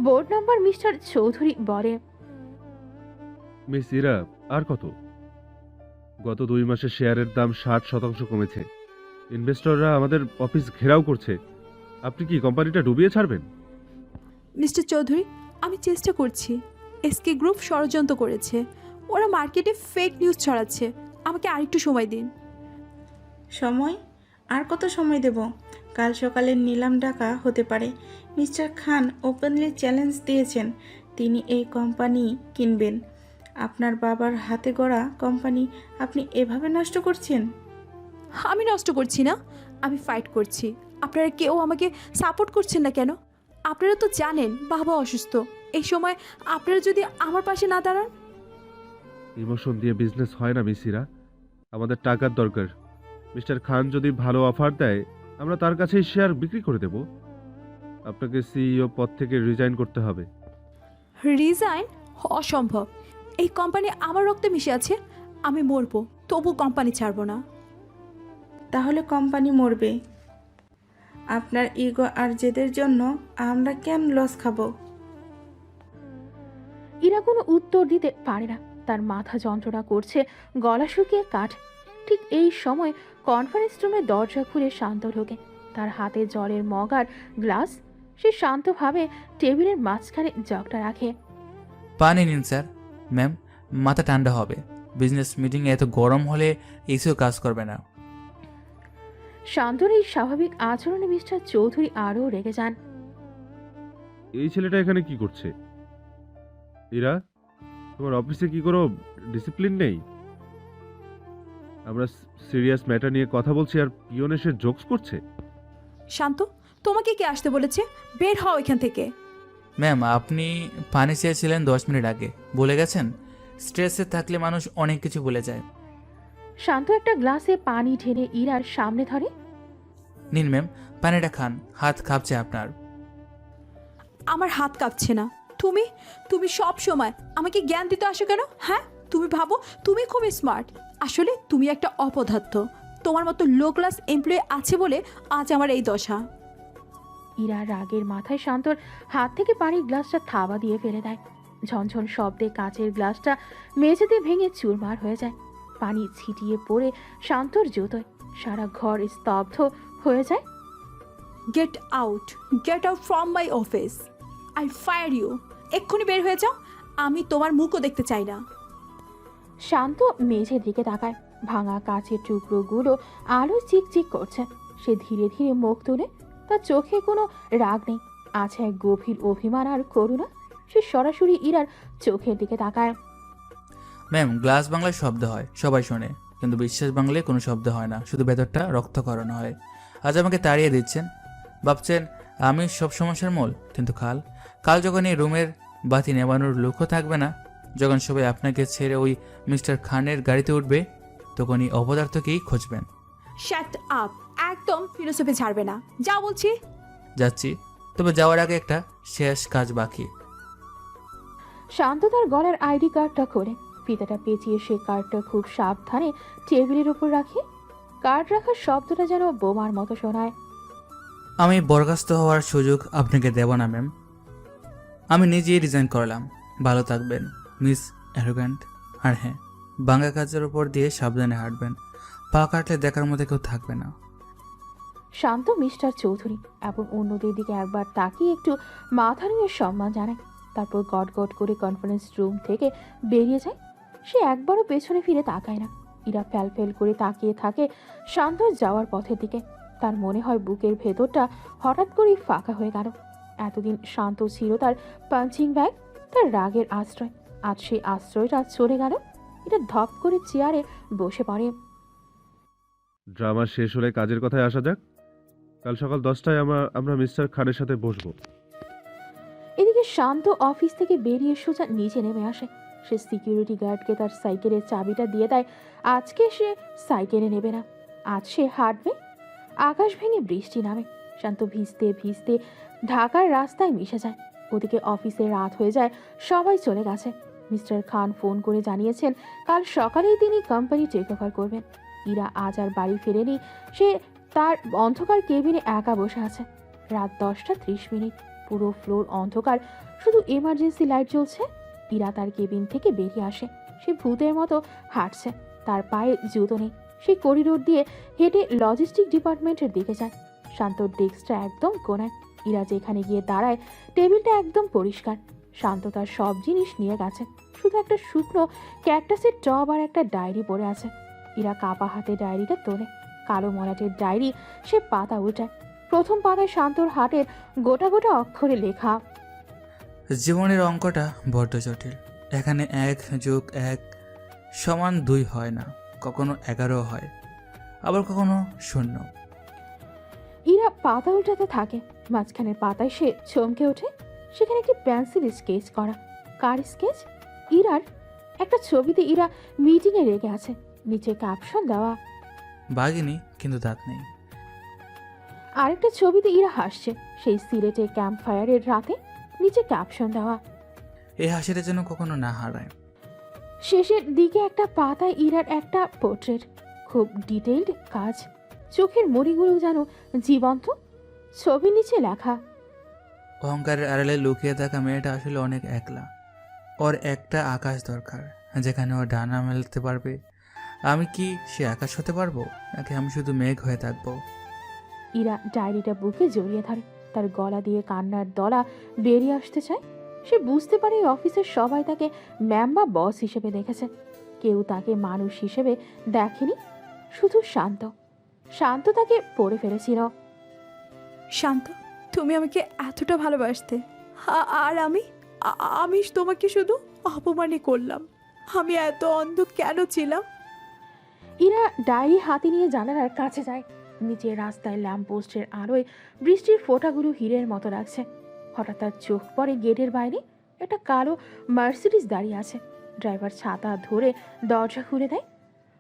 বোর্ড মেম্বার মিস্টার চৌধুরী বলে, মিস ইরা, আর কত? গত 2 মাসে শেয়ারের দাম 60% কমেছে। ইনভেস্টররা আমাদের অফিস ঘেরাও করছে। আপনি কি কোম্পানিটা ডুবিয়ে ছাড়বেন? মিস্টার চৌধুরী, আমি চেষ্টা করছি। এসকে গ্রুপ ষড়যন্ত্র করেছে, ওরা মার্কেটে ফেক নিউজ ছড়াচ্ছে। আমাকে আরেকটু সময় দিন। সময়? আর কত সময় দেব? কাল সকালে নিলাম ডাকা হতে পারে। মিস্টার খান ওপেনলি চ্যালেঞ্জ দিয়েছেন তিনি এই কোম্পানি কিনবেন। আপনার বাবার হাতে গড়া কোম্পানি আপনি এভাবে নষ্ট করছেন? আমি নষ্ট করছি না, আমি ফাইট করছি। আপনারা কেউ আমাকে সাপোর্ট করছেন না কেন? আপনারা তো জানেন বাবা অসুস্থ। এই সময় আপনারা যদি আমার পাশে না দাঁড়ান। ইমোশন দিয়ে বিজনেস হয় না মিস ইরা, আমাদের টাকার দরকার। মিস্টার খান যদি ভালো অফার দেয়, আমরা তার কাছেই শেয়ার বিক্রি করে দেব। আপনাকে সিইও পদ থেকে রিজাইন করতে হবে। রিজাইন? অসম্ভব। এই কোম্পানি আমার রক্তে মিশে আছে। আমি মরবো, তবু কোম্পানি ছাড়বো না। তাহলে কোম্পানি মরবে। আপনার ইগো আর জেদের জন্য আমরা কেন লস খাবো? ইরা কোনো উত্তর দিতে পারে না। তার মাথা যন্ত্রণা করছে, গলা শুকিয়ে কাঠ। ঠিক এই সময় কনফারেন্স রুমে দরজা খুলে শান্ত ঢোকে। তার হাতে জলের মগ আর গ্লাস। সে শান্তভাবে টেবিলের মাঝখানে জগটা রাখে। পানি নিন স্যার। ম্যাম, মাথা ঠান্ডা হবে। বিজনেস মিটিংয়ে এত গরম হলে এসিও কাজ করবে না। শান্তর এই স্বাভাবিক আচরণে মিস্টার চৌধুরী আরও রেগে যান। এই ছেলেটা এখানে কি করছে? ইরা, তোমার অফিসে কি কোনো ডিসিপ্লিন নেই? আমরা সিরিয়াস ম্যাটার নিয়ে কথা বলছি আর পিয়ন এসে জোকস করছে। শান্ত, তোমাকে কে আসতে বলেছে? বের হও এখান থেকে। ম্যাম, আপনি পানি চেয়েছিলেন 10 মিনিট আগে, ভুলে গেছেন? স্ট্রেসে থাকলে মানুষ অনেক কিছু ভুলে যায়। শান্ত একটা গ্লাসে পানি ঢেলে ইরার সামনে ধরে। নিন ম্যাম, পানিটা খান, হাত কাঁপছে আপনার। আমার হাত কাঁপছে না। তুমি তুমি সব সময় আমাকে জ্ঞান দিতে আসো কেন? হ্যাঁ, তুমি ভাবো তুমি খুব স্মার্ট। আসলে তুমি একটা অপদার্থ। তোমার মতো লো ক্লাস এমপ্লয়ি আছে বলে আজ আমার এই দশা। ইরা রাগের মাথায় শান্তর হাত থেকে পানির গ্লাসটা থাবা দিয়ে ফেলে দেয়। ঝনঝন শব্দে কাচের গ্লাসটা মেঝেতে ভেঙে চুরমার হয়ে যায়। পানি ছিটিয়ে পড়ে শান্তর জুতোয়। সারা ঘর স্তব্ধ হয়ে যায়। Get out from my office. I fire you. এক্ষুনি বের হয়ে যাও। আমি তোমার মুখও দেখতে চাই না। শান্ত মেঝের দিকে তাকায়। ভাঙা কাচের টুকরোগুলো আলো চিকচিক করছে। সে ধীরে ধীরে মুখ তুলে। তার চোখে কোনো রাগ নেই, আছে এক গভীর অভিমান আর করুণা। সে সরাসরি ইরার চোখের দিকে তাকায়। ম্যাম, গ্লাস বাংলায় শব্দ হয়, সবাই শোনে, কিন্তু বিশ্বাস বাংলায় কোনো শব্দ হয় না, শুধু ভেতরটা রক্তকরণ হয়। আজ আমাকে তাড়িয়ে দিচ্ছেন, ভাবছেন আমি সব সমস্যার মূল, কিন্তু কাল যখন এই রুমের বাতি নেবানোর লক্ষ্য থাকবে না, যখন সবাই আপনাকে ছেড়ে ওই মিস্টার খানের গাড়িতে উঠবে, তখন এই অপদার্থকেই খুঁজবেন। শ্যাট আপ, একদম ফিলোসফি ছাড়বে না, যা বলছি। যাচ্ছি, তবে যাওয়ার আগে একটা শেষ কাজ বাকি। শান্ত তার গলার আইডি কার্ডটা খোলে, ফিতাটা পেঁচিয়ে সে কার্ডটা খুব সাবধানে টেবিলের উপর রাখে। কার্ড রাখার শব্দটা যেন বোমার মতো শোনায়। আমি বরখাস্ত হওয়ার সুযোগ আপনাকে দেব না ম্যাম, আমি নিজেই রিজাইন করলাম। ভালো থাকবেন মিস অ্যারোগ্যান্ট। আর হ্যাঁ, বাঙ্গা কাজের উপর দিয়ে সাবধানে হাঁটবেন, পা কাটলে দেখার মধ্যে কেউ থাকবে না। শান্ত মিস্টার চৌধুরী এবং অন্যদের দিকে একবার তাকিয়ে একটু মাথা নিয়ে সম্মান জানায়, তারপর গট করে কনফারেন্স রুম থেকে বেরিয়ে যায়। সে একবারও পেছনে ফিরে তাকায় না। ইরা ফ্যাল করে তাকিয়ে থাকে শান্ত যাওয়ার পথের দিকে। তার মনে হয় বুকের ভেতরটা হঠাৎ করেই ফাঁকা হয়ে গেল। এতদিন শান্ত ছিল তার পাঞ্চিং ব্যাগ, তার রাগের আশ্রয়। আজ সেই আশ্রয়টা চলে গেল। এটা ধপ করে চেয়ারে বসে পড়ে। ড্রামা শেষ হলে কাজের কথায় আসা যাক। কাল সকাল 10টায় আমরা মিস্টার খানের সাথে বসবো। এদিকে শান্ত অফিস থেকে বেরিয়ে সোজা নিচে নেমে আসে। সে সিকিউরিটি গার্ডকে তার সাইকেলের চাবিটা দিয়ে দেয়। আজকে সে সাইকেলে নেবে না, আজ সে হাঁটবে। আকাশ ভেঙে বৃষ্টি নামে। শান্ত ভিজতে ভিজতে ঢাকার রাস্তায় মিশে যায়। ওদিকে অফিসে রাত হয়ে যায়, সবাই চলে গেছে। মিস্টার খান ফোন করে জানিয়েছেন কাল সকালেই তিনি কোম্পানি টেক ওভার করবেন। ইরা আজ আর বাড়ি ফেরেনি। সে তার অন্ধকার কেবিনে একা বসে আছে। রাত 10:30। পুরো ফ্লোর অন্ধকার, শুধু এমার্জেন্সি লাইট জ্বলছে। ইরা তার কেবিন থেকে বেরিয়ে আসে। সে ভূতের মতো হাঁটছে, তার পায়ে জুতো নেই। সে করিডোর দিয়ে হেঁটে লজিস্টিক ডিপার্টমেন্টের দিকে যায়। শান্তর ডেস্কটা একদম কোণায়। ইরা যেখানে গিয়ে দাঁড়ায়, টেবিলটা একদম পরিষ্কার। শান্ত তার সব জিনিস নিয়ে গেছে, শুধু একটা শুকনো ক্যাকটাসের টব আর একটা ডায়েরি পড়ে আছে। ইরা কাপা হাতে ডায়েরিটা তোলে। কালো মলাটের ডায়েরি। সে পাতা উল্টায়। প্রথম পাতায় শান্তর হাতের গোটা অক্ষরে লেখা, জীবনের অঙ্কটা বড্ড জটিল। এখানে 1+1=2 হয় না, কখনো 11 হয়, আবার কখনো 0। ইরা পাতা উল্টাতে থাকে। মাঝখানের পাতায় সে চমকে ওঠে। সেখানে একটি পেন্সিল স্কেচ করা। কার স্কেচ? ইরার। একটা ছবিতে ইরা মিটিংয়ে রেগে আছে, নিচে ক্যাপশন দেওয়া, বাঘিনী কিন্তু দাঁত নেই। আরেকটা ছবিতে ইরা হাসছে, সেই সিলেটে ক্যাম্প ফায়ারের রাতে, নিচে ক্যাপশন দেওয়া। এই হাসিটা যেন কখনো না হারায়। শেষের দিকে একটা পাতায় ইরার একটা পোর্ট্রেট, খুব ডিটেইলড কাজ। চোখের মণিগুলো যেন জীবন্ত। ছবির নিচে লেখা, অহংকারের আড়ালে লুকিয়ে থাকা মেয়েটা আসলে অনেক একলা। ওর একটা আকাশ দরকার, যেখানে ও ডানা মেলতে পারবে। আমি কি সে আকাশ হতে পারবো, নাকি আমি শুধু মেঘ হয়ে থাকবো? ইরা ডায়েরিটা বুকে জড়িয়ে ধরে। তার গলা দিয়ে কান্নার দলা বেরিয়ে আসতে চায়। সে বুঝতে পারে এই অফিসের সবাই তাকে ম্যাম বা বস হিসেবে দেখেছে, কেউ তাকে মানুষ হিসেবে দেখেনি। শুধু শান্ত তাকে পড়ে ফেলেছিল। শান্ত, তুমি আমাকে এতটা ভালোবাসতে, আর আমি তোমাকে শুধু অপমানই করলাম। আমি এত অন্ধ কেন ছিলাম? ইরা ডায়েরি হাতে নিয়ে জানালার কাছে যায়। নিচে রাস্তায় ল্যাম্পপোস্টের আলোয় বৃষ্টির ফোঁটাগুলো হীরের মতো লাগছে। হঠাৎ তার চোখ পড়ে গেটের বাইরে একটা কালো মার্সিডিজ দাঁড়িয়ে আছে। ড্রাইভার ছাতা ধরে দরজা খুলে দেয়।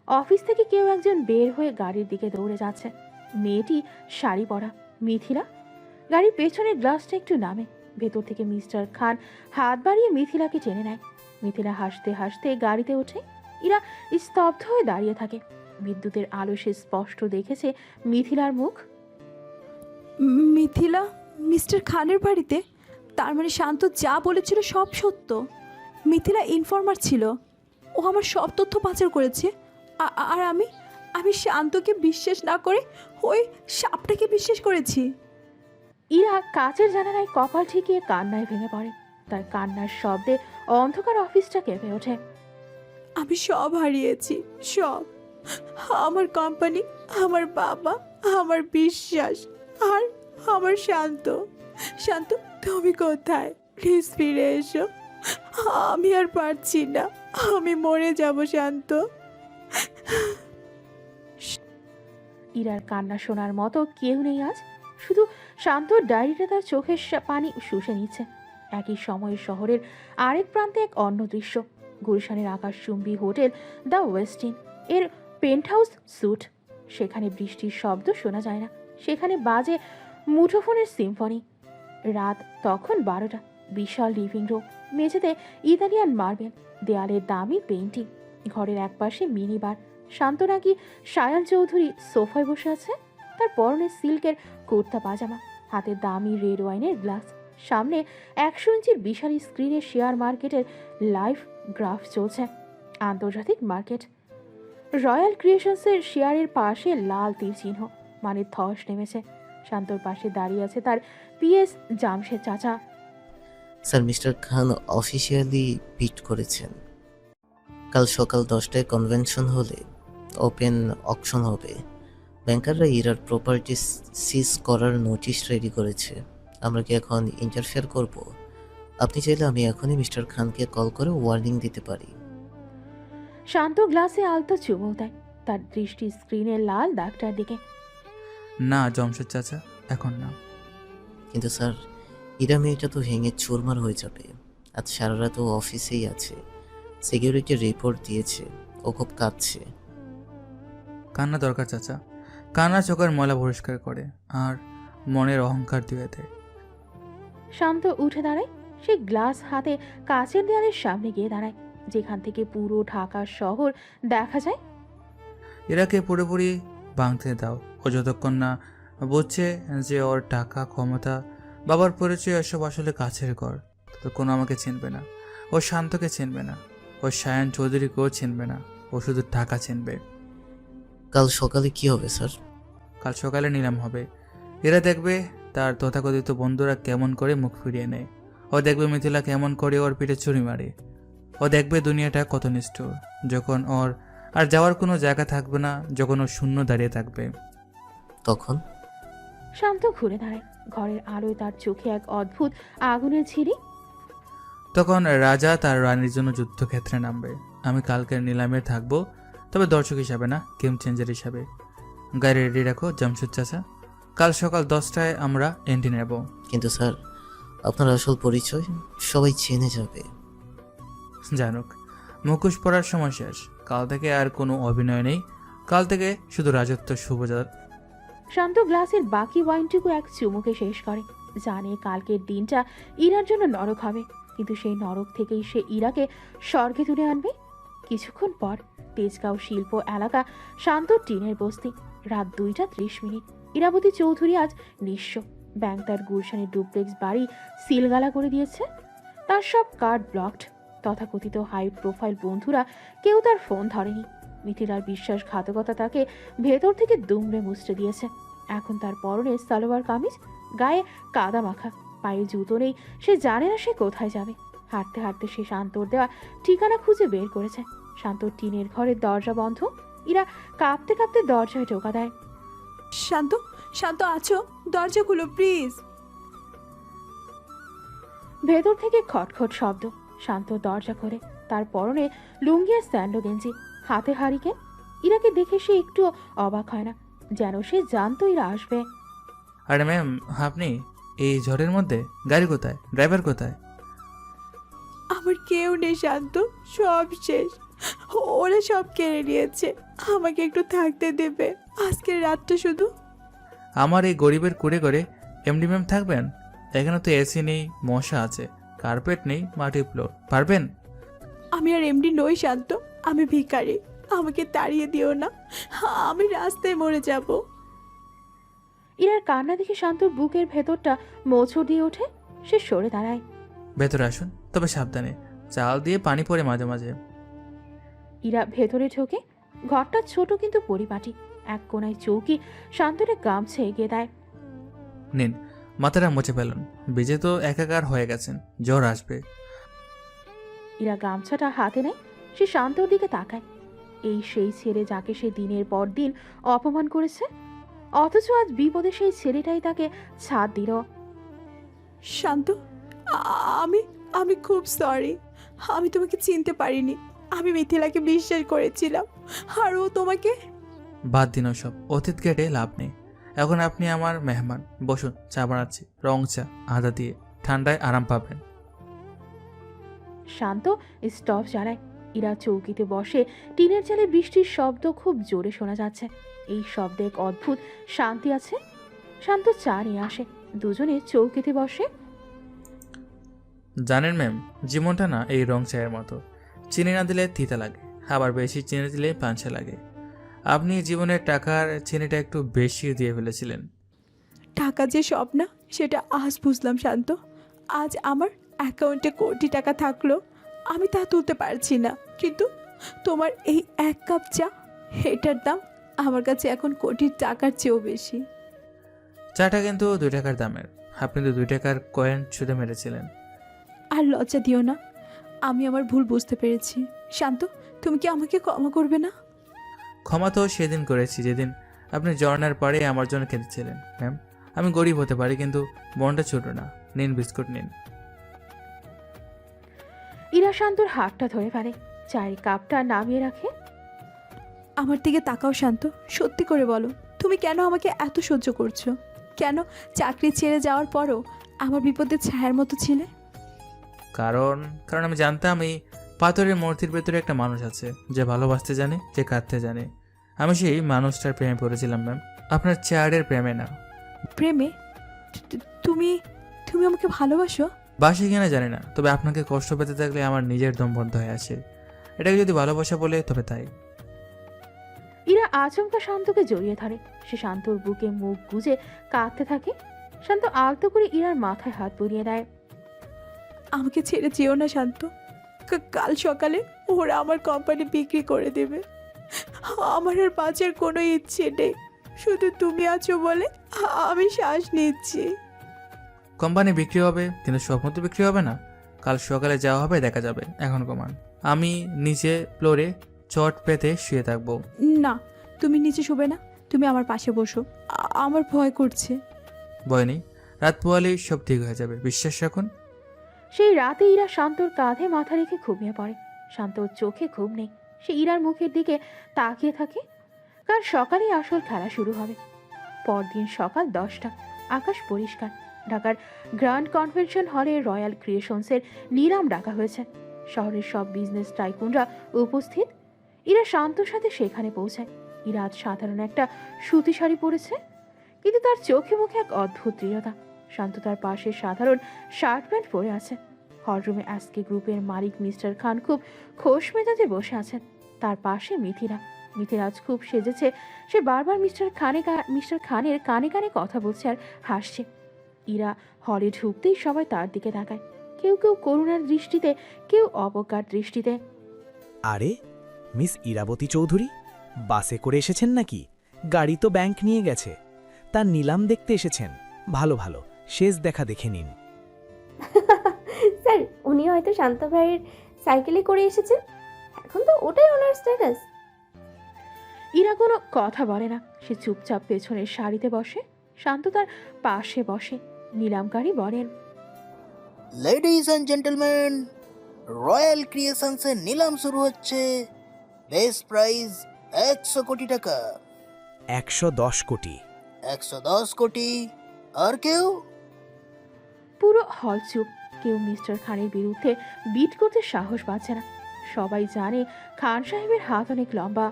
অফিস থেকে কেউ একজন বের হয়ে গাড়ির দিকে দৌড়ে যাচ্ছে। মেয়েটি শাড়ি পরা, মিথিলা। গাড়ির পেছনের গ্লাসটা একটু নামে। ভেতর থেকে মিস্টার খান হাত বাড়িয়ে মিথিলাকে টেনে নেয়। মিথিলা হাসতে হাসতে গাড়িতে ওঠে। ইরা স্তব্ধ হয়ে দাঁড়িয়ে থাকে। বিদ্যুতের আলো সে স্পষ্ট দেখেছে মিথিলার মুখ। মিথিলা মিস্টার খানের বাড়িতে? তার মানে শান্ত যা বলেছিল সব সত্য। মিথিলা ইনফর্মার ছিল, ও আমার সব তথ্য পাচার করেছে। আর আমি শান্তকে বিশ্বাস না করে ওই সাপটাকে বিশ্বাস করেছি। ইরা কাচের জানালায় কপাল ঠেকিয়ে কান্নায় ভেঙে পড়ে। তার কান্নার শব্দে অন্ধকার অফিসটা কেঁপে ওঠে। আমি সব হারিয়েছি, সব। আমার কোম্পানি, আমার বাবা, আমার বিশ্বাস, আর আমার শান্ত। শান্ত, তুমি কোথায়? প্লিজ ফিরে এসো। আমি আর পারছি না, আমি মরে যাব শান্ত। ইরার কান্না শোনার মতো কেউ নেই আজ, শুধু শান্তর ডায়েরিটা তার চোখের পানি শুষে নিচ্ছে। একই সময়ে শহরের আরেক প্রান্তে এক অন্য দৃশ্য। গুলশানের আকাশচুম্বী হোটেল দ্য ওয়েস্টিন এর পেন্টহাউস স্যুট। সেখানে বৃষ্টির শব্দ শোনা যায় না, সেখানে বাজে মুঠোফোনের সিম্ফনি। রাত তখন 12টা। বিশাল লিভিং রুম, মেঝেতে ইতালিয়ান মার্বেল, দেয়ালে দামি পেইন্টিং। ঘরের একপাশে মিনি বার। শান্ত নাকি সায়ান চৌধুরী সোফায় বসে আছে, তার পরনে সিল্কের কুর্তা পাজামা, হাতে দামি রেড ওয়াইনের গ্লাস। সামনে 100 ইঞ্চির বিশাল স্ক্রিনে শেয়ার মার্কেটের লাইভ গ্রাফ চলছে। আন্তর্জাতিক মার্কেট। রয়্যাল ক্রিয়েশনসের শেয়ারের পাশে লাল তীর চিহ্ন, মানে ধস নেমেছে। শান্তর পাশে দাঁড়িয়ে আছে তার পিএস জামশেদ চাচা। স্যার, মিস্টার খান অফিসিয়ালি বিট করেছেন। কাল সকাল 10টায় কনভেনশন হলে ওপেন অকশন হবে। ব্যাংকাররা ইরার প্রপার্টি সিজ করার নোটিশ রেডি করেছে। আমরা কি এখন ইন্টারফেয়ার করব? আপনি চাইলে আমি এখনই মিস্টার খানকে কল করে ওয়ার্নিং দিতে পারি। শান্ত গ্লাসে আলতো চুমুক দেয়, তার দৃষ্টি স্ক্রিনের লাল দাগটার দিকে। না জমশেদ চাচা, এখন না। কিন্তু স্যার, ইরা মেয়েটা তো ভেঙে চুরমার হয়ে যাবে। আজ সারা রাত ও অফিসেই আছে, সিকিউরিটি রিপোর্ট দিয়েছে, ও খুব কাঁদছে। কান্না দরকার চাচা, কান্না চোখের ময়লা পরিষ্কার করে আর মনের অহংকার দিয়ে দেয়। শান্ত উঠে দাঁড়ায়, সে গ্লাস হাতে কাচের দেয়ালের সামনে গিয়ে দাঁড়ায়, যেখান থেকে পুরো ঢাকা শহর দেখা যায়। এরাকে পুরোপুরি ভাঙতে দাও। ও যতক্ষণ না বুঝছে যে ওর টাকা, ক্ষমতা, বাবার পরিচয় এসব আসলে কাছের ঘর, ততক্ষণ আমাকে চিনবে না। ও শান্তকে চিনবে না, ও সায়ান চৌধুরীকেও চিনবে না। ও শুধু টাকা চিনবে। কাল সকালে কি হবে স্যার? কাল সকালে নিলাম হবে। এরা দেখবে তার তথাকথিত বন্ধুরা কেমন করে মুখ ফিরিয়ে নেয়। ও দেখবে মিথিলা কেমন করে ওর পিঠে ছুরি মারে। ও দেখবে দুনিয়াটা কত নিষ্ঠুর, যখন ওর আর যাওয়ার কোনো জায়গা থাকবে না, যখন ও শূন্য দাঁড়িয়ে থাকবে। তখন শান্ত ঘুরে দাঁড়ায়, ঘরের আলোয় তার চোখে এক অদ্ভুত আগুনের ঝিরি। তখন রাজা তার রানীর জন্য যুদ্ধক্ষেত্রে নামবে। আমি কালকের নিলামে থাকবো, তবে দর্শক হিসাবে না, গেম চেঞ্জার হিসাবে। গাড়ি রেডি রাখো জামশেদ চাচা, কাল সকাল 10টায় আমরা এন্ট্রি নেব। কিন্তু স্যার, আপনার আসল পরিচয় সবাই জেনে যাবে। জানুক, মুখোশ পরার সময় শেষ। কাল থেকে আর কোনো অভিনয় নেই, কাল থেকে শুধু রাজত্ব শুভজাত। শান্ত গ্লাসের বাকি ওয়াইনটুকু এক চুমুকে শেষ করে। জানে কালকের দিনটা ইরার জন্য নরক হবে, কিন্তু সেই নরক থেকেই সে ইরাকে স্বর্গে তুলে আনবে। কিছুক্ষণ পর তেজগাঁও শিল্প এলাকা, শান্ত টিনের বস্তি। রাত 2:30। ইরাবতী চৌধুরী আজ নিঃস্ব। ব্যাংক তার গুলশানের ডুপ্লেক্স বাড়ি সিলগালা করে দিয়েছে। তার সব কার্ড ব্লকড। তথাকথিত হাই প্রোফাইল বন্ধুরা কেউ তার ফোন ধরেনি। মিথিলার বিশ্বাসঘাতকতা তাকে ভেতর থেকে দুমড়ে মুচড়ে দিয়েছে। এখন তার পরনে সালোয়ার কামিজ, গায়ে কাদা মাখা, পায়ে জুতো নেই। সে জানে না সে কোথায় যাবে। হাঁটতে হাঁটতে সে শান্তর দেওয়া ঠিকানা খুঁজে বের করেছে। শান্তর টিনের ঘরের দরজা বন্ধ। ইরা কাঁপতে কাঁপতে দরজায় টোকা দেয়। শান্ত, শান্ত আছো? দরজা খুলো প্লিজ। ভেতর থেকে খটখট শব্দ। শান্ত দরজা খোলে। তার পরনে লুঙ্গি আর স্যান্ডো গেঞ্জি, হাতে হারিকেন। ইরাকে দেখে সে একটু অবাক হয় না, যেন সে জানতো ইরা আসবে। আরে ম্যাম, আপনি এই ঝড়ের মধ্যে? গাড়ি কোথায়? ড্রাইভার কোথায়? আমার কেউ নেই শান্ত, সব শেষ। ওরা সব কেড়ে নিয়েছে। আমাকে একটু থাকতে দেবে আজকের রাতটা শুধু। আমার এই গরিবের কুড়ে করে এমডি ম্যাম থাকবেন? এখানে তো এসি নেই, মশা আছে, কার্পেট নেই, মাটি ফ্লোর। পারবেন? আমি আর এমডি নই শান্ত, আমি ভিখারি। আমাকে তাড়িয়ে দিও না, আমি রাস্তায় মরে যাব। ইরার কান্না দেখে শান্তর বুকের ভেতরটা মোচড় দিয়ে ওঠে। সে সরে দাঁড়ায়। ভেতরে আসুন, তবে সাবধানে, চাল দিয়ে পানি পড়ে মাঝে মাঝে। ইরা ভেতরে ঢোকে। ঘরটা ছোট কিন্তু পরিপাটি। এক কোনায় চৌকি। শান্তরে গামছে এগিয়ে দেয়। নিন, মাথাটা মুছে ফেলুন, ভিজে তো একাকার হয়ে গেছেন, জ্বর আসবে। ইরা গামছাটা হাতে নেয়। সে শান্তর দিকে তাকায়। এই সেই ছেলে যাকে সে দিনের পর দিন অপমান করেছে, অথচ আজ বিপদে সেই ছেলেটাই তাকে ছাড় দিল। শান্ত, আমি আমি খুব সরি। আমি তোমাকে চিনতে পারিনি। আমি মিথিলাকে বিশ্বাস করেছিলাম, আর ও তোমাকে। বাদ দিন সব, অতীত কেটে লাভ নেই। এখন আপনি আমার মেহমান, বসুন, চা বানাচ্ছি, রং চা, আদা দিয়ে, ঠান্ডায় আরাম পাবেন। শান্ত স্টপ জ্বালায়। ইরা চৌকিতে বসে। টিনের চালে বৃষ্টির শব্দ খুব জোরে শোনা যাচ্ছে। এই শব্দে এক অদ্ভুত শান্তি আছে। শান্ত চা নিয়ে আসে, দুজনে চৌকিতে বসে। জানেন ম্যাম, জীবনটা না এই রং চায়ের মতো, চিনি না দিলে তিতা লাগে, আবার বেশি চিনি দিলে পাঞ্চা লাগে। আপনি জীবনের টাকার চিনিটা একটু বেশি দিয়ে ফেলেছিলেন। টাকা যে সব না, সেটা আজ বুঝলাম শান্ত। আজ আমার অ্যাকাউন্টে কোটি টাকা থাকলো, আমি তা তুলতে পারছি না। কিন্তু তোমার এই এক কাপ চা, এটার দাম আমার কাছে এখন কোটি টাকার চেয়েও বেশি। চাটা কিন্তু 2 টাকার দামের, আপনি তো 2 টাকার কয়েন ছুঁড়ে মেরেছিলেন। আর লজ্জা দিও না, আমি আমার ভুল বুঝতে পেরেছি। শান্ত, তুমি কি আমাকে ক্ষমা করবে না? ক্ষমা তো সেদিন করেছি যেদিন আপনি ঝর্ণার পাড়ে আমার জন্য কেঁদেছিলেন। ম্যাম, আমি গরিব হতে পারি, কিন্তু মনটা ছোট না। নিন বিস্কুট নিন। ইরা শান্তর হাতটা ধরে ফেলে, চায়ের কাপটা নামিয়ে রাখে। আমার দিকে তাকাও শান্ত, সত্যি করে বলো, তুমি কেন আমাকে এত সহ্য করছো? কেন চাকরি ছেড়ে যাওয়ার পরও আমার বিপদে ছায়ার মতো ছিলে? কারণ আমি জানতাম এই পাথরের মূর্তির ভেতরে একটা মানুষ আছে, যে ভালোবাসতে জানে, যে কাঁদতে জানে। আমি সেই মানুষটার প্রেমে পড়েছিলাম ম্যাম, আপনার চেয়ারের প্রেমে না। প্রেমে? তুমি তুমি আমাকে ভালোবাসো? বাসি কিনা জানি না, তবে আপনাকে কষ্ট পেতে থাকলে আমার নিজের দম বন্ধ হয়ে আসে। এটাকে যদি ভালোবাসা বলে তবে তাই। ইরা আচমকা শান্তকে জড়িয়ে ধরে। সে শান্তর বুকে মুখ গুজে কাঁদতে থাকে। শান্ত আলতো করে ইরার মাথায় হাত বুলিয়ে দেয়। আমাকে ছেড়ে যেও না শান্ত। কাল সকালে ওরা আমার কোম্পানি বিক্রি করে দেবে। আমার আর বাঁচার কোনো ইচ্ছে নেই, শুধু তুমি আছো বলে আমি শ্বাস নিচ্ছি। কোম্পানি বিক্রি হবে, কিন্তু স্বপ্ন তো বিক্রি হবে না। কাল সকালে যাওয়া হবে, দেখা যাবে। এখন কমান, আমি নিচে ফ্লোরে চট পেতে শুয়ে থাকবো। না, তুমি নিচে শুবে না, তুমি আমার পাশে বসো। আমার ভয় করছে। ভয় নেই, রাত পোয়ালেই সব ঠিক হয়ে যাবে, বিশ্বাস রাখুন। সেই রাতে ইরা শান্তর কাঁধে মাথা রেখে ঘুমিয়ে পড়ে। শান্তর চোখে ঘুম নেই, সে ইরার মুখের দিকে তাকিয়ে থাকে। কাল সকালেই আসল খেলা শুরু হবে। পরদিন সকাল 10টা, আকাশ পরিষ্কার। ঢাকার গ্র্যান্ড কনভেনশন হলে রয়্যাল ক্রিয়েশনসের নিলাম ডাকা হয়েছে। শহরের সব বিজনেস টাইকুনরা উপস্থিত। ইরা শান্তর সাথে সেখানে পৌঁছায়। ইরা আজ সাধারণ একটা সুতি শাড়ি পরেছে, কিন্তু তার চোখে মুখে এক অদ্ভুত দৃঢ়তা। শান্ত তার পাশে সাধারণ শার্ট প্যান্ট পরে আছে। হলরুমে এসকে গ্রুপের মালিক মিস্টার খান খুব খোশ মেজাজে বসে আছেন। তার পাশে মিথিলা। মিথিলা আজ খুব সেজেছে। সে বারবার মিস্টার খানের কানে কানে কথা বলছে আর হাসছে। ইরা হলে ঢুকতেই সবাই তার দিকে তাকায়, কেউ কেউ করুণার দৃষ্টিতে, কেউ অবজ্ঞার দৃষ্টিতে। আরে, মিস ইরাবতী চৌধুরী বাসে করে এসেছেন নাকি? গাড়ি তো ব্যাংক নিয়ে গেছে। তার নিলাম দেখতে এসেছেন? ভালো ভালো, শেষ দেখা দেখে নিন। স্যার, উনি হয়তো শান্ত ভাইয়ের সাইকেলে করে এসেছেন। এখন তো ওটাই ওনার স্ট্যাটাস। ইরা কোনো কথা বলে না, সে চুপচাপ পেছনের সারিতে বসে। শান্ত তার পাশে বসে। নিলামকারী বলেন, লেডিজ অ্যান্ড জেন্টলম্যান, রয়্যাল ক্রিয়েশনসের নিলাম শুরু হচ্ছে। বেস্ট প্রাইজ 100 কোটি টাকা। 110 কোটি। 110 কোটি। আর কেউ? পুরো হল চুপ। কেউ মিস্টার খানের বিরুদ্ধে বিট করতে সাহস পাচ্ছে না। সবাই জানে খান সাহেবের হাত অনেক লম্বা।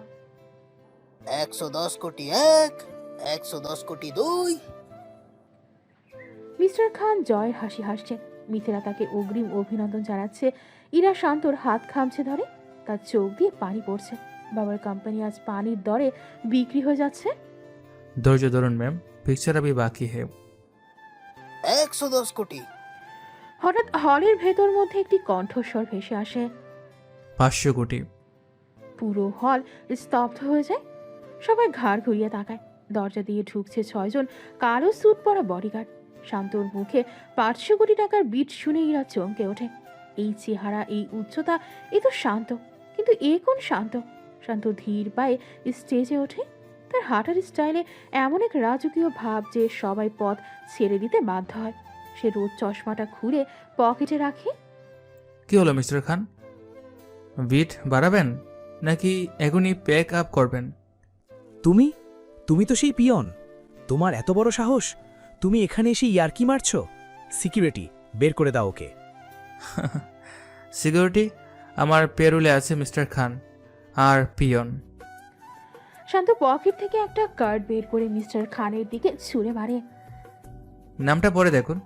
110 কোটি 1, 110 কোটি 2। মিস্টার খান জয়ের হাসি হাসছেন। মিথিলা তাকে অগ্রিম অভিনন্দন জানাচ্ছে। ইরা শান্তর হাত খামছে ধরে, তার চোখ দিয়ে পানি পড়ছে। বাবার কোম্পানি আজ পানির দরে বিক্রি হয়ে যাচ্ছে। ধৈর্য ধরুন ম্যাম, পিকচার আবি বাকি হে। 110 কোটি। হঠাৎ হলের ভেতর মধ্যে একটি কণ্ঠস্বর ভেসে আসে, 500 কোটি। পুরো হল স্তব্ধ হয়ে যায়। সবাই ঘাড় ঘুরিয়ে তাকায়। দরজা দিয়ে ঢুকছে 6 জন কালো স্যুট পরা বডিগার্ড। শান্তর মুখে 500 কোটি টাকার বিট শুনে ইরা চমকে ওঠে। এই চেহারা, এই উচ্চতা, এ তো শান্ত। কিন্তু এ কোন শান্ত? শান্ত ধীর পায়ে স্টেজে ওঠে। তার হাঁটার স্টাইলে এমন এক রাজকীয় ভাব যে সবাই পথ ছেড়ে দিতে বাধ্য হয়। সে রোদ চশমাটা খুলে পকেটে রাখে। কি হলো মিস্টার খান, বিট বাড়াবেন নাকি এখনই প্যাক আপ করবেন? তুমি তুমি তো সেই পিয়ন, তোমার এত বড় সাহস, তুমি এখানে এসে ইয়ার্কি মারছো? সিকিউরিটি, বের করে দাও ওকে। সিকিউরিটি আমার পেরুলে আছে মিস্টার খান আর পিয়ন। শান্ত পকেট থেকে একটা কার্ড বের করে মিস্টার খানের দিকে ছুঁড়ে মারে। নামটা পরে দেখুন,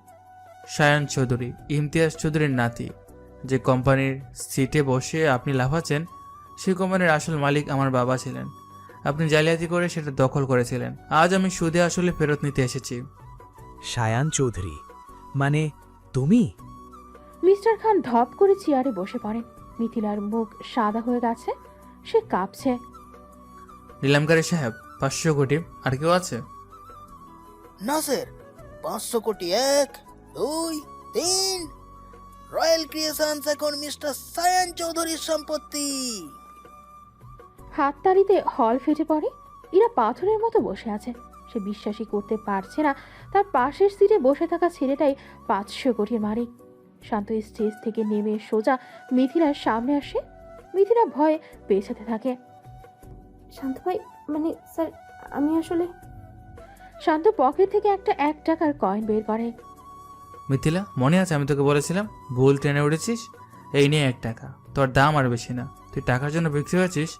সায়ন চৌধুরী, ইমতিয়াজ চৌধুরীর নাতি। যে কোম্পানির সিটে বসে আপনি লাফাচ্ছেন, সেই কোম্পানির আসল মালিক আমার বাবা ছিলেন। আপনি জালিয়াতি করে সেটা দখল করেছিলেন। আজ আমি সুদে আসলে ফেরত নিতে এসেছি। সায়ান চৌধুরী মানে তুমি? মিস্টার খান ধপ করে চেয়ারে বসে পড়েন। মিথিলার মুখ সাদা হয়ে গেছে, সে কাঁপছে। নিলামকারী সাহেব, 500 কোটি। আর কেউ আছে? না স্যার, 500 কোটি 1 2 3। রয়্যাল ক্রিয়েশনস এখন মিস্টার সায়ান চৌধুরীর সম্পত্তি। হাততালিতে হল ফেটে পড়ে। ইরা পাথরের মতো বসে আছে। সে বিশ্বাসই করতে পারছে না তার পাশের সিটে বসে থাকা ছেলেটাই 500 কোটির মালিক। শান্ত স্টেজ থেকে নেমে সোজা মিথিলার সামনে আসে। মিথিলা ভয়ে পেছাতে থাকে। শান্ত ভাই, মানে স্যার, আমি আসলে... শান্ত পকেট থেকে একটা 1 টাকার কয়েন বের করে। মিথিলা, মনে আছে আমি তোকে বলেছিলাম ভুল ট্রেনে উঠেছিস? এই নিয়ে 1 টাকা, তোর দাম আর বেশি না। তুই টাকার জন্য বিক্রি হয়েছিস।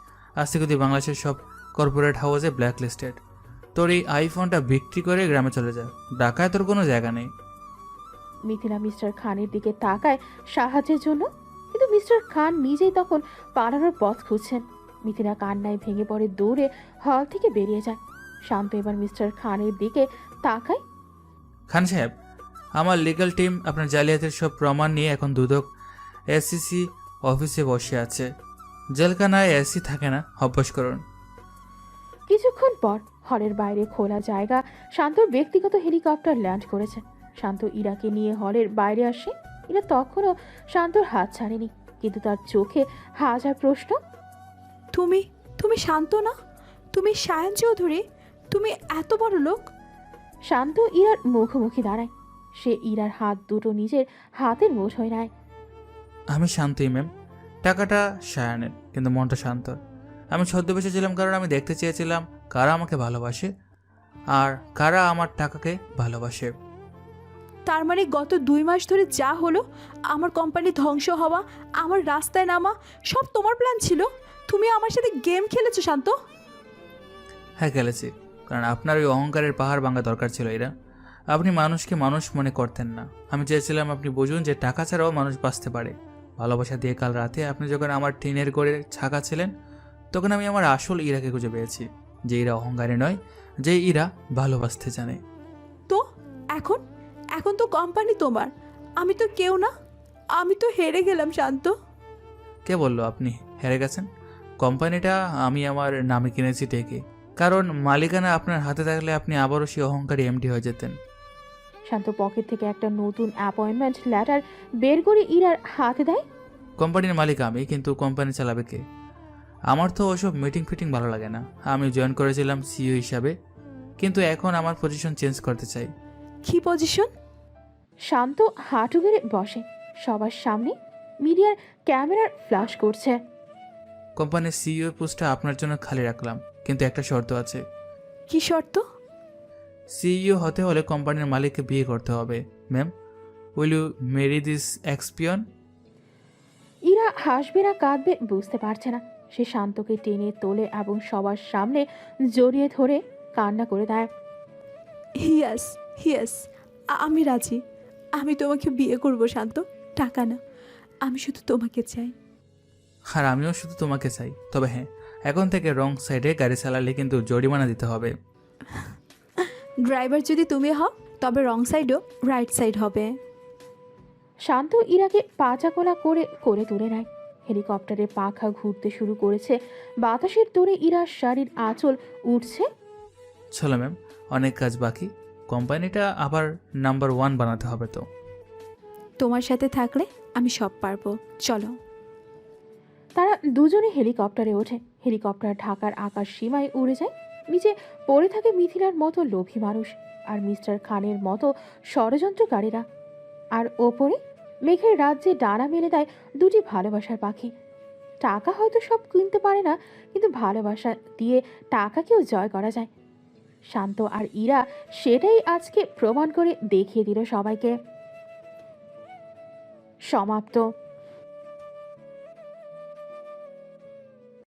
আজ থেকে তুই বাংলাদেশের সব কর্পোরেট হাউসে ব্ল্যাক লিস্টেড। তোর এই আইফোনটা বিক্রি করে গ্রামে চলে যা, ঢাকায় তোর কোনো জায়গা নেই। মিথিলা মিস্টার খানের দিকে তাকায় সাহায্যের জন্য, কিন্তু মিস্টার খান নিজেই তখন পালানোর পথ খুঁজছেন। মিথিলা কান্নায় ভেঙে পড়ে, দৌড়ে হল থেকে বেরিয়ে যায়। শান্ত এবার মিস্টার খানের দিকে তাকায়। খান সাহেব, আমার লিগ্যাল টিম আপনার জালিয়াতির সব প্রমাণ নিয়ে এখন দুদক এসিসি অফিসে বসে আছে। জেলখানায় এসি থাকে না, অভ্যাস করুন। কিছুক্ষণ পর হলের বাইরে খোলা জায়গা শান্তর ব্যক্তিগত হেলিকপ্টার ল্যান্ড করেছে। শান্ত ইরাকে নিয়ে হলের বাইরে আসে। ইরা তখনও শান্তর হাত ছাড়েনি, কিন্তু তার চোখে হাজার প্রশ্ন। তুমি তুমি শান্ত না? তুমি সায়ান চৌধুরী? তুমি এত বড় লোক? শান্ত ইরার মুখোমুখি দাঁড়ায়। সে ইরার হাত দুটো নিজের হাতের মুঠোয় নেয়। আমি শান্তই ম্যাম। টাকাটা সায়ানের, কিন্তু মনটা শান্তর। আমি ছদ্মবেশে ছিলাম কারণ আমি দেখতে চেয়েছিলাম কারা আমাকে ভালোবাসে আর কারা আমার টাকাকে ভালোবাসে। তার মানে গত 2 মাস ধরে যা হলো, আমার কোম্পানি ধ্বংস হওয়া, আমার রাস্তায় নামা, সব তোমার প্ল্যান ছিল? তুমি আমার সাথে গেম খেলেছো শান্ত? হ্যাঁ, খেলেছি, কারণ আপনার ওই অহংকারের পাহাড় ভাঙা দরকার ছিল। এরা আপনি মানুষকে মানুষ মনে করতেন না। আমি চেয়েছিলাম আপনি বুঝুন যে টাকা ছাড়াও মানুষ বাঁচতে পারে। ভালোবাসা দিয়ে কাল রাতে আপনি যখন আমার টিনের গড়ে ছাকা ছিলেন, তখন আমি আমার আসল ইরাকে খুঁজে পেয়েছি। যে ইরা অহংকারে নয়, যে ইরা ভালোবাসতে জানে। তো এখন এখন তো কোম্পানি তোমার, আমি তো কেউ না। আমি তো হেরে গেলাম শান্ত। কে বললো আপনি হেরে গেছেন? কোম্পানিটা আমি আমার নামে কিনেছি ঠিকই, কারণ মালিকানা আপনার হাতে থাকলে আপনি আবারও সেই অহংকারী এমডি হয়ে যেতেন। শান্ত পকেট থেকে একটা নতুন অ্যাপয়েন্টমেন্ট লেটার বের করে ইরার হাতে দেয়। কোম্পানির মালিক আমি, কিন্তু কোম্পানি চালাবে কে? আমার তো ওসব মিটিং ফিটিং ভালো লাগে না। আমি জয়েন করেছিলাম সিইও হিসাবে, কিন্তু এখন আমার পজিশন চেঞ্জ করতে চাই। কি পজিশন? শান্ত হাঁটু গেড়ে বসে। সবার সামনে মিডিয়ার ক্যামেরার ফ্ল্যাশ করছে। কোম্পানির সিইও পোস্টটা আপনার জন্য খালি রাখলাম, কিন্তু একটা শর্ত আছে। কি শর্ত? সিইও হতে হলে কোম্পানির মালিককে বিয়ে করতে হবে। Ma'am, will you marry this এক্সপিয়ন? ইরা হাসবে না কাঁদবে বুঝতে পারছে না। সে শান্তকে টেনে তোলে এবং সবার সামনে জড়িয়ে ধরে কান্না করে দেয়। হিয়াস হিয়াস, আমি রাজি। আমি তোমাকে বিয়ে করব শান্ত, টাকা না। আমি শুধু তোমাকে চাই। আর আমিও শুধু তোমাকে চাই। তবে হ্যাঁ, এখন থেকে রং সাইডে গাড়ি চালালে কিন্তু জরিমানা দিতে হবে। ড্রাইভার যদি তুমি হও, তবে রং সাইডও রাইট সাইড হবে। শান্ত ইরাকে পাচাকোলা করে করে তুলে নেয়। হেলিকপ্টারের পাখা ঘুরতে শুরু করেছে। বাতাসের দৌড়ে ইরার শাড়ির আঁচল উঠছে। চলো ম্যাম, অনেক কাজ বাকি। কোম্পানিটা আবার নাম্বার 1 বানাতে হবে। তো তোমার সাথে থাকলে আমি সব পারবো, চলো। তারা দুজনে হেলিকপ্টারে ওঠে। হেলিকপ্টার ঢাকার আকাশ সীমায় উড়ে যায়। নিচে পড়ে থাকে মিথিলার মতো লোভী মানুষ আর মিস্টার খানের মতো ষড়যন্ত্রকারীরা। আর ওপরে মেঘের রাজ্যে ডানা মেলে দেয় দুটি ভালোবাসার পাখি। টাকা হয়তো সব কিনতে পারে না, কিন্তু ভালোবাসা দিয়ে টাকাকেও জয় করা যায়। শান্ত আর ইরা সেটাই আজকে প্রমাণ করে দেখিয়ে দিল সবাইকে। সমাপ্ত।